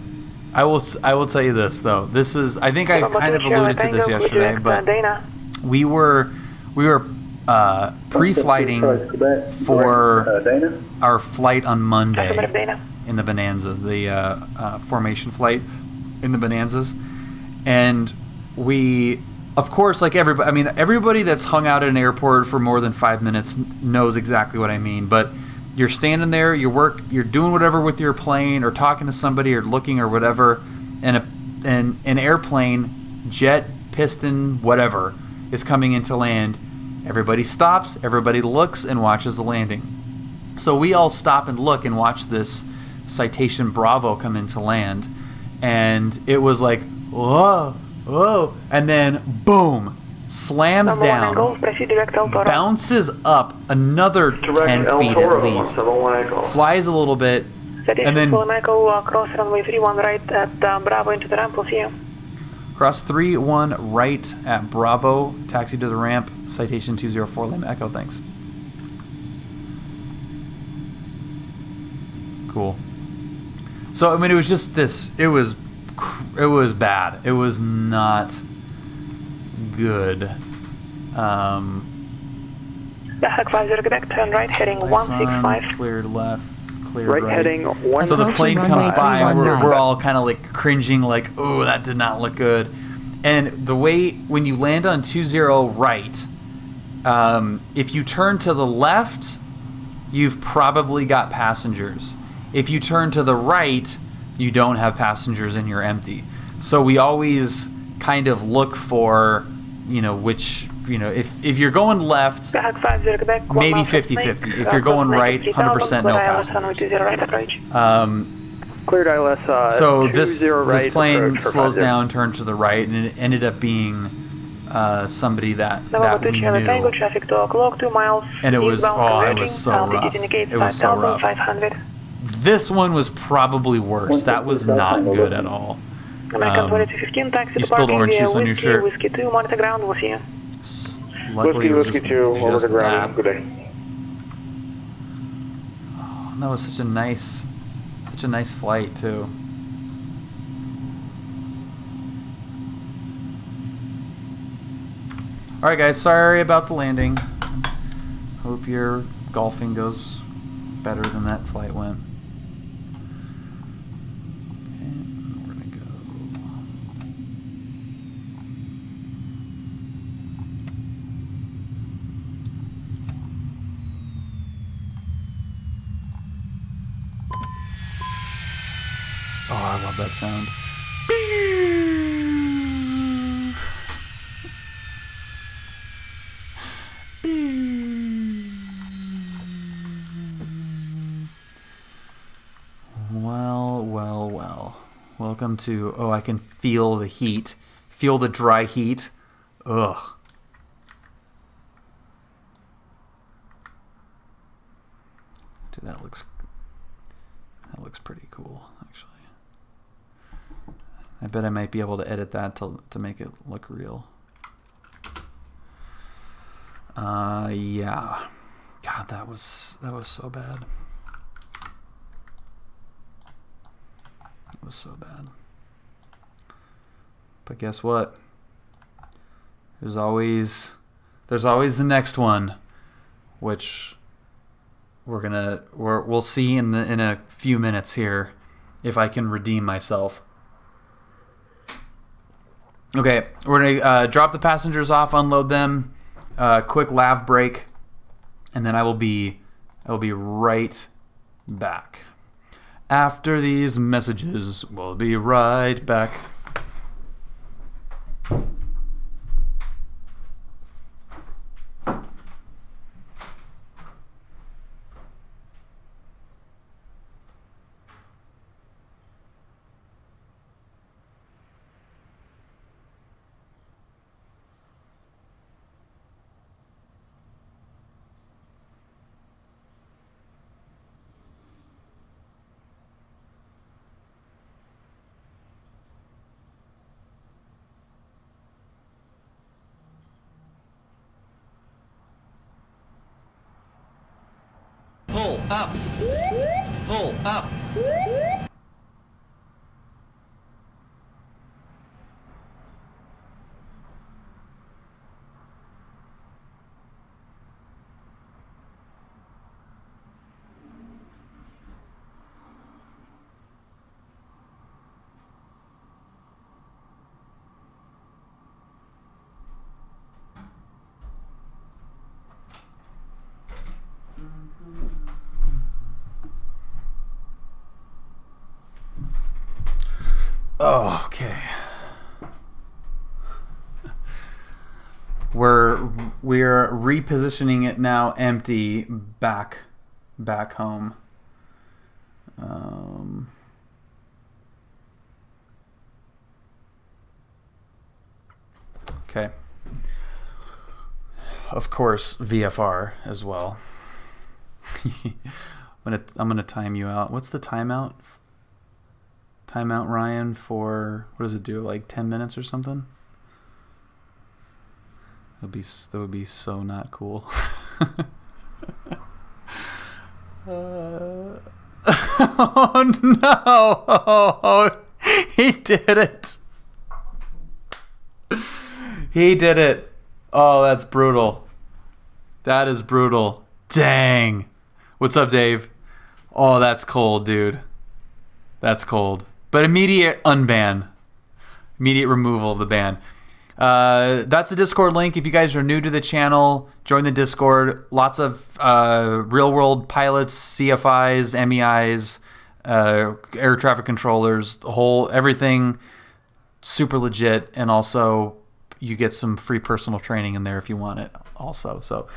S1: I will tell you this though. This is, I think I kind of alluded to this yesterday, but we were pre-flighting for our flight on Monday in the Bonanzas, the formation flight in the Bonanzas, and we, of course, like everybody, I mean, everybody that's hung out at an airport for more than 5 minutes knows exactly what I mean, but you're standing there, you're doing whatever with your plane, or talking to somebody, or looking, or whatever, and an airplane, jet, piston, whatever, is coming into land. Everybody stops, everybody looks, and watches the landing. So we all stop and look and watch this Citation Bravo come into land, and it was like, whoa, whoa, and then boom, slams down, bounces up another 10 feet at least, flies a little bit, and then
S21: cross runway 31 right at Bravo into the ramp. We'll see you.
S1: Cross 31 right at Bravo, taxi to the ramp, citation 204 Lima Echo, thanks. Cool. So, I mean, it was just this, it was bad. It was not good.
S21: Hawk 50 Quebec, turn right, heading 165.
S1: Cleared left, cleared right.
S12: Heading 1.
S1: So the plane comes by, we're all kind of like cringing, like, oh, that did not look good. And the way, when you land on 20 right, if you turn to the left, you've probably got passengers. If you turn to the right, you don't have passengers and you're empty. So we always kind of look for, you know, which, you know, if you're going left, maybe 50-50. If you're going right, 100% no passengers.
S12: Cleared ILS.
S1: So this plane slows down, turned to the right, and it ended up being somebody that we knew. And it was, oh, it was so rough. It was so rough. This one was probably worse. That was not good at all. You spilled orange juice on your shirt. Luckily, it was just that. Oh, that was such a nice flight too. Alright guys, sorry about the landing. Hope your golfing goes better than that flight went. Okay, we're gonna go. Oh, I love that sound. Well. Welcome to... Oh, I can feel the heat. Feel the dry heat. Ugh. Dude, that looks pretty cool, actually. I bet I might be able to edit that to make it look real. Yeah. God, that was so bad. It was so bad. But guess what? There's always the next one, which we'll see in a few minutes here if I can redeem myself. Okay, we're gonna drop the passengers off, unload them, quick lav break, and then I will be right back. After these messages, we'll be right back.
S10: Pull up. Pull up.
S1: Oh, okay. We're repositioning it now empty back home. Okay. Of course, VFR as well. I'm gonna time you out. What's the timeout? Timeout, Ryan, for what does it do? Like 10 minutes or something? That would be so not cool. Oh no! Oh, he did it. He did it. Oh, that's brutal. That is brutal. Dang. What's up, Dave? Oh, that's cold, dude. That's cold. But immediate unban. Immediate removal of the ban. That's the Discord link. If you guys are new to the channel, join the Discord. Lots of real-world pilots, CFIs, MEIs, air traffic controllers, everything super legit. And also, you get some free personal training in there if you want it also. So,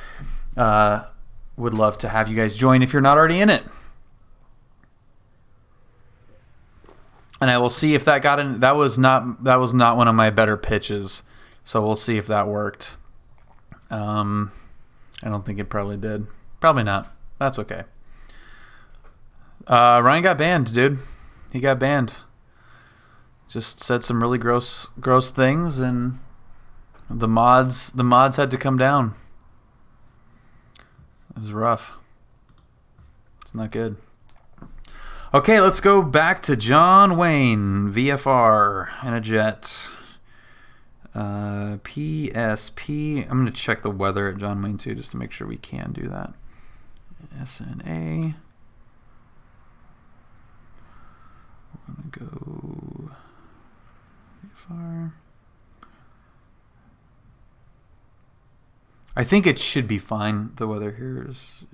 S1: would love to have you guys join if you're not already in it. And I will see if that got in. That was not one of my better pitches. So we'll see if that worked. I don't think it probably did. Probably not. That's okay. Ryan got banned, dude. He got banned. Just said some really gross things, and the mods had to come down. It was rough. It's not good. Okay, let's go back to John Wayne, VFR, and a jet. PSP. I'm going to check the weather at John Wayne too, just to make sure we can do that. SNA. We're going to go far. I think it should be fine. The weather here is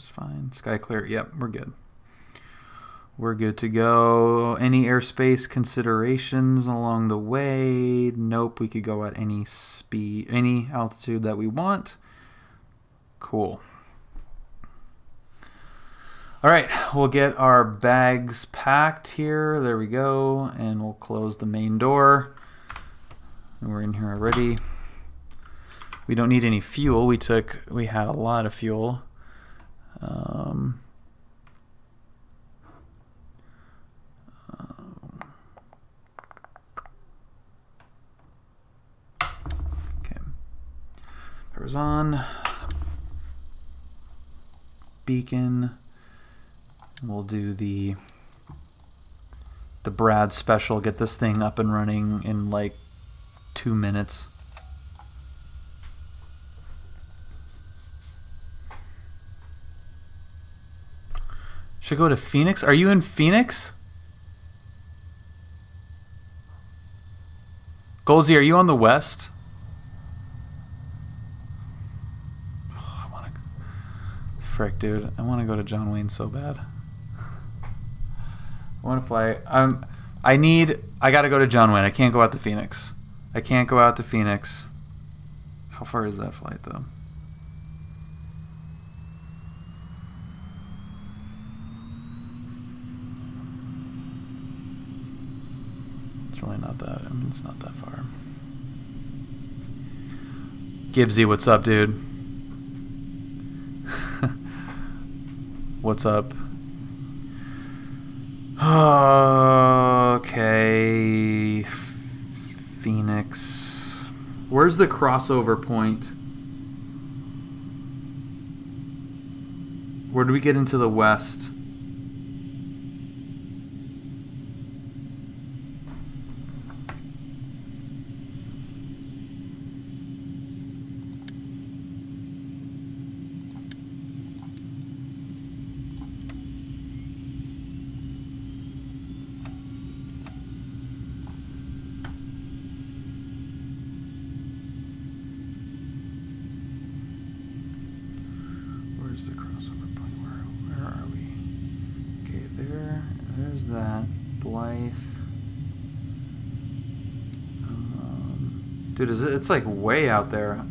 S1: fine. Sky clear. Yep, we're good. We're good to go. Any airspace considerations along the way? Nope, we could go at any speed, any altitude that we want. Cool. All right, we'll get our bags packed here. There we go. And we'll close the main door. And we're in here already. We don't need any fuel. We had a lot of fuel. Okay. Power's on. Beacon. We'll do the Brad special. Get this thing up and running in like 2 minutes. Should go to Phoenix? Are you in Phoenix? Goldsy, are you on the west? Oh, I want to... Frick, dude. I want to go to John Wayne so bad. I want to fly... I gotta go to John Wayne. I can't go out to Phoenix. I can't go out to Phoenix. How far is that flight, though? Really not that. I mean, it's not that far. Gibbsy, what's up, dude? What's up? Okay. Phoenix. Where's the crossover point? Where do we get into the west? Dude, it's like way out there,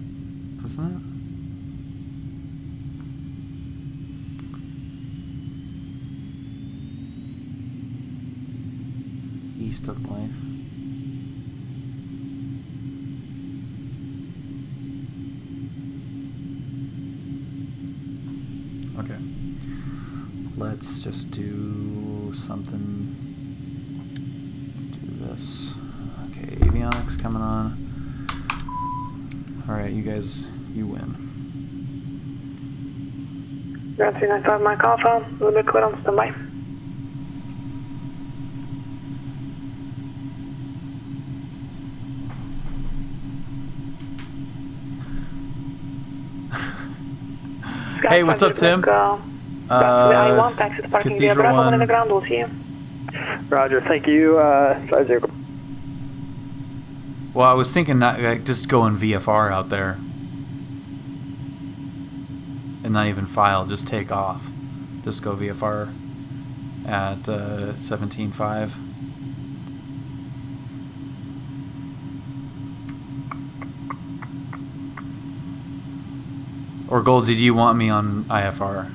S1: isn't it? East of Blythe. Okay. Let's just do something. Let's do this. Okay, avionics coming on. Alright, you guys, you win.
S21: Ground 395, Mike Alpha, a little bit clear on standby.
S1: Hey, what's up, Tim? Cathedral 1.
S12: Roger, thank you. 50.
S1: Well, I was thinking that just going VFR out there and not even file, just take off. Just go VFR at 17.5. Or Goldsy, do you want me on IFR?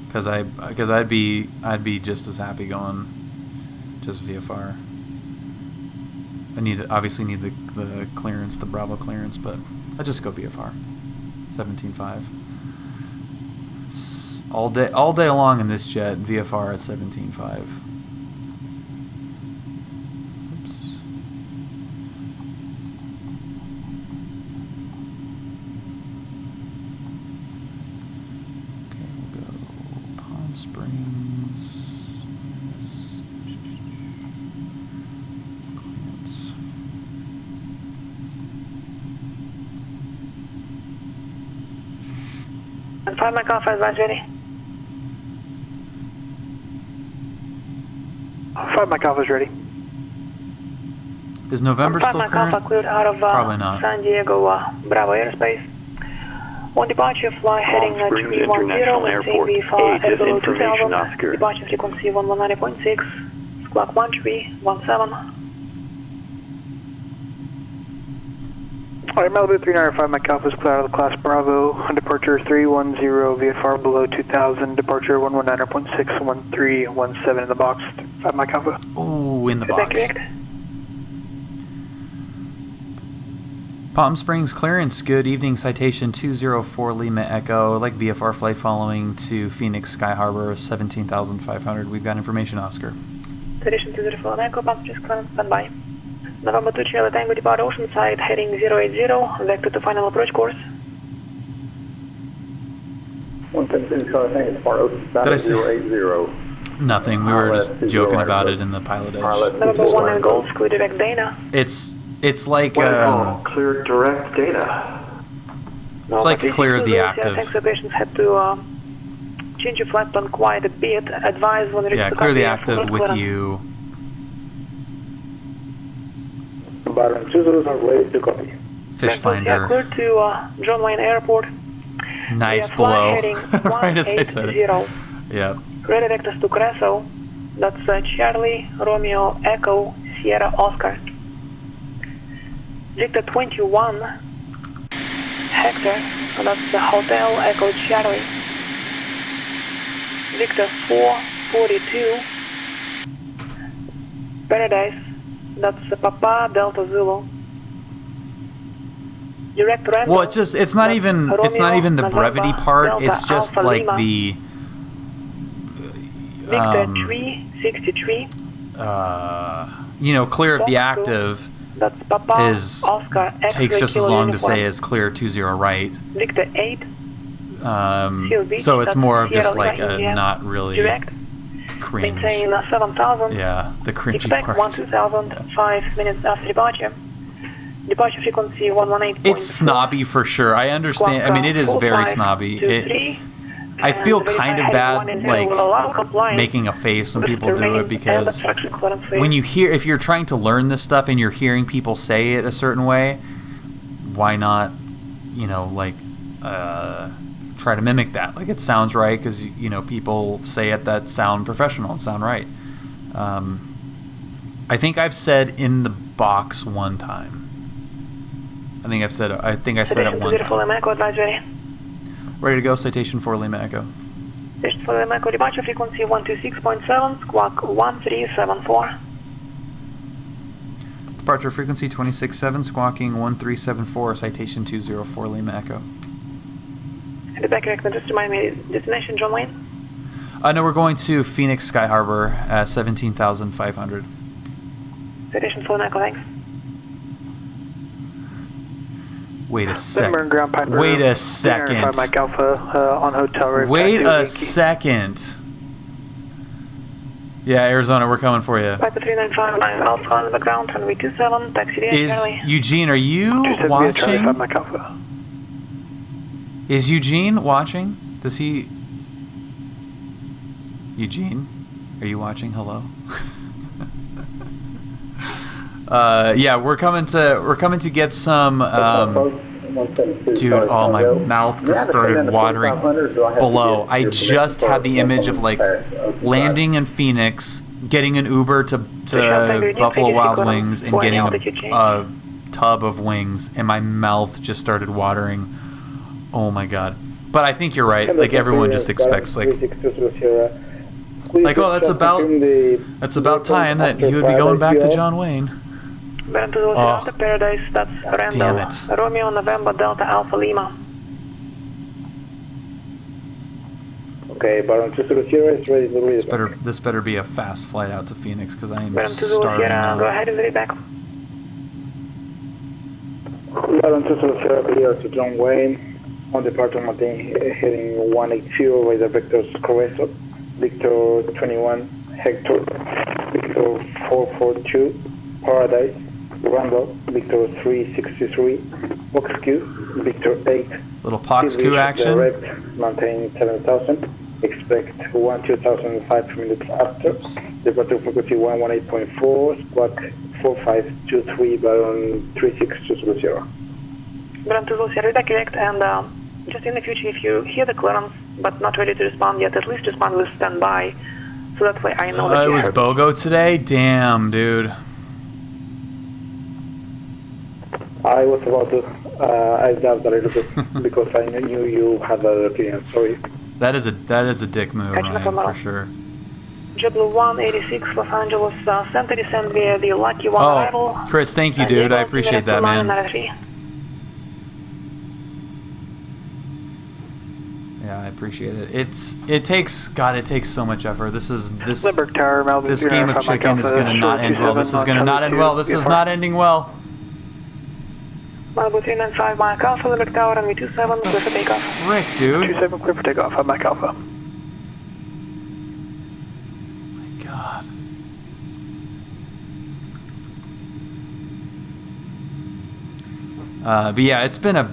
S1: Because I'd be just as happy going just VFR. I obviously need the clearance, the Bravo clearance, but I just go VFR. 17.5. All day long in this jet, VFR at 17.5. Oops. Okay, we'll go Palm Springs. Clearance.
S21: And 5 Mike Alpha, advise ready.
S12: 5 Mike Alpha is ready.
S1: Is November still current?
S21: 5 Mike Alpha cleared out of
S1: Probably not.
S21: San Diego Bravo airspace. On departure, fly heading 310, maintain VFR at below 2000, departure frequency 119.6, squawk 1317.
S12: Alright, Malibu 395 Mike Alpha is clear out of the class Bravo. On departure 310, VFR below 2000, departure 119.6, 1317 in the box. 5 Mike Alpha.
S1: Ooh, in the box. Palm Springs clearance. Good evening. Citation 204 Lima Echo. Like VFR flight following to Phoenix Sky Harbor 17,500. We've got information, Oscar.
S21: Citation 204 Lima Echo. Palm Springs clearance. Standby. November 2 Charlie Tango depart Oceanside heading 080. Vector to final approach course.
S2: 110 Charlie Tango depart Oceanside 080.
S1: Nothing. We were just joking about it in the PilotEdge.
S21: November 1 and Golf. Clear direct data.
S1: It's like
S4: clear direct data.
S1: It's like clear the active.
S21: Thanks, operations had to change your flight plan quite a bit. Advise when
S1: yeah, clear the active with you.
S2: Baron 20 are ready to copy.
S1: Fish finder.
S21: Clear to John Wayne Airport.
S1: Nice below. Right as I said it. Yeah.
S21: Ready vectors to Creso. That's Charlie, Romeo, Echo, Sierra, Oscar. Victor 21, Hector, that's the Hotel Echo Charlie. Victor 442, Paradise, that's the Papa Delta Zulu. Direct Randall.
S1: Well, it's not even the brevity part.
S21: Delta,
S1: it's just
S21: Alpha,
S1: like
S21: Lima.
S1: the
S21: Victor 363.
S1: You know, clear of the active.
S21: That's Papa,
S1: is
S21: Oscar,
S1: takes just as long to say as clear 20 right.
S21: Victor 8.
S1: So it's more of just like a
S21: India.
S1: not really
S21: Direct.
S1: cringe.
S21: Maintain 7,000.
S1: Yeah, the cringy
S21: Expect
S1: part.
S21: 1,000 5 minutes after departure. Departure frequency 118.4.
S1: It's snobby for sure. I understand. I mean, it is very snobby. I feel kind of bad, like, making a face when people do it, because when you hear, if you're trying to learn this stuff and you're hearing people say it a certain way, why not, you know, like, try to mimic that? Like, it sounds right because, you know, people say it that sound professional and sound right. I think I've said in the box one time. I think I said it one time. Ready to go, citation 4 Lima Echo.
S21: Citation 4 Lima Echo, departure frequency 126.7, squawk 1374.
S1: Departure frequency 26.7, squawking 1374, citation 204 Lima Echo.
S21: And the back correct, just remind me, destination John Wayne?
S1: No, we're going to Phoenix Sky Harbor at 17,500.
S21: Citation 4 Lima Echo, thanks.
S1: Wait a second.
S12: Piper,
S1: wait a second.
S12: Mike Alpha on hotel.
S1: Wait a second. Yeah, Arizona, we're coming for you.
S21: Piper 395, Alpha on the ground, runway 27, taxi to Charlie.
S1: Eugene, are you watching? Is Eugene watching? Does he? Eugene, are you watching? Hello. Yeah, we're coming to get some. Dude, oh, my mouth just started watering below. I just had the image of like landing in Phoenix, getting an Uber to Buffalo Wild Wings, and getting a tub of wings, and my mouth just started watering. Oh my god! But I think you're right. Like, everyone just expects like, oh, that's about time that he would be going back to John Wayne.
S21: Delta Paradise, that's Randall.
S1: Damn it.
S21: Romeo November Delta Alpha Lima.
S2: Okay, Baron 200 is ready to release.
S1: This better be a fast flight out to Phoenix, because I am
S21: Baron
S1: starving now.
S21: Go ahead and ready back.
S2: Baron 200 clear to John Wayne on departure Martin heading 180 radar vectors Creso, Victor 21, Hector, Victor 442, Paradise. Bravo, Victor 363, Fox-Q, Victor 8.
S1: Little Fox-Q action.
S2: Direct, maintain 7,000. Expect 12,5 minutes after. Departure frequency 118.4, squawk 4523, Baron 36200.
S21: Baron 200, redirect, and just in the future, if you hear the clearance but not ready to respond yet, at least respond with standby, so that way I know that
S1: it was BOGO today? Damn, dude.
S2: I was about to, I doubt a little bit because I knew you had other opinion, sorry.
S1: That is a dick move, Ryan, for sure.
S21: JetBlue 186, Los Angeles Center, descend via the Lucky 1 arrival.
S1: Chris, thank you, dude. I appreciate that, man. Yeah, I appreciate it. It takes so much effort. This game of chicken is gonna not end well. This is gonna not end well. This is not ending well.
S21: Malibu 395, Mike Alpha, Limerick Tower, runway 27, clear for takeoff.
S1: Rick, dude.
S12: 27, clear for takeoff, I'm Mike Alpha.
S1: My God. But yeah, it's been a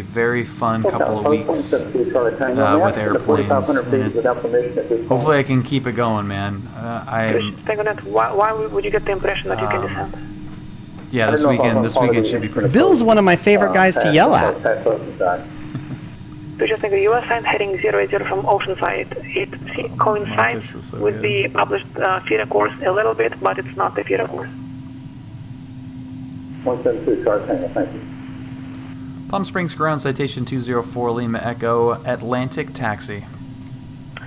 S1: very fun couple of weeks with airplanes. And hopefully I can keep it going, man.
S21: Why would you get the impression that you can descend?
S1: Yeah, this weekend should be pretty fun.
S5: Bill's one of my favorite guys to yell at.
S21: So just think the US sign heading 080 from Oceanside. It coincides with the published feeder course a little bit, but it's not the feeder course.
S2: 172, Charles Tango, thank you.
S1: Palm Springs Ground, citation 204 Lima Echo, Atlantic Taxi.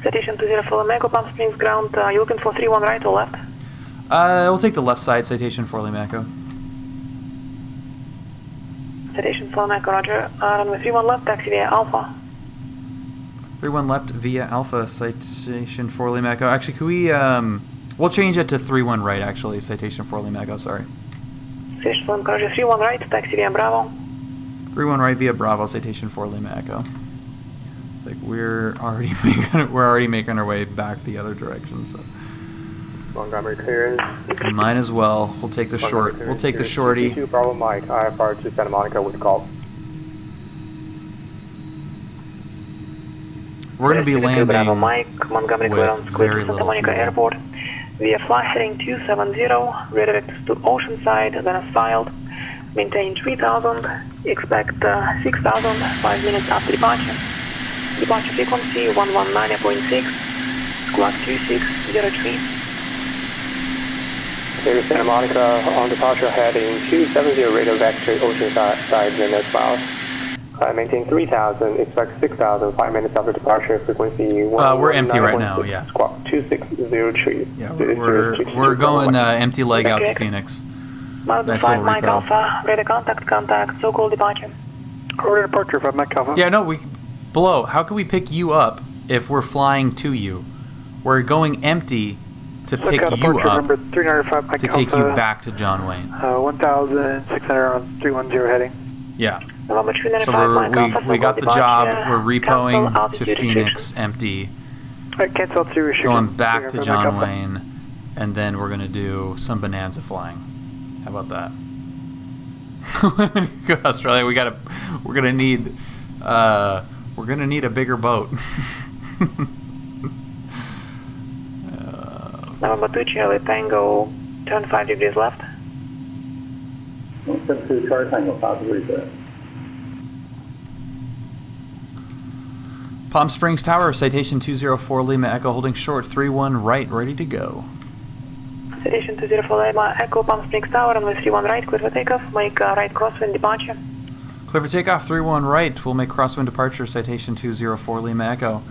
S21: Citation 204 Lima Echo, Palm Springs Ground, you looking for 31 right or left?
S1: We'll take the left side, citation 4 Lima Echo.
S21: Citation 4 Lima Echo, roger. Runway 31 left, taxi via Alpha.
S1: 31 left via Alpha, citation 4 Lima Echo. Actually, could we, we'll change it to 31 right, actually, citation 4 Lima Echo, sorry.
S21: Citation 4 Lima Echo, 31 right, taxi via Bravo.
S1: 31 right via Bravo, citation 4 Lima Echo. It's like we're already making our way back the other direction, so.
S7: Montgomery clearance.
S1: Might as well. We'll take the short. We'll take the shorty.
S7: 2 Bravo Mike, IFR to Santa Monica with call.
S1: We're going to be landing
S21: Bravo Mike, Montgomery clearance, clear to Santa Monica Airport. Via flight heading 270, redirect to Oceanside, then as filed. Maintain 3000, expect 6000, 5 minutes after departure. Departure frequency 119.6, squawk 2603.
S7: Clear Santa Monica on departure heading 270, radar back to Oceanside, then as filed. Maintain 3000, expect 6000, 5 minutes after departure, frequency 119.6.
S1: We're empty right now, yeah.
S7: Squawk 2603.
S1: Yeah, we're going empty leg out to Phoenix.
S21: Nice 5 Mike Alpha, radar contact, so-called departure.
S12: Order departure 5 Mike Alpha.
S1: Yeah, no, below, how can we pick you up if we're flying to you? We're going empty to pick you up to take you back to John Wayne.
S12: 1,600 on 310 heading.
S1: Yeah. So we got the job, we're repoing to Phoenix empty.
S12: Cancel through
S1: going back to John Wayne, and then we're going to do some bonanza flying. How about that? Go to Australia. We're gonna need a bigger boat.
S21: November 2 Charlie Tango, turn 5 degrees left.
S2: 172 Charlie Tango, 5 degrees left.
S1: Palm Springs Tower, citation 204 Lima Echo, holding short 31 right, ready to go.
S21: Citation 204 Lima Echo, Palm Springs Tower, runway 31 right, clear for takeoff, make right crosswind departure.
S1: Clear for takeoff, 31 right, we'll make crosswind departure, citation 204 Lima Echo.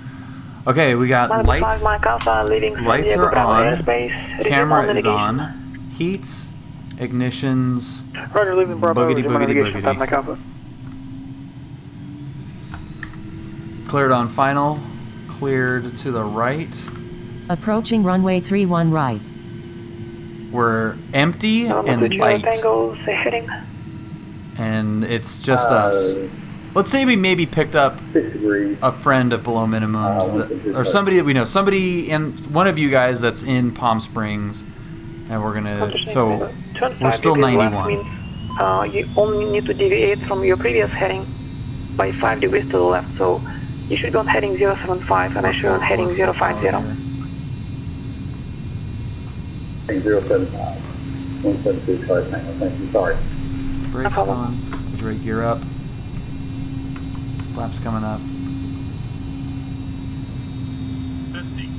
S1: Okay, we got lights. Lights are on, camera is on, heats, ignitions,
S12: Roger, leaving Bravo,
S1: boogity. Cleared on final, cleared to the right.
S11: Approaching runway 31 right.
S1: We're empty and light. And it's just us. Let's say we maybe picked up a friend of below minimums, or somebody that we know. Somebody, and one of you guys that's in Palm Springs And we're gonna, so we're still 91.
S21: You only need to deviate from your previous heading by 5 degrees to the left, so you should be on heading 075 and I should be on heading 050.
S2: Heading 075. 172, thank you, sorry.
S1: Brakes on, right gear up. Flaps coming up.
S8: 50.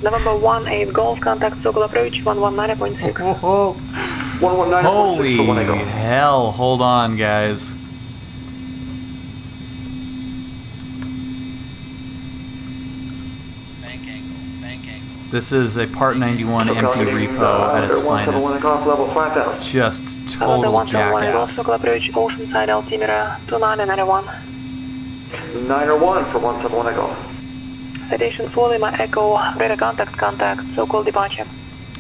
S21: November 18 Golf, contact circle approach 119.6.
S1: Whoa.
S4: 119.6
S1: Holy
S4: for when I go.
S1: hell, hold on guys. This is a Part 91 empty repo at its finest.
S4: Level flat out.
S1: Just total jackass.
S21: Circle approach Oceanside altimeter 2991.
S4: 901 for 171 Echo.
S21: Citation for Lima Echo, radar contact, so-called departure.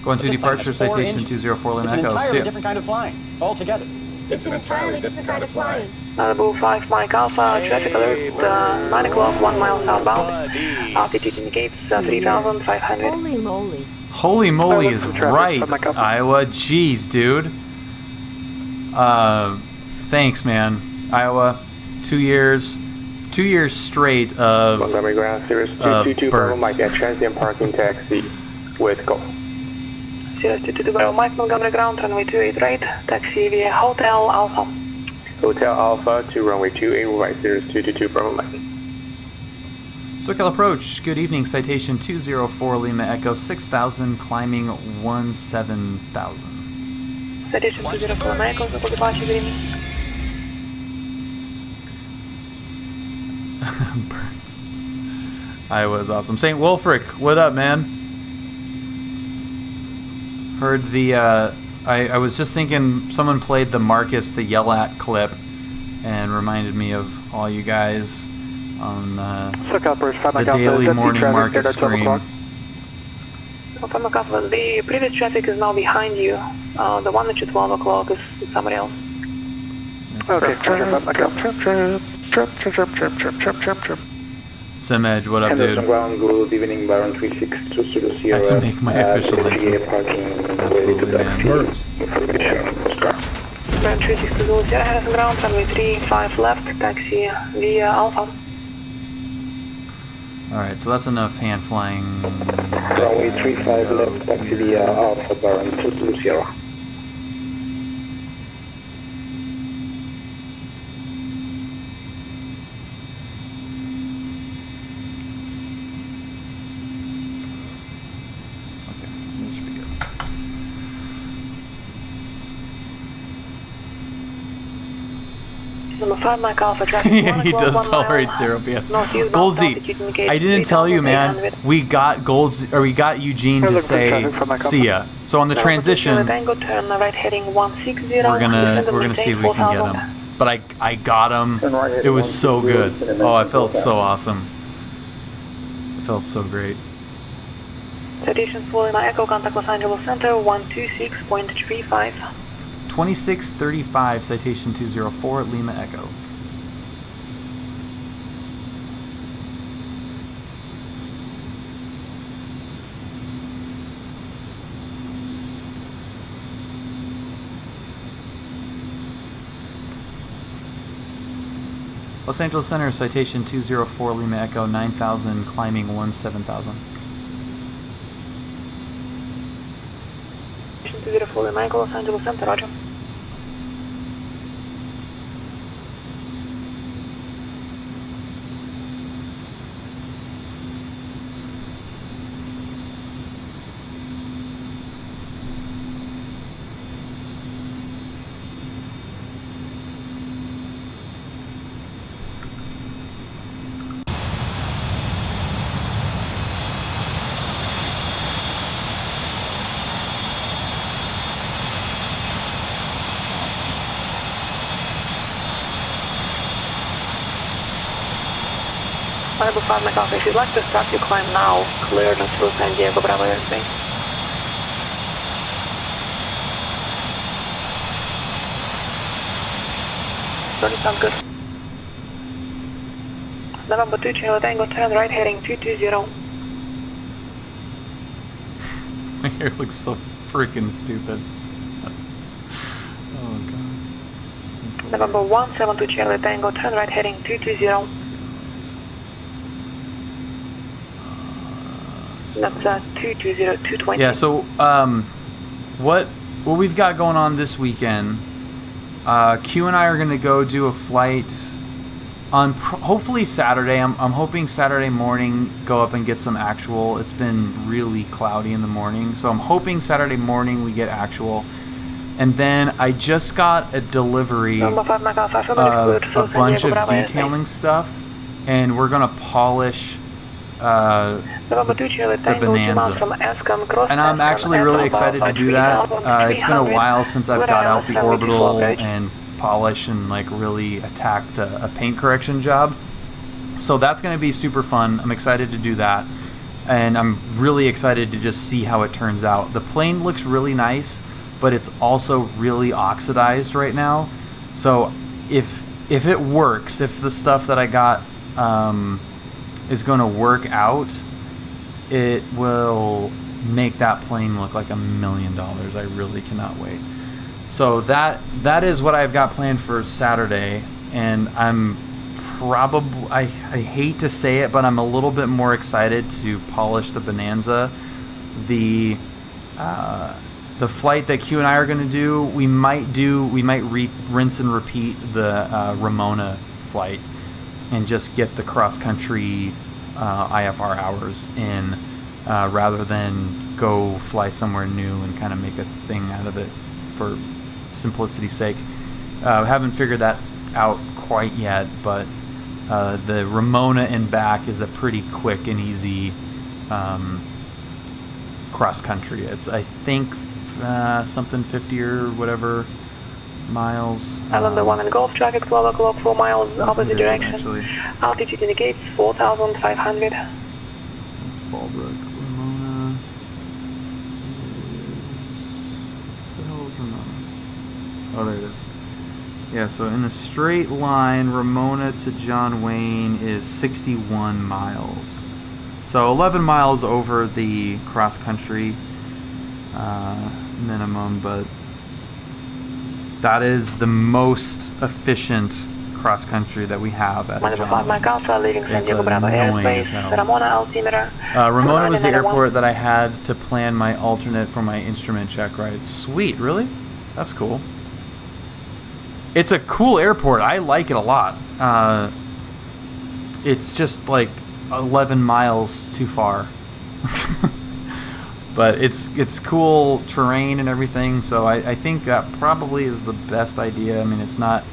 S1: Going to departure, citation 204 Lima
S8: It's an
S1: Echo.
S8: entirely different kind of flying, altogether.
S15: It's an entirely different kind of flying.
S21: Malibu 5 Mike Alpha, traffic alert, 9 o'clock, 1 mile southbound. Altitude indicates 3,500.
S15: Holy moly.
S1: Holy moly is right, Iowa. Jeez, dude. Thanks, man. Iowa, 2 years straight of
S7: Montgomery Ground, Cirrus 222 Bravo Mike at transient parking taxi with Go.
S21: Cirrus 222 Bravo Mike, Montgomery Ground, runway 28 right, taxi via Hotel Alpha.
S7: Hotel Alpha to runway 28 right, Cirrus 222 Bravo Mike.
S1: SoCal approach. Good evening. Citation 204 Lima Echo 6000, climbing 17,000.
S21: Citation 204 Lima Echo, so departure, good evening.
S1: Burns. Iowa's awesome. St. Wilfric, what up, man? Heard the, I was just thinking someone played the Marcus the Yell At clip and reminded me of all you guys on the daily morning Marcus stream.
S21: The previous traffic is now behind you. The one at 12 o'clock is somebody else.
S12: Okay, trip.
S1: Sim Edge, what up, dude?
S2: Henderson Ground, good evening, Baron 3620.
S1: I have to make my official entrance. Absolutely, man.
S21: Baron 3620, Henderson Ground, runway 35 left, taxi via Alpha.
S1: Alright, so that's enough hand flying.
S2: Runway 35 left, taxi via Alpha, Baron 220.
S21: Number 5 Mike Alpha, traffic
S1: He does tolerate 0 PS. Goldsy, I didn't tell you, man. We got Eugene to say see ya. So on the transition, we're gonna see if we can get him. But I got him. It was so good. Oh, I felt so awesome. I felt so great.
S21: Citation for Lima Echo, contact Los Angeles Center 126.35.
S1: 2635, citation 204, Lima Echo. Los Angeles Center, citation 204, Lima Echo, 9,000, climbing 17,000.
S21: 204 Lima Echo, Los Angeles Center, roger. Malibu 5 Mike Alpha, if you'd like to start your climb now, cleared until San Diego Bravo airspace. Sounds good. November 2 Charlie Tango, turn right heading 220.
S1: My hair looks so freaking stupid. Oh god.
S21: November 172 Charlie Tango, turn right heading 220. That's 220, 220.
S1: Yeah, so what we've got going on this weekend, Q and I are going to go do a flight on hopefully Saturday. I'm hoping Saturday morning go up and get some actual. It's been really cloudy in the morning, so I'm hoping Saturday morning we get actual. And then I just got a delivery of a bunch of detailing stuff, and we're going to polish the Bonanza. And I'm actually really excited to do that. It's been a while since I've got out the orbital and polish and like really attacked a paint correction job. So that's going to be super fun. I'm excited to do that. And I'm really excited to just see how it turns out. The plane looks really nice, but it's also really oxidized right now. So if it works, if the stuff that I got is going to work out, it will make that plane look like $1 million. I really cannot wait. So that is what I've got planned for Saturday, and I'm probably, I hate to say it, but I'm a little bit more excited to polish the Bonanza. The flight that Q and I are going to do, we might rinse and repeat the Ramona flight and just get the cross-country IFR hours in rather than go fly somewhere new and kind of make a thing out of it for simplicity's sake. Haven't figured that out quite yet, but the Ramona and back is a pretty quick and easy cross-country. It's, I think, something 50 or whatever miles.
S21: Island 1 and Golf, traffic 12 o'clock, 4 miles opposite direction.
S1: Actually.
S21: Altitude indicates 4,500.
S1: That's Fallbrook. Ramona is... What the hell is Ramona? Oh, there it is. Yeah, so in a straight line, Ramona to John Wayne is 61 miles. So 11 miles over the cross-country minimum, but that is the most efficient cross-country that we have at John Wayne. It's annoying as hell. Ramona was the airport that I had to plan my alternate for my instrument check ride. Sweet, really? That's cool. It's a cool airport. I like it a lot. It's just like 11 miles too far. But it's cool terrain and everything, so I think that probably is the best idea. I mean, it's not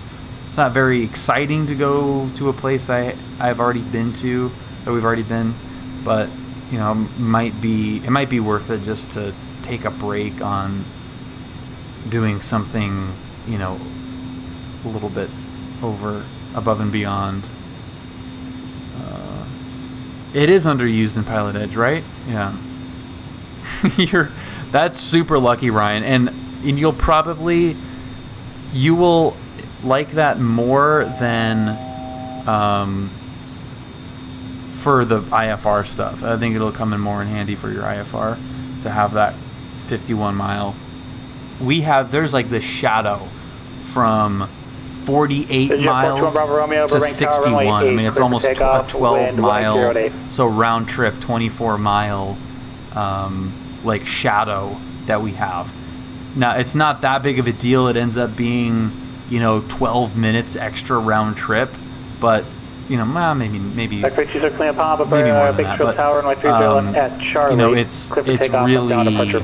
S1: very exciting to go to a place I've already been to, that we've already been, but you know, it might be worth it just to take a break on doing something, you know, a little bit above and beyond. It is underused in PilotEdge, right? Yeah. That's super lucky, Ryan, and you will like that more than for the IFR stuff. I think it'll come in more in handy for your IFR to have that 51 mile. There's like this shadow from 48 miles to 61. I mean, it's almost a 12 mile, so round trip 24 mile like shadow that we have. Now, it's not that big of a deal. It ends up being, you know, 12 minutes extra round trip, but you know, maybe maybe more than that. But you know, it's really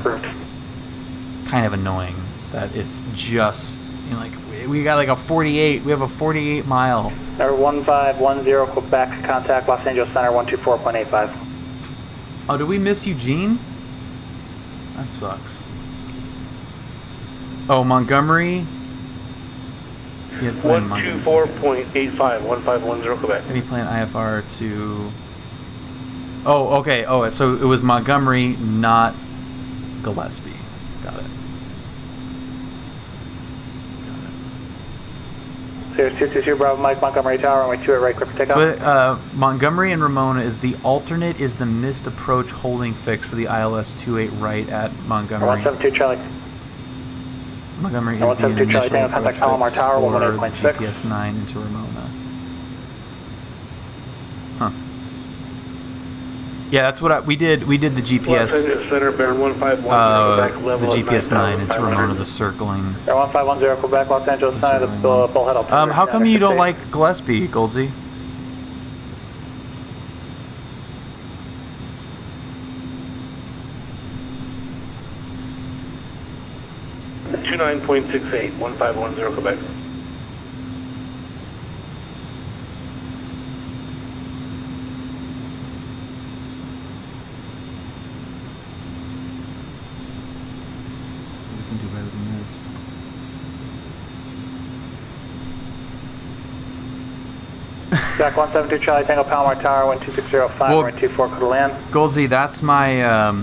S1: kind of annoying that it's just, you know, like we got like a 48. We have a 48 mile.
S21: Number 1510 Quebec, contact Los Angeles Center 124.85.
S1: Oh, did we miss Eugene? That sucks. Oh, Montgomery.
S19: 124.85, 1510 Quebec.
S1: Any plan IFR to... Oh, okay. Oh, so it was Montgomery, not Gillespie. Got it.
S12: Sirius 222 Bravo Mike, Montgomery Tower, runway 2 at right, clear for takeoff.
S1: But Montgomery and Ramona is the alternate, is the missed approach holding fix for the ILS 28 right at Montgomery.
S12: 172 Charlie.
S1: Montgomery is the initial approach fix for the GPS 9 into Ramona. Huh. Yeah, that's what we did. We did the GPS.
S19: Center, Baron 151, Quebec, level
S1: the GPS 9 into Ramona, the circling.
S12: Baron 1510 Quebec, Los Angeles 9, the bullhead alternative.
S1: How come you don't like Gillespie, Goldsy?
S19: 29.68, 1510 Quebec.
S1: We can do better than this.
S12: Zach 172 Charlie Tango Palomar Tower 12605 well, 24 could land.
S1: Goldsy, that's my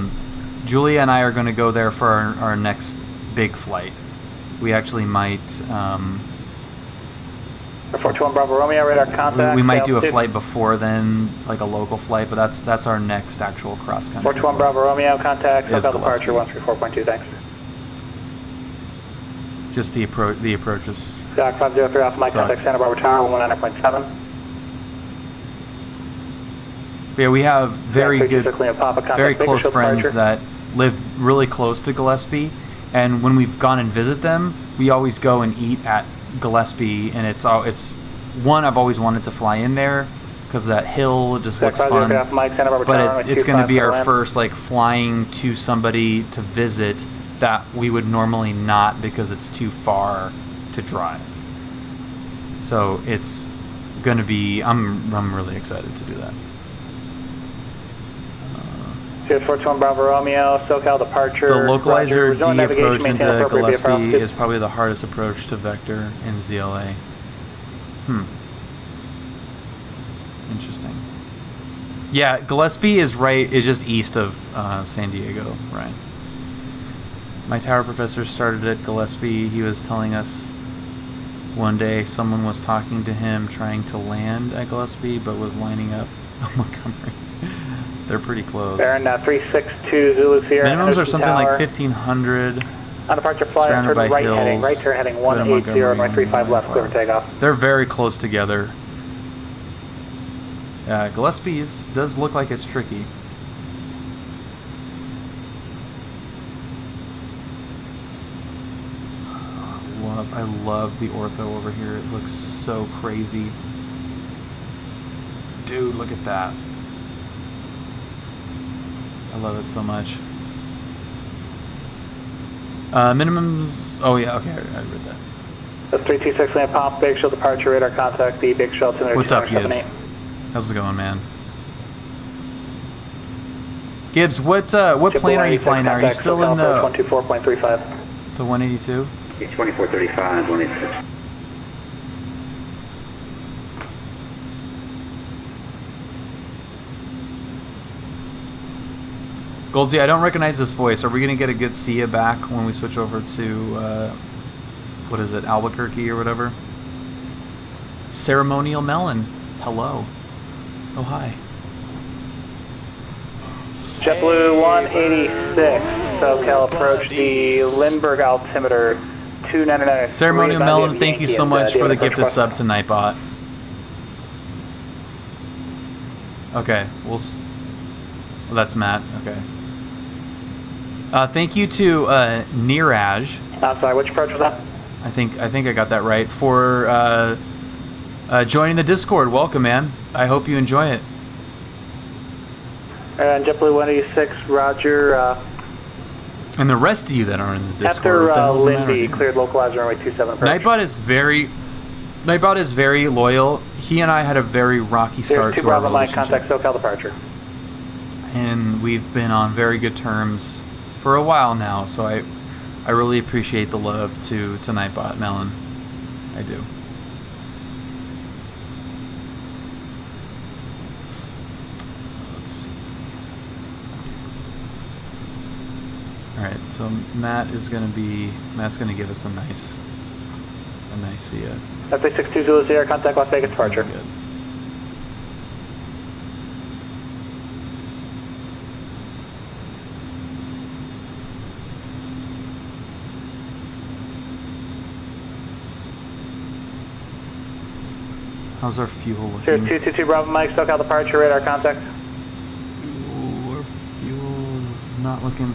S1: Julia and I are going to go there for our next big flight. We actually might
S12: 421 Bravo Romeo radar contact.
S1: We might do a flight before then, like a local flight, but that's our next actual cross country.
S12: 421 Bravo Romeo contact. SoCal departure 134.2. Thanks.
S1: Just the approaches.
S12: Zach 503 Alpha Mike contact Santa Barbara Tower 190.7.
S1: Yeah, we have very close friends that live really close to Gillespie, and when we've gone and visit them, we always go and eat at Gillespie, and it's one I've always wanted to fly in there because that hill just looks fun. But it's going to be our first like flying to somebody to visit that we would normally not because it's too far to drive. So it's going to be. I'm really excited to do that.
S12: 421 Bravo Romeo, SoCal departure.
S1: The localizer D approach into Gillespie is probably the hardest approach to vector in ZLA. Interesting. Yeah, Gillespie is just east of San Diego, right? My tower professor started at Gillespie. He was telling us one day someone was talking to him trying to land at Gillespie, but was lining up Montgomery. They're pretty close.
S12: Baron 362 Zulu Sierra.
S1: Minimums are something like 1,500.
S12: On departure flight,
S1: surrounded by
S12: right
S1: hills.
S12: heading, right turn heading 180 and 135 left, clear for takeoff.
S1: They're very close together. Yeah, Gillespie does look like it's tricky. I love the ortho over here. It looks so crazy. Dude, look at that. I love it so much. Minimums. Oh yeah, okay, I read that.
S12: That's 326 land pump, big shell departure radar contact, the big shell to
S1: What's up, Gibbs? How's it going, man? Gibbs, what plane are you flying now? Are you still in the
S12: 124.35?
S1: The 182?
S9: 2435, 186.
S1: Goldsy, I don't recognize this voice. Are we going to get a good Sia back when we switch over to, what is it, Albuquerque or whatever? Ceremonial Melon. Hello. Oh, hi.
S12: JetBlue 186, SoCal approach the Lindbergh altimeter 299.
S1: Ceremonial Melon, thank you so much for the gifted sub to Nightbot. Okay, well, that's Matt. Okay. Thank you to Niraj.
S12: I'm sorry, which approach was that?
S1: I think I got that right. For joining the Discord. Welcome, man. I hope you enjoy it.
S12: And JetBlue 186, Roger.
S1: And the rest of you that are in the Discord.
S12: After Lindy cleared localizer runway 27 approach.
S1: Nightbot is very loyal. He and I had a very rocky start to our relationship.
S12: Contact SoCal departure.
S1: And we've been on very good terms for a while now, so I really appreciate the love to Nightbot Melon. I do. Let's see. All right, so Matt's gonna give us a And I see it.
S12: FA62 Zulu Sierra, contact Las Vegas departure.
S1: Good. How's our fuel looking?
S12: Sierra 222 Bravo Mike, SoCal departure, radar contact.
S1: Ooh, our fuel's not looking.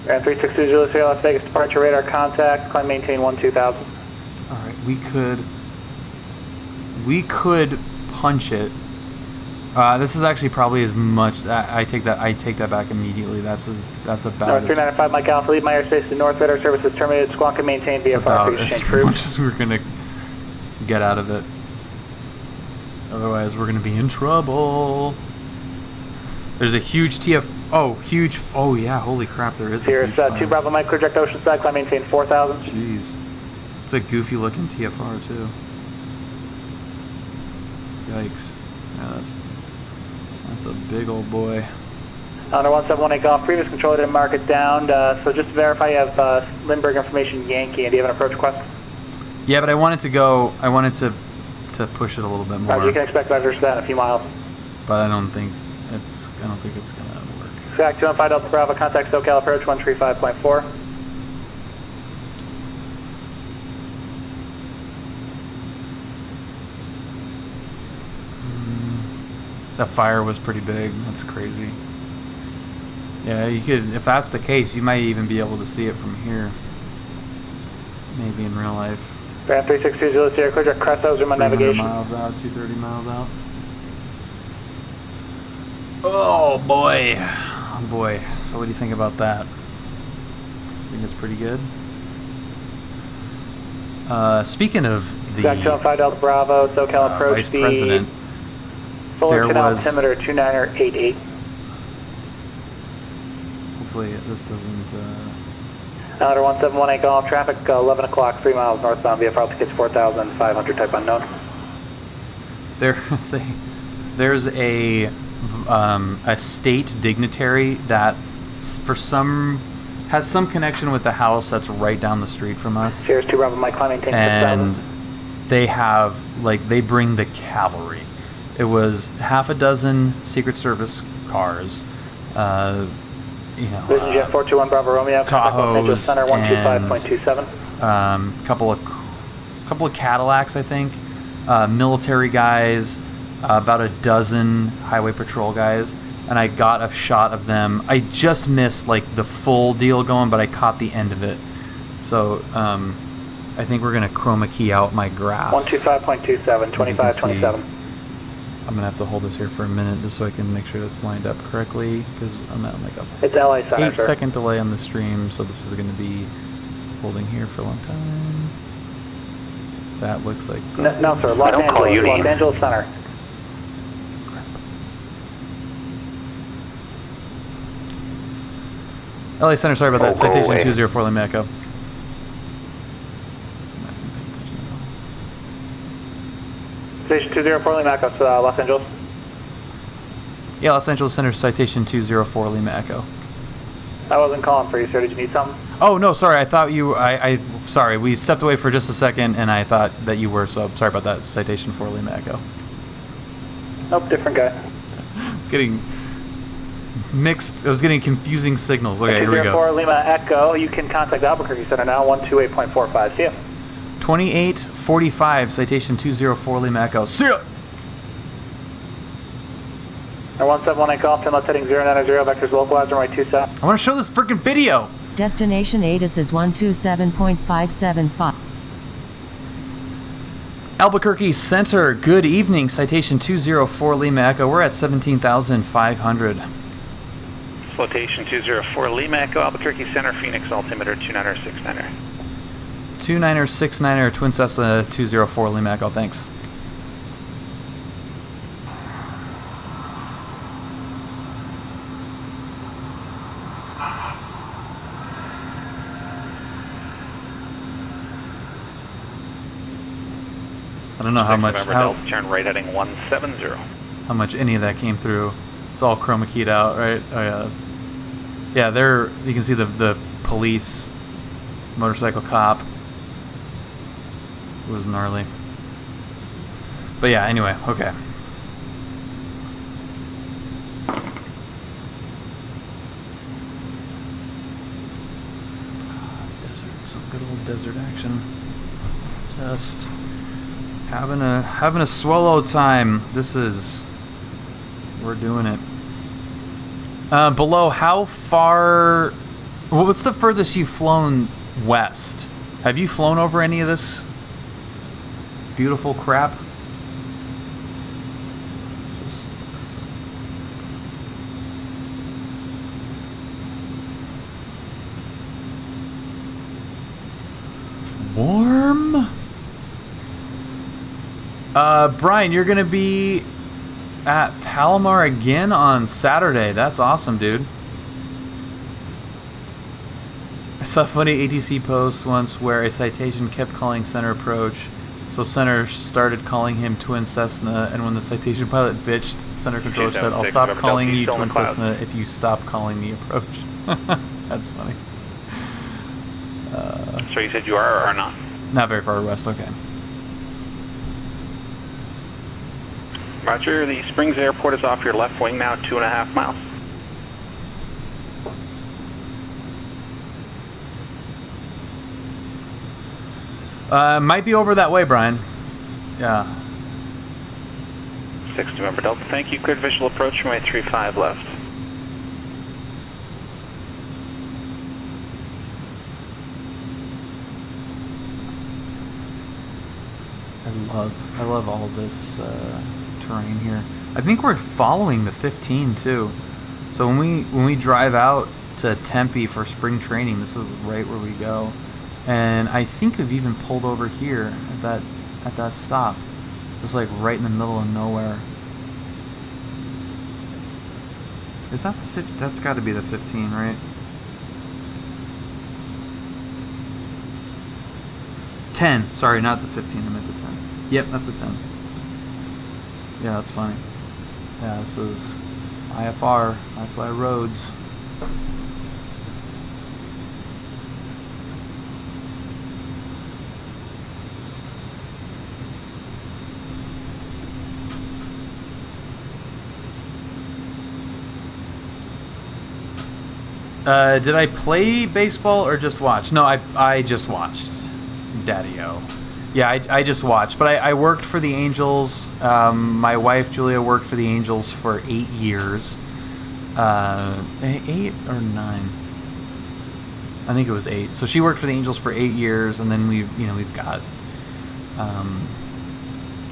S12: Grand 362 Zulu Sierra, Las Vegas departure, radar contact, climb maintain 12000.
S1: Alright, we could punch it. This is actually probably as much. I take that back immediately. That's about
S12: North 395 Mike Alpha, leave my airspace to north, radar services terminated, squawk and maintain VFR.
S1: About as much as we're gonna get out of it. Otherwise, we're gonna be in trouble. There's a huge TF. Oh yeah, holy crap, there is a huge fire.
S12: 2 Bravo Mike, clear direct oceanside, climb maintain 4000.
S1: Jeez. It's a goofy looking TFR too. Yikes. Yeah, that's a big old boy.
S12: Honor 1718 Golf, previous controller didn't mark it down, so just to verify you have Lindbergh information Yankee, and do you have an approach request?
S1: Yeah, but I wanted to push it a little bit more.
S12: You can expect better than that in a few miles.
S1: But I don't think it's gonna work.
S12: Track 215 Delta Bravo, contact SoCal approach 135.4.
S1: That fire was pretty big. That's crazy. Yeah, you could, if that's the case, you might even be able to see it from here. Maybe in real life.
S12: Grand 362 Zulu Sierra, clear direct crest over my navigation.
S1: miles out, 230 miles out. Oh boy. Oh boy. So what do you think about that? I think it's pretty good. Speaking of the
S12: Track 215 Delta Bravo, SoCal approach
S1: Vice President,
S12: Fuller Canal altimeter 2988.
S1: Hopefully this doesn't...
S12: Honor 1718 Golf, traffic 11 o'clock, 3 miles northbound, VFR tickets 4,500, type unknown.
S1: There's a state dignitary that has some connection with the house that's right down the street from us.
S12: Sierra 2 Bravo Mike, climb maintain 6,000.
S1: And they have, they bring the cavalry. It was half a dozen Secret Service cars,
S12: Vision Jet 421 Bravo Romeo,
S1: Tahoes,
S12: Center 125.27.
S1: couple of Cadillacs, I think, military guys, about a dozen highway patrol guys, and I got a shot of them. I just missed the full deal going, but I caught the end of it. So I think we're gonna chroma key out my grass.
S12: 125.27, 2527.
S1: I'm gonna have to hold this here for a minute just so I can make sure it's lined up correctly, because I'm at
S12: it's LA Center,
S1: 8-second delay on the stream, so this is gonna be holding here for a long time. That looks like
S12: no sir, Los Angeles Center.
S1: LA Center, sorry about that. Citation 204 Lima Echo.
S12: Citation 204 Lima Echo, Los Angeles.
S1: Yeah, Los Angeles Center, citation 204 Lima Echo.
S12: I wasn't calling for you, sir. Did you need something?
S1: Oh, no, sorry. I thought you... Sorry, we stepped away for just a second, and I thought that you were, so sorry about that. Citation 4 Lima Echo.
S12: Nope, different guy.
S1: It's getting mixed. It was getting confusing signals. Okay, here we go.
S12: 204 Lima Echo. You can contact Albuquerque Center now, 128.45. See ya.
S1: 2845, citation 204 Lima Echo. See ya!
S12: 1718 Golf, 10 left heading 090, vectors localized, runway 27.
S1: I want to show this freaking video!
S11: Destination ATIS is 127.575.
S1: Albuquerque Center, good evening, citation 204 Lima Echo. We're at 17,500.
S18: Flotation 204 Lima Echo, Albuquerque Center, Phoenix altimeter 2969er.
S1: 2969er, Twin Cessna 204 Lima Echo, thanks. I don't know how much.
S18: Delta, turn right heading 170.
S1: How much any of that came through It's all chroma keyed out, right? Oh yeah, that's there. You can see the police motorcycle cop. It was gnarly. But yeah, anyway, okay. Desert, some good old desert action. Just having a swallow time. We're doing it. Below, how far? What's the furthest you've flown west? Have you flown over any of this beautiful crap? Warm? Brian, you're gonna be at Palomar again on Saturday. That's awesome, dude. I saw a funny ATC post once where a citation kept calling center approach, so center started calling him Twin Cessna, and when the citation pilot bitched, center controller said, "I'll stop calling you Twin Cessna if you stop calling me approach." That's funny.
S18: So you said you are or are not?
S1: Not very far west, okay.
S18: Roger, the Springs Airport is off your left wing now, 2.5 miles.
S1: Might be over that way, Brian. Yeah.
S18: 6 November Delta, thank you. Cleared visual approach, runway 35 left.
S1: I love all this terrain here. I think we're following the 15 too. So when we drive out to Tempe for spring training, this is right where we go. And I think we've even pulled over here at that stop, just like right in the middle of nowhere. Is that the 15? That's got to be the 15, right? 10. Sorry, not the 15. I meant the 10. Yep, that's a 10. Yeah, that's funny. Yeah, this is IFR, I Fly Roads. Did I play baseball or just watch? No, I just watched. Daddy-o. Yeah, I just watched. But I worked for the Angels. My wife, Julia, worked for the Angels for 8 years. 8 or 9? I think it was 8. So she worked for the Angels for 8 years, and then we've got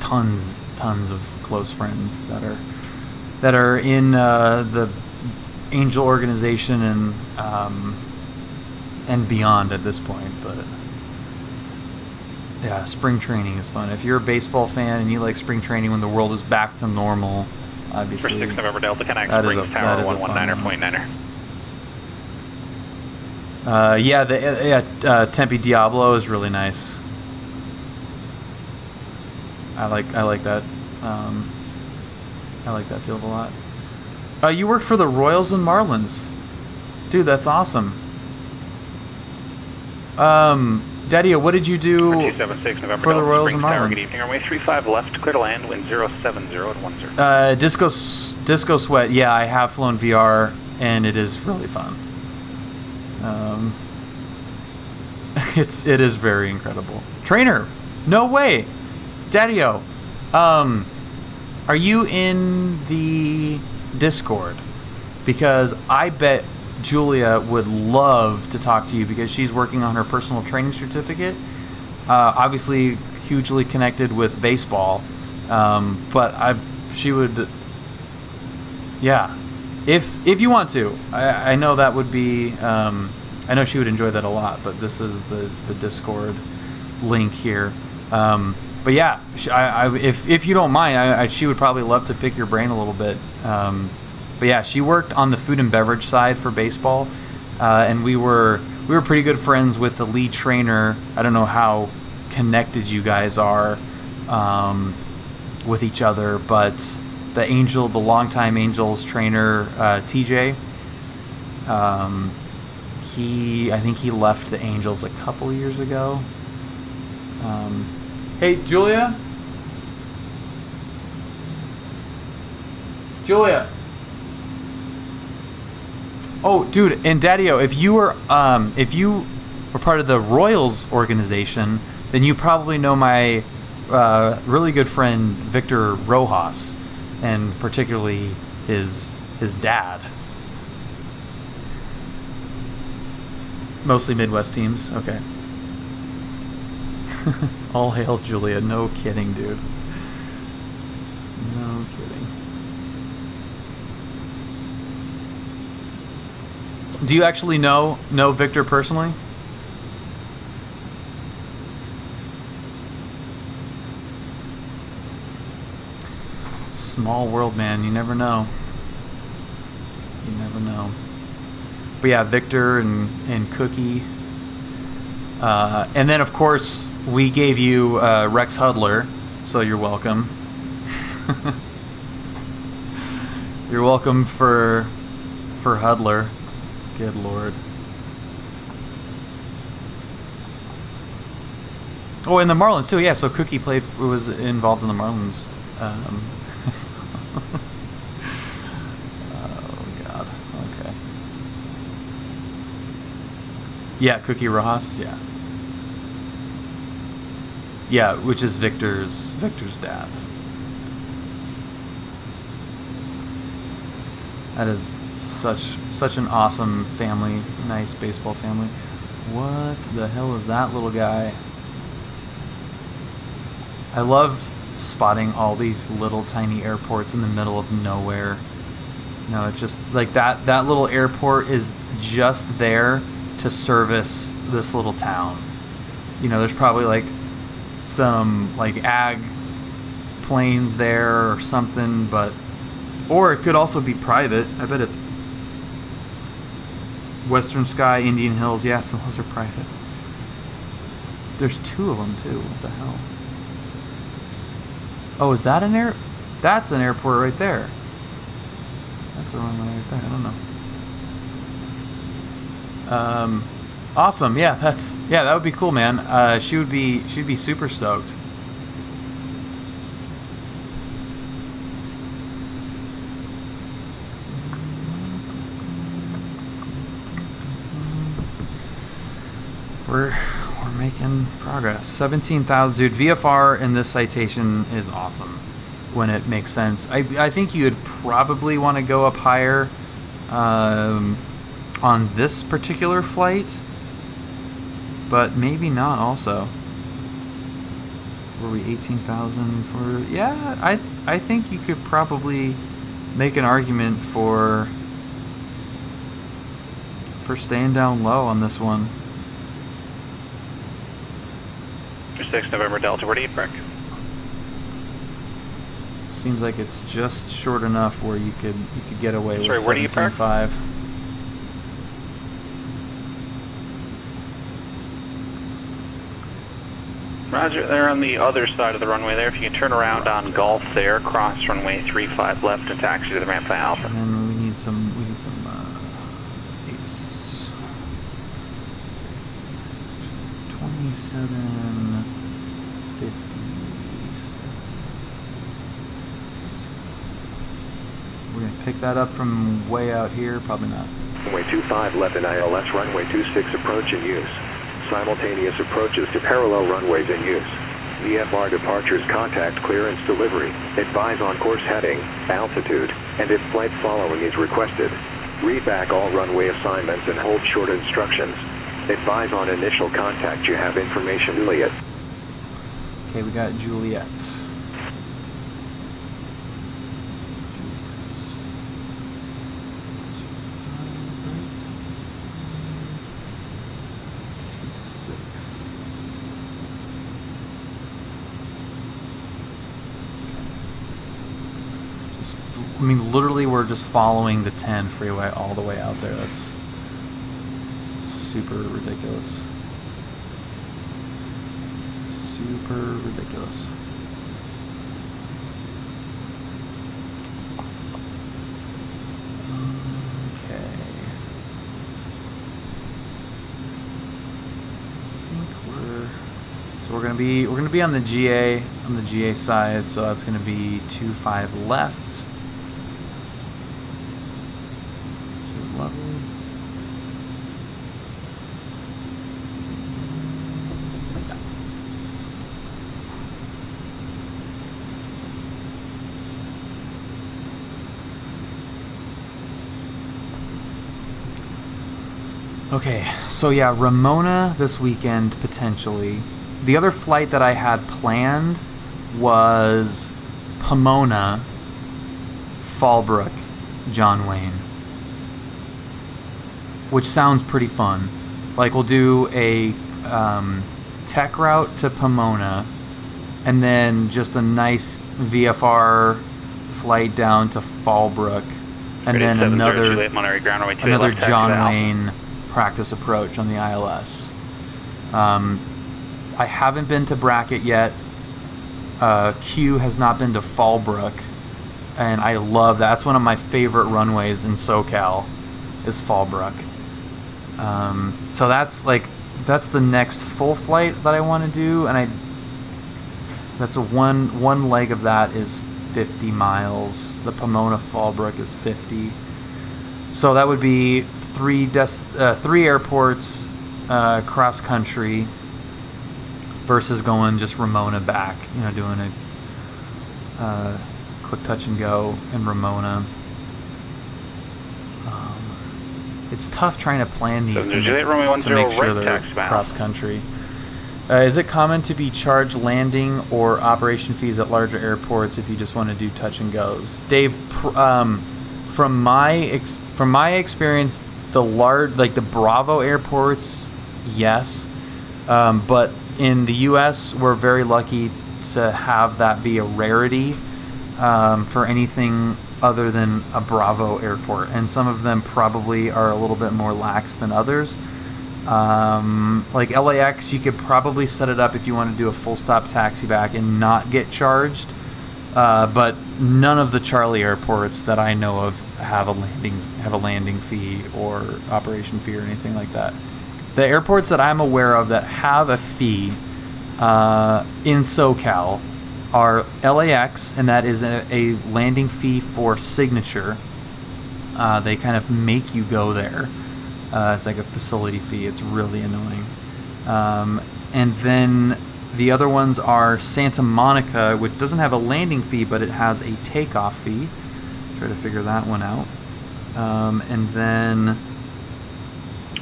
S1: tons of close friends that are in the Angel organization and beyond at this point. But yeah, spring training is fun. If you're a baseball fan and you like spring training when the world is back to normal, obviously.
S18: For 6 November Delta, connect
S1: that
S18: Springs Tower
S1: 119.9er. Tempe Diablo is really nice. I like that. I like that field a lot. You worked for the Royals and Marlins. Dude, that's awesome. Daddy-o, what did you do
S18: 276 November
S1: for the
S18: Delta,
S1: Royals
S18: Springs
S1: and
S18: Tower,
S1: Marlins?
S18: good evening. Runway 35 left, clear to land, wind 070 at 10.
S1: Disco Sweat, yeah, I have flown VR, and it is really fun. It is very incredible. Trainer, no way. Daddy-o, are you in the Discord? Because I bet Julia would love to talk to you because she's working on her personal training certificate. Obviously hugely connected with baseball, but she would, yeah, if you want to. I know that would be, I know she would enjoy that a lot, but this is the Discord link here. But yeah, if you don't mind, she would probably love to pick your brain a little bit. But yeah, she worked on the food and beverage side for baseball, and we were pretty good friends with the lead trainer. I don't know how connected you guys are with each other, but the longtime Angels trainer, TJ. I think he left the Angels a couple years ago. Hey, Julia? Julia? Oh, dude, and Daddy-O, if you were part of the Royals organization, then you probably know my really good friend Victor Rojas, and particularly his dad. Mostly Midwest teams. Okay. All hail Julia. No kidding, dude. No kidding. Do you actually know Victor personally? Small world, man. You never know. You never know. But yeah, Victor and Cookie. And then, of course, we gave you Rex Hudler, so you're welcome. You're welcome for Hudler. Good Lord. Oh, and the Marlins, too. Yeah, so Cookie was involved in the Marlins. Oh, God. Okay. Yeah, Cookie Rojas, yeah. Yeah, which is Victor's dad. That is such an awesome family, nice baseball family. What the hell is that little guy? I love spotting all these little tiny airports in the middle of nowhere. You know, it's just like that little airport is just there to service this little town. You know, there's probably like some like ag planes there or something, or it could also be private. I bet it's Western Sky, Indian Hills. Yeah, so those are private. There's two of them too. What the hell? Oh, is that an air? That's an airport right there. That's a runway right there. I don't know. Awesome. Yeah, that would be cool, man. She'd be super stoked. We're making progress. 17,000, dude. VFR in this citation is awesome when it makes sense. I think you'd probably want to go up higher on this particular flight, but maybe not also. Were we 18,000 for? Yeah, I think you could probably make an argument for staying down low on this one.
S18: 6 November Delta, where do you park?
S1: Seems like it's just short enough where you could get away with 17.5.
S18: Roger, they're on the other side of the runway there. If you can turn around on Gulf there, cross runway 35 left and taxi to the ramp by Alpha.
S1: And then we need some 27. 57. We're going to pick that up from way out here. Probably not.
S3: Runway 25 left in ILS, runway 26 approach in use. Simultaneous approaches to parallel runways in use. VFR departures, contact clearance delivery. Advise on course heading, altitude, and if flight following is requested. Read back all runway assignments and hold short instructions. Advise on initial contact. You have information, Juliet.
S1: Okay, we got Juliet. I mean, literally, we're just following the 10 freeway all the way out there. That's super ridiculous. Super ridiculous. we're gonna be on the GA side, so that's gonna be 25 left. Which is lovely. Okay, so yeah, Ramona this weekend, potentially. The other flight that I had planned was Pomona, Fallbrook, John Wayne. Which sounds pretty fun. Like, we'll do a tech route to Pomona, and then just a nice VFR flight down to Fallbrook, and then another John Wayne practice approach on the ILS. I haven't been to Brackett yet. Q has not been to Fallbrook, and I love that. That's one of my favorite runways in SoCal, is Fallbrook. So that's the next full flight that I want to do, and that's one leg of that is 50 miles. The Pomona Fallbrook is 50. So that would be three airports cross country versus going just Ramona back, doing a quick touch and go in Ramona. It's tough trying to plan these to make sure they're cross country. Is it common to be charged landing or operation fees at larger airports if you just want to do touch and goes? Dave, from my experience, the Bravo airports, yes, but in the U.S. we're very lucky to have that be a rarity for anything other than a Bravo airport, and some of them probably are a little bit more lax than others. Like LAX, you could probably set it up if you want to do a full stop taxi back and not get charged, but none of the Charlie airports that I know of have a landing fee or operation fee or anything like that. The airports that I'm aware of that have a fee in SoCal are LAX, and that is a landing fee for signature. They kind of make you go there. It's like a facility fee. It's really annoying. And then the other ones are Santa Monica, which doesn't have a landing fee, but it has a takeoff fee. Try to figure that one out. And then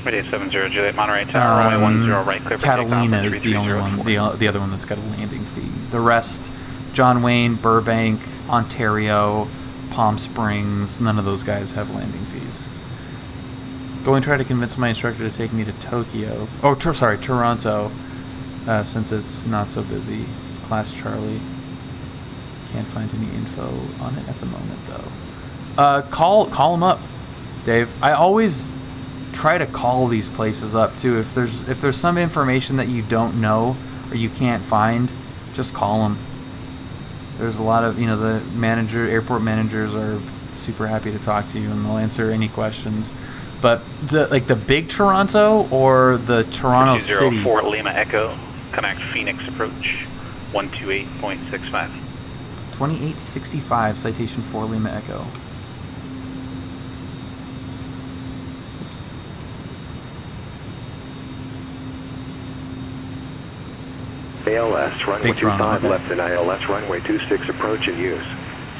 S18: Mid 70 Juliet, Monterey Tower, runway 10 right, clear for
S1: Catalina is the only one, the other one that's got a landing fee. The rest, John Wayne, Burbank, Ontario, Palm Springs, none of those guys have landing fees. Go and try to convince my instructor to take me to Tokyo. Oh, Toronto, since it's not so busy. It's Class Charlie. Can't find any info on it at the moment, though. Call them up, Dave. I always try to call these places up too. If there's some information that you don't know or you can't find, just call them. There's a lot of the airport managers are super happy to talk to you and they'll answer any questions. But the big Toronto or the Toronto City.
S18: 204 Lima Echo, connect Phoenix approach 128.65.
S1: 2865 citation 4 Lima Echo.
S3: ALS runway 25 left and ILS runway 26 approach in use.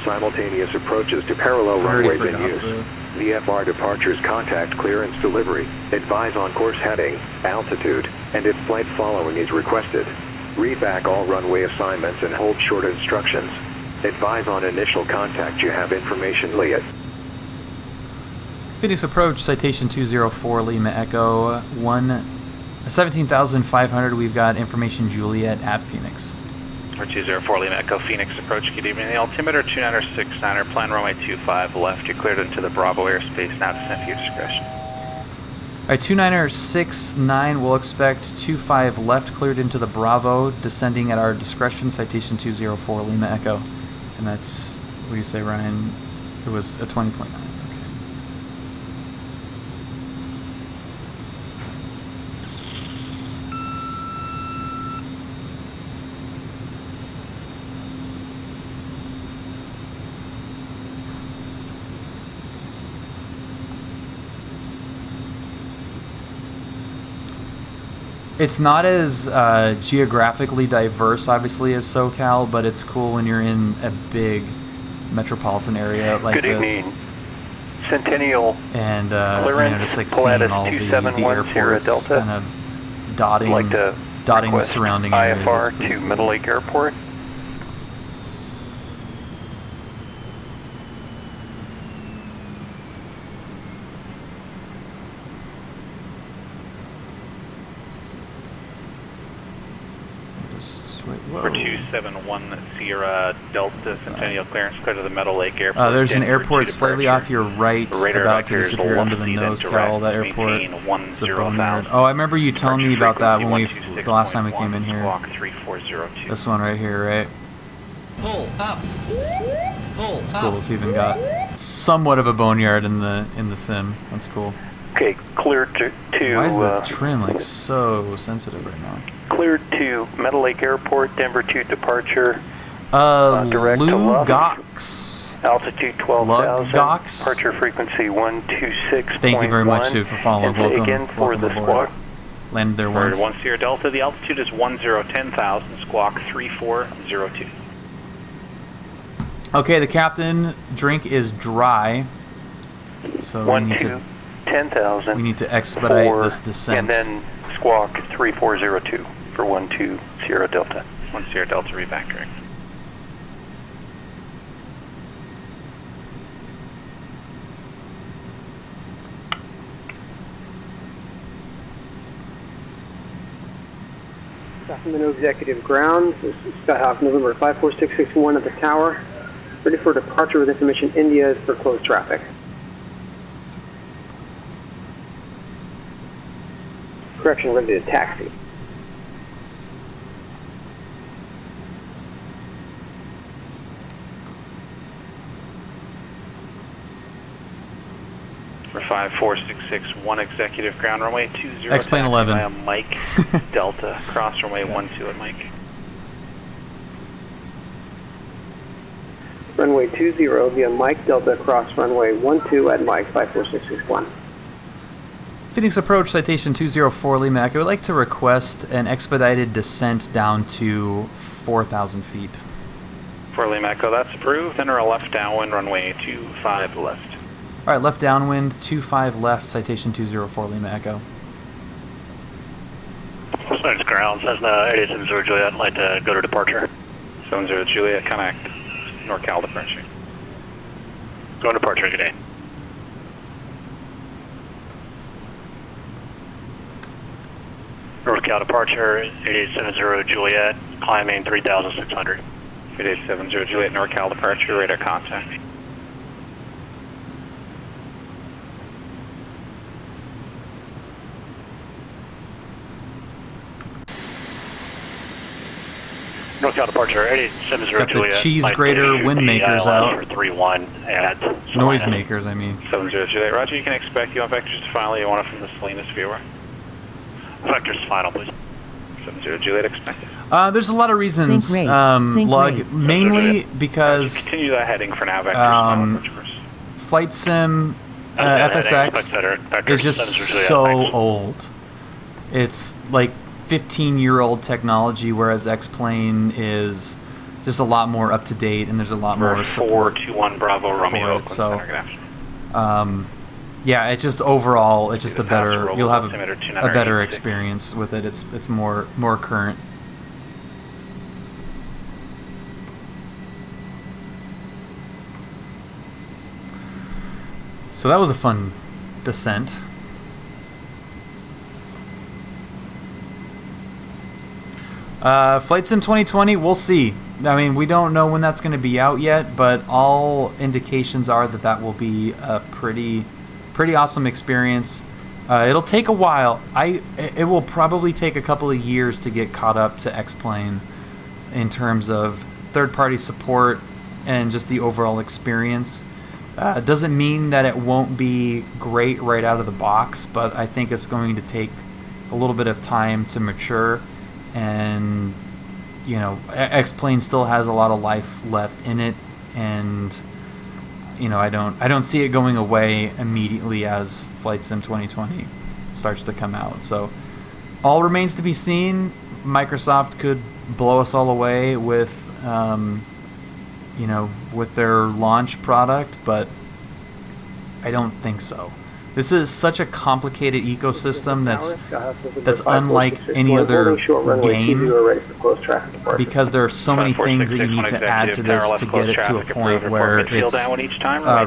S3: Simultaneous approaches to parallel runways in use. VFR departures contact clearance delivery. Advise on course heading, altitude, and if flight following is requested. Read back all runway assignments and hold short instructions. Advise on initial contact you have information Liat.
S1: Phoenix approach, citation 204 Lima Echo, 17,500. We've got information Juliet at Phoenix.
S18: Or 204 Lima Echo, Phoenix approach. Good evening. The altimeter 2969er, plan runway 25 left. You're cleared into the Bravo airspace. Now descend to your discretion.
S1: All right, 2969. We'll expect 25 left, cleared into the Bravo, descending at our discretion. Citation 204 Lima Echo, and that's what do you say, Ryan? It was a 20.9. It's not as geographically diverse, obviously, as SoCal, but it's cool when you're in a big metropolitan area like
S16: Good
S1: this.
S16: evening. Centennial
S1: And just like
S16: Pilatus
S1: seeing all the
S16: 271 Sierra
S1: airports
S16: Delta.
S1: kind of dotting,
S16: Like to
S1: dotting the
S16: request
S1: surrounding areas.
S16: IFR
S1: It's pretty
S16: to
S1: cool.
S16: Middle Lake Airport.
S18: For 271 Sierra Delta Centennial clearance clear to the Meadow Lake Airport.
S1: There's an
S18: Denver
S1: airport
S18: 2
S1: slightly
S18: departure.
S1: off your right,
S18: Radar
S1: about to
S18: vector is
S1: disappear under the
S18: left,
S1: nose,
S18: direct,
S1: Cal. That airport.
S18: maintain
S1: It's a
S18: 10,000.
S1: boneyard. Oh, I remember you telling me about that when the last time we came in here.
S18: Squawk 3402.
S1: This one right here, right?
S10: Pull up. Pull
S1: It's
S10: up.
S1: cool. It's even got somewhat of a boneyard in the sim. That's cool.
S16: Okay, cleared to
S1: Why is the trim like so sensitive right now?
S16: cleared to Meadow Lake Airport, Denver 2 departure. Direct to Lubbock.
S1: Lugox.
S16: Altitude 12,000.
S1: Lugox.
S16: Departure frequency 126.1.
S1: Thank you very much, too, for following.
S16: And say
S1: Welcome,
S16: again for
S1: welcome
S16: the
S1: aboard.
S16: squawk.
S1: Landed there
S18: For
S1: once.
S18: 1 Sierra Delta, the altitude is 10,000, squawk 3402.
S1: Okay, the captain drink is dry, so we need to
S16: 10,000.
S1: we need to expedite
S16: for-
S1: this descent.
S16: And then squawk 3402 for 12 Sierra Delta.
S18: 1 Sierra Delta refactoring.
S7: Sacramento Executive Ground. This is Skyhawk November 54661 at the tower. Ready for departure with information India is for closed traffic. Correction, ready to taxi.
S18: For 54661 executive ground runway 20.
S1: X-plane 11.
S18: Via Mike Delta cross runway 12 at Mike.
S7: Runway 20 via Mike Delta cross runway 12 at Mike 54661.
S1: Phoenix Approach, citation 204 Lima Echo. I would like to request an expedited descent down to 4,000 feet.
S18: For Lima Echo, that's approved. Enter a left downwind runway 25 left.
S1: All right, left downwind, 25 left, citation 204 Lima Echo.
S16: Clearance ground, Cessna 8870 Juliet, I'd like to go to departure.
S18: 70 Juliet, connect. NorCal departure.
S16: Going to departure, good day. NorCal departure, 8870 Juliet, climbing 3,600.
S18: 8870 Juliet, NorCal departure, radar contact.
S16: NorCal departure, 8870
S1: Got the
S16: Juliet.
S1: cheese
S16: like
S1: grater
S16: to
S1: wind makers
S16: ILS
S1: out.
S16: For 31 at
S1: Noise makers, I mean.
S18: 70 Juliet, Roger, you can expect you want vectors to final, you want it from the Salinas viewer.
S16: Vectors final, please.
S18: 70 Juliet, expected.
S1: There's a lot of reasons,
S11: Sync rate. Sync
S1: Lug,
S11: rate.
S1: mainly because
S18: Continue that heading for now, vectors final, approach course.
S1: Flight Sim FSX is just so old. It's like 15-year-old technology, whereas X-Plane is just a lot more up to date, and there's a lot more support
S18: 421 Bravo Romeo.
S1: for it. So, yeah, it's just overall, it's just a better. You'll have a better experience with it. It's more current. So that was a fun descent. Flight Sim 2020, we'll see. I mean, we don't know when that's going to be out yet, but all indications are that that will be a pretty awesome experience. It'll take a while. It will probably take a couple of years to get caught up to X-Plane in terms of third-party support and just the overall experience. It doesn't mean that it won't be great right out of the box, but I think it's going to take a little bit of time to mature. And you know, X-Plane still has a lot of life left in it, and you know, I don't see it going away immediately as Flight Sim 2020 starts to come out. So all remains to be seen. Microsoft could blow us all away with, with their launch product, but I don't think so. This is such a complicated ecosystem that's unlike any other game, because there are so many things that you need to add to this to get it to a point where it's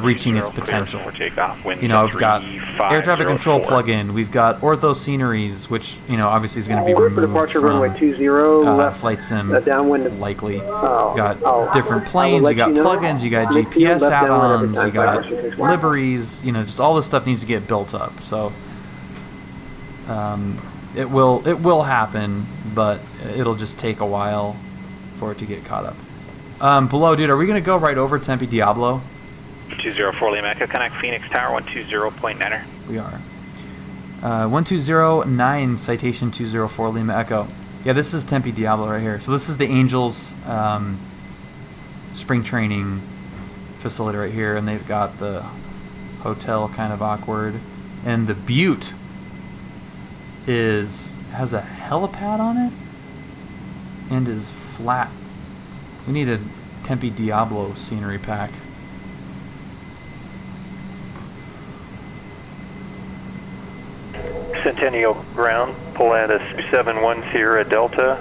S1: reaching its potential. We've got air traffic control plugin, we've got ortho sceneries, which obviously is going to be removed from Flight Sim, likely. You got different planes, you got plugins, you got GPS add-ons, you got liveries, just all this stuff needs to get built up. So it will happen, but it'll just take a while for it to get caught up. Below, dude, are we gonna go right over Tempe Diablo?
S18: 204 Lima Echo, connect Phoenix Tower 120.9er.
S1: We are 1209 citation 204 Lima Echo. Yeah, this is Tempe Diablo right here. So this is the Angels spring training facility right here, and they've got the hotel kind of awkward, and the Butte has a helipad on it and is flat. We need a Tempe Diablo scenery pack.
S16: Centennial ground, Pilatus 271 Sierra Delta,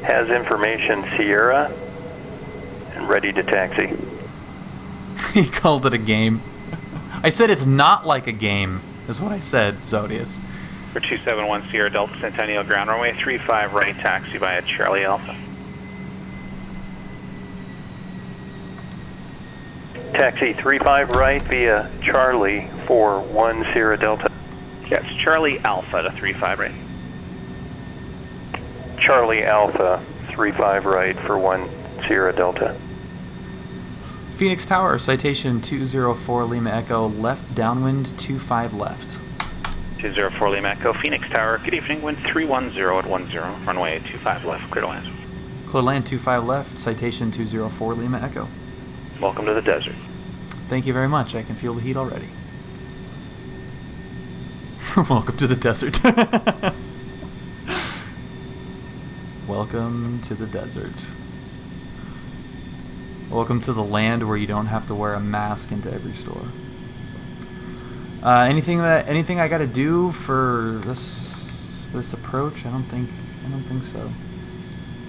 S16: has information Sierra, and ready to taxi.
S1: He called it a game. I said it's not like a game, is what I said, Zodius.
S18: For 271 Sierra Delta, Centennial ground, runway 35 right, taxi via Charlie Alpha.
S16: Taxi 35 right via Charlie 41 Sierra Delta.
S18: Yes, Charlie Alpha to 35 right.
S16: Charlie Alpha 35 right for 1 Sierra Delta.
S1: Phoenix Tower, citation 204 Lima Echo, left downwind 25 left.
S18: 204 Lima Echo, Phoenix Tower, good evening, wind 310 at 10, runway 25 left, clear to land.
S1: Clear land 25 left, citation 204 Lima Echo.
S18: Welcome to the desert.
S1: Thank you very much, I can feel the heat already. Welcome to the desert. Welcome to the desert. Welcome to the land where you don't have to wear a mask into every store. Anything I got to do for this approach? I don't think so.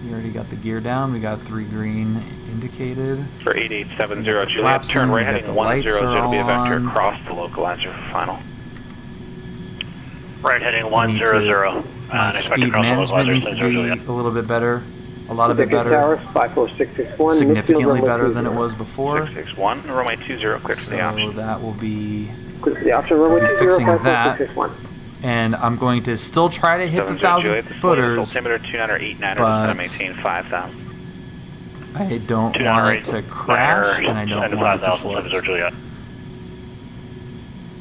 S1: We already got the gear down. We got 3 green indicated.
S18: For 8870 Juliet, turn right heading 100 to be a vector across the localizer for final.
S14: Right heading 100.
S1: Speed management needs to be a little bit better. A lot of it better.
S7: 54661.
S1: Significantly better than it was before.
S18: 661, runway 20, clear to the option.
S1: So that will be
S7: fixing
S1: that. And I'm going to still try to hit the 1,000 footers,
S18: altimeter 2989, but maintain 5,000.
S1: I don't want it to crash, and I don't want it to float.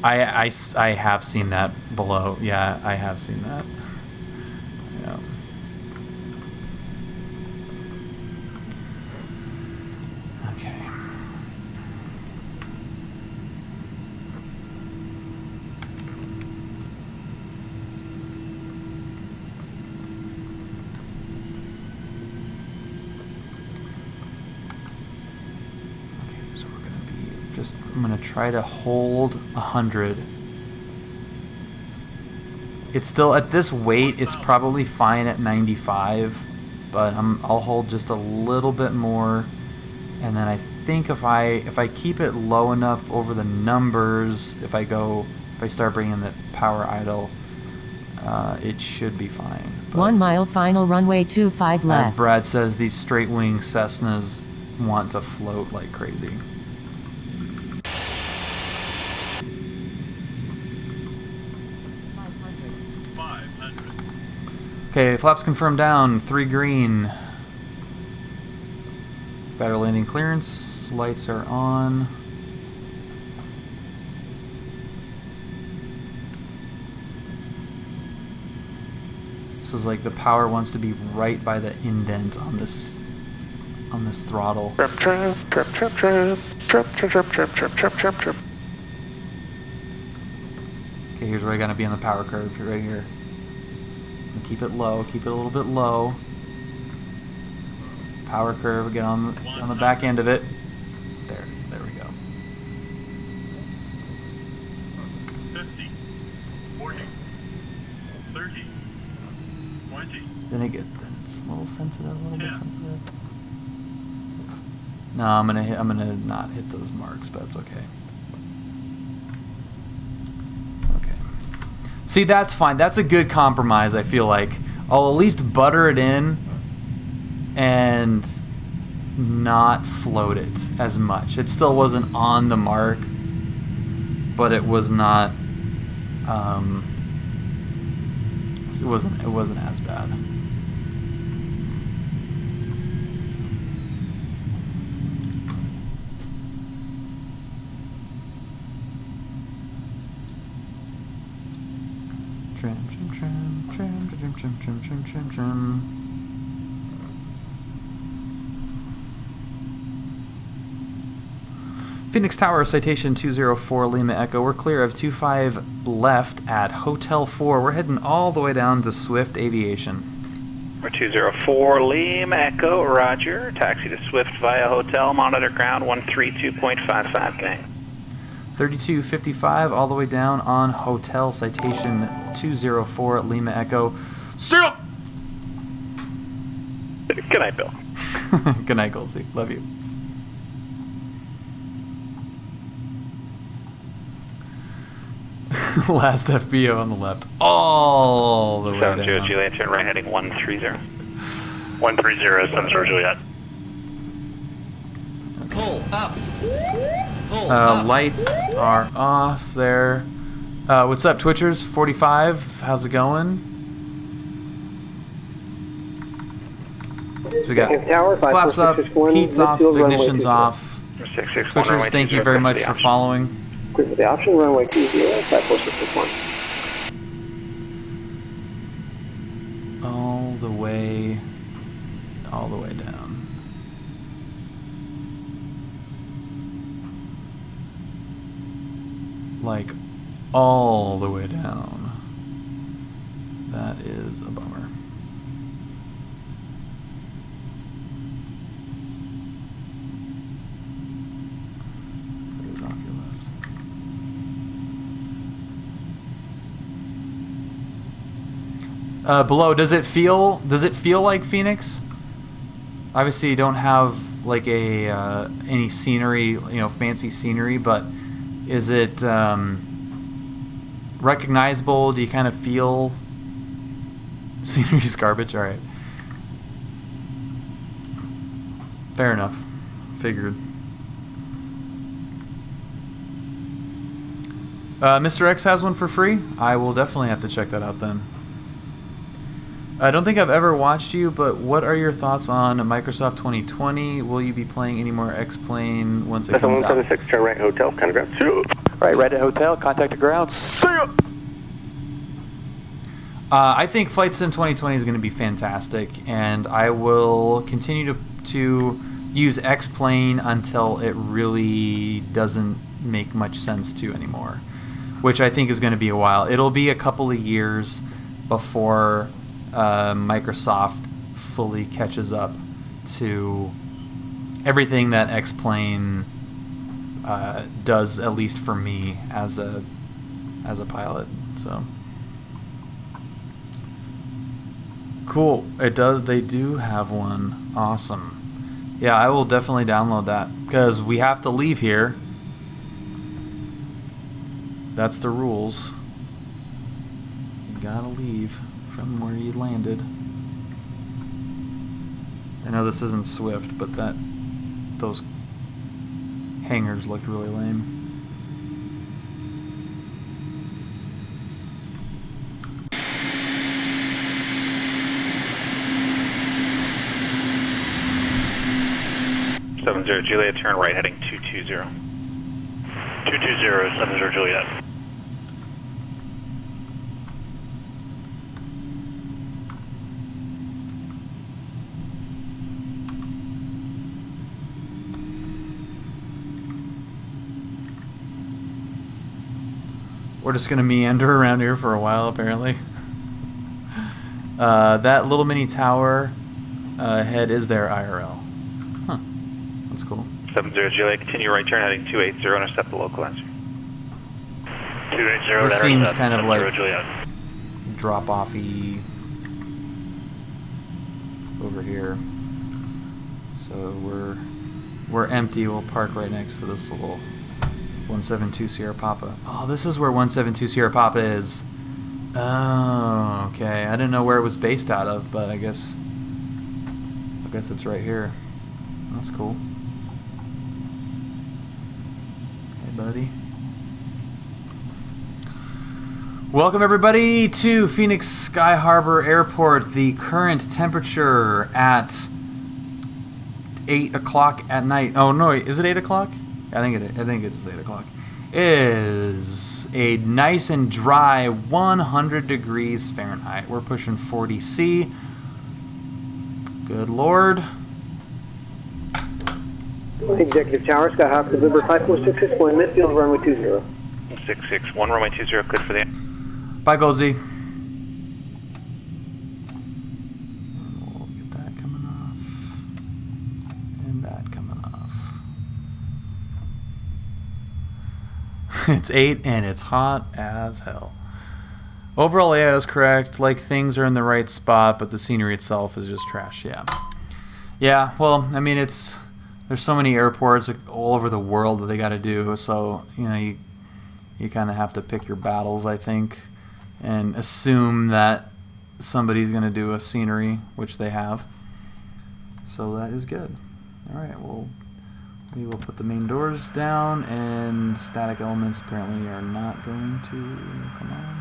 S1: I have seen that below. Yeah, I have seen that. Yeah. Okay. So we're gonna be just. I'm gonna try to hold 100. It's still at this weight. It's probably fine at 95, but I'll hold just a little bit more, and then I think if I keep it low enough over the numbers, if I start bringing the power idle, it should be fine. But
S11: 1 mile final runway 25 left.
S1: As Brad says, these straight wing Cessnas want to float like crazy. Okay, flaps confirmed down, 3 green. Battery landing clearance, lights are on. This is like the power wants to be right by the indent on this throttle.
S16: Trap.
S1: Okay, here's where I gotta be on the power curve, right here. Keep it low. Keep it a little bit low. Power curve. Get on the back end of it. There we go.
S8: 50, 40, 30, 20.
S1: Then it's a little sensitive, a little bit sensitive. No, I'm gonna not hit those marks, but it's okay. Okay. See, that's fine. That's a good compromise, I feel like. I'll at least butter it in and not float it as much. It still wasn't on the mark, but it was not it wasn't as bad. Trim. Phoenix Tower, citation 204 Lima Echo. We're clear of 25 left at Hotel 4. We're heading all the way down to Swift Aviation.
S18: We're 204 Lima Echo, roger. Taxi to Swift via hotel, monitor ground 132.55 gang.
S1: 3255 all the way down on Hotel, citation 204 Lima Echo. Syrup!
S18: Good night, Bill.
S1: Good night, Goldsey. Love you. Last FBO on the left. All the way down.
S18: 70 Juliet, turn right heading 130.
S14: 130, 70 Juliet.
S10: Pull up. Pull up.
S1: Lights are off there. What's up, Twitchers? 45. How's it going? So we got flaps up, heat's off, ignition's off. Twitchers, thank you very much for following.
S7: Clear for the option, runway 20, 54661.
S1: All the way down. Like, all the way down. That is a bummer. Off your left. Below, does it feel like Phoenix? Obviously you don't have like any scenery, fancy scenery, but is it recognizable? Do you kind of feel scenery's garbage? All right, fair enough. Figured. Mr. X has one for free. I will definitely have to check that out then. I don't think I've ever watched you, but what are your thoughts on Microsoft 2020? Will you be playing any more X-Plane once it comes out?
S7: 176, turn right hotel, contact ground.
S12: Right at hotel, contact the ground.
S1: I think Flight Sim 2020 is going to be fantastic, and I will continue to use X-Plane until it really doesn't make much sense to anymore, which I think is going to be a while. It'll be a couple of years before Microsoft fully catches up to everything that X-Plane does, at least for me as a pilot. So cool. It does. They do have one. Awesome. Yeah, I will definitely download that because we have to leave here. That's the rules. You gotta leave from where you landed. I know this isn't Swift, but those hangars looked really lame.
S18: Juliet, turn right heading 220.
S14: 220, 70 Juliet.
S1: We're just gonna meander around here for a while, apparently. That little mini tower head is their IRL. Huh. That's cool.
S18: 70 Juliet, continue right turn heading 280, intercept the local answer.
S14: 280,
S1: this seems kind of like
S14: Juliet.
S1: drop-offy over here. So we're empty. We'll park right next to this little 172 Sierra Papa. Oh, this is where 172 Sierra Papa is. Oh, okay. I didn't know where it was based out of, but I guess it's right here. That's cool. Hey, buddy. Welcome everybody to Phoenix Sky Harbor Airport. The current temperature at 8 o'clock at night. Oh no, is it 8 o'clock? I think it is 8 o'clock. Is a nice and dry 100 degrees Fahrenheit. We're pushing 40 C. Good Lord.
S7: Executive Tower, Sky Hawk, November 5466, going midfield, runway 20.
S18: 661, runway 20, good for the...
S1: Bye, Goldsy. We'll get that coming off. And that coming off. It's 8 and it's hot as hell. Overall layout is correct. Like, things are in the right spot, but the scenery itself is just trash. Yeah. Yeah, well, I mean, there's so many airports all over the world that they got to do, so, you know, you kind of have to pick your battles, I think, and assume that somebody's going to do a scenery, which they have. So that is good. All right, well, we will put the main doors down, and static elements apparently are not going to come on.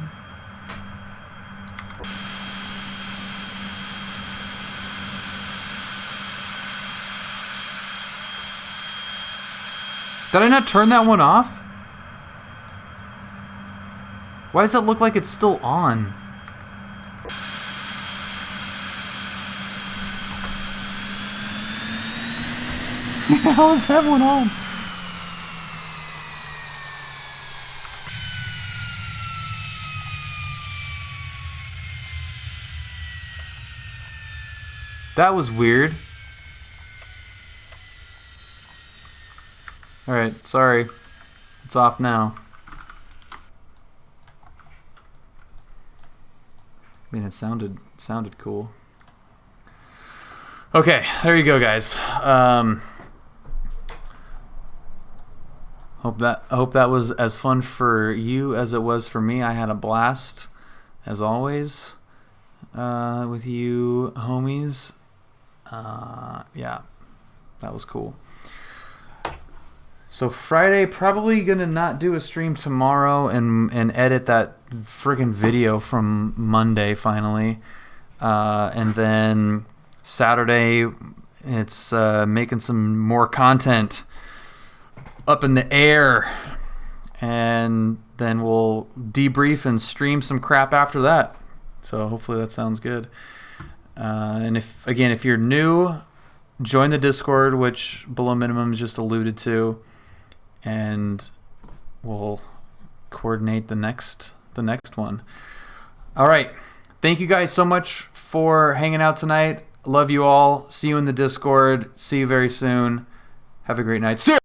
S1: Did I not turn that one off? Why does that look like it's still on? How is that one on? That was weird. Alright, sorry. It's off now. I mean, it sounded cool. Okay, there you go, guys. Hope that was as fun for you as it was for me. I had a blast, as always, with you homies. Yeah, that was cool. So Friday, probably gonna not do a stream tomorrow and edit that friggin' video from Monday finally, and then Saturday it's making some more content up in the air, and then we'll debrief and stream some crap after that. So hopefully that sounds good. And if you're new, join the Discord, which Below Minimum just alluded to, and we'll coordinate the next one. All right, thank you guys so much for hanging out tonight. Love you all. See you in the Discord. See you very soon. Have a great night. See ya!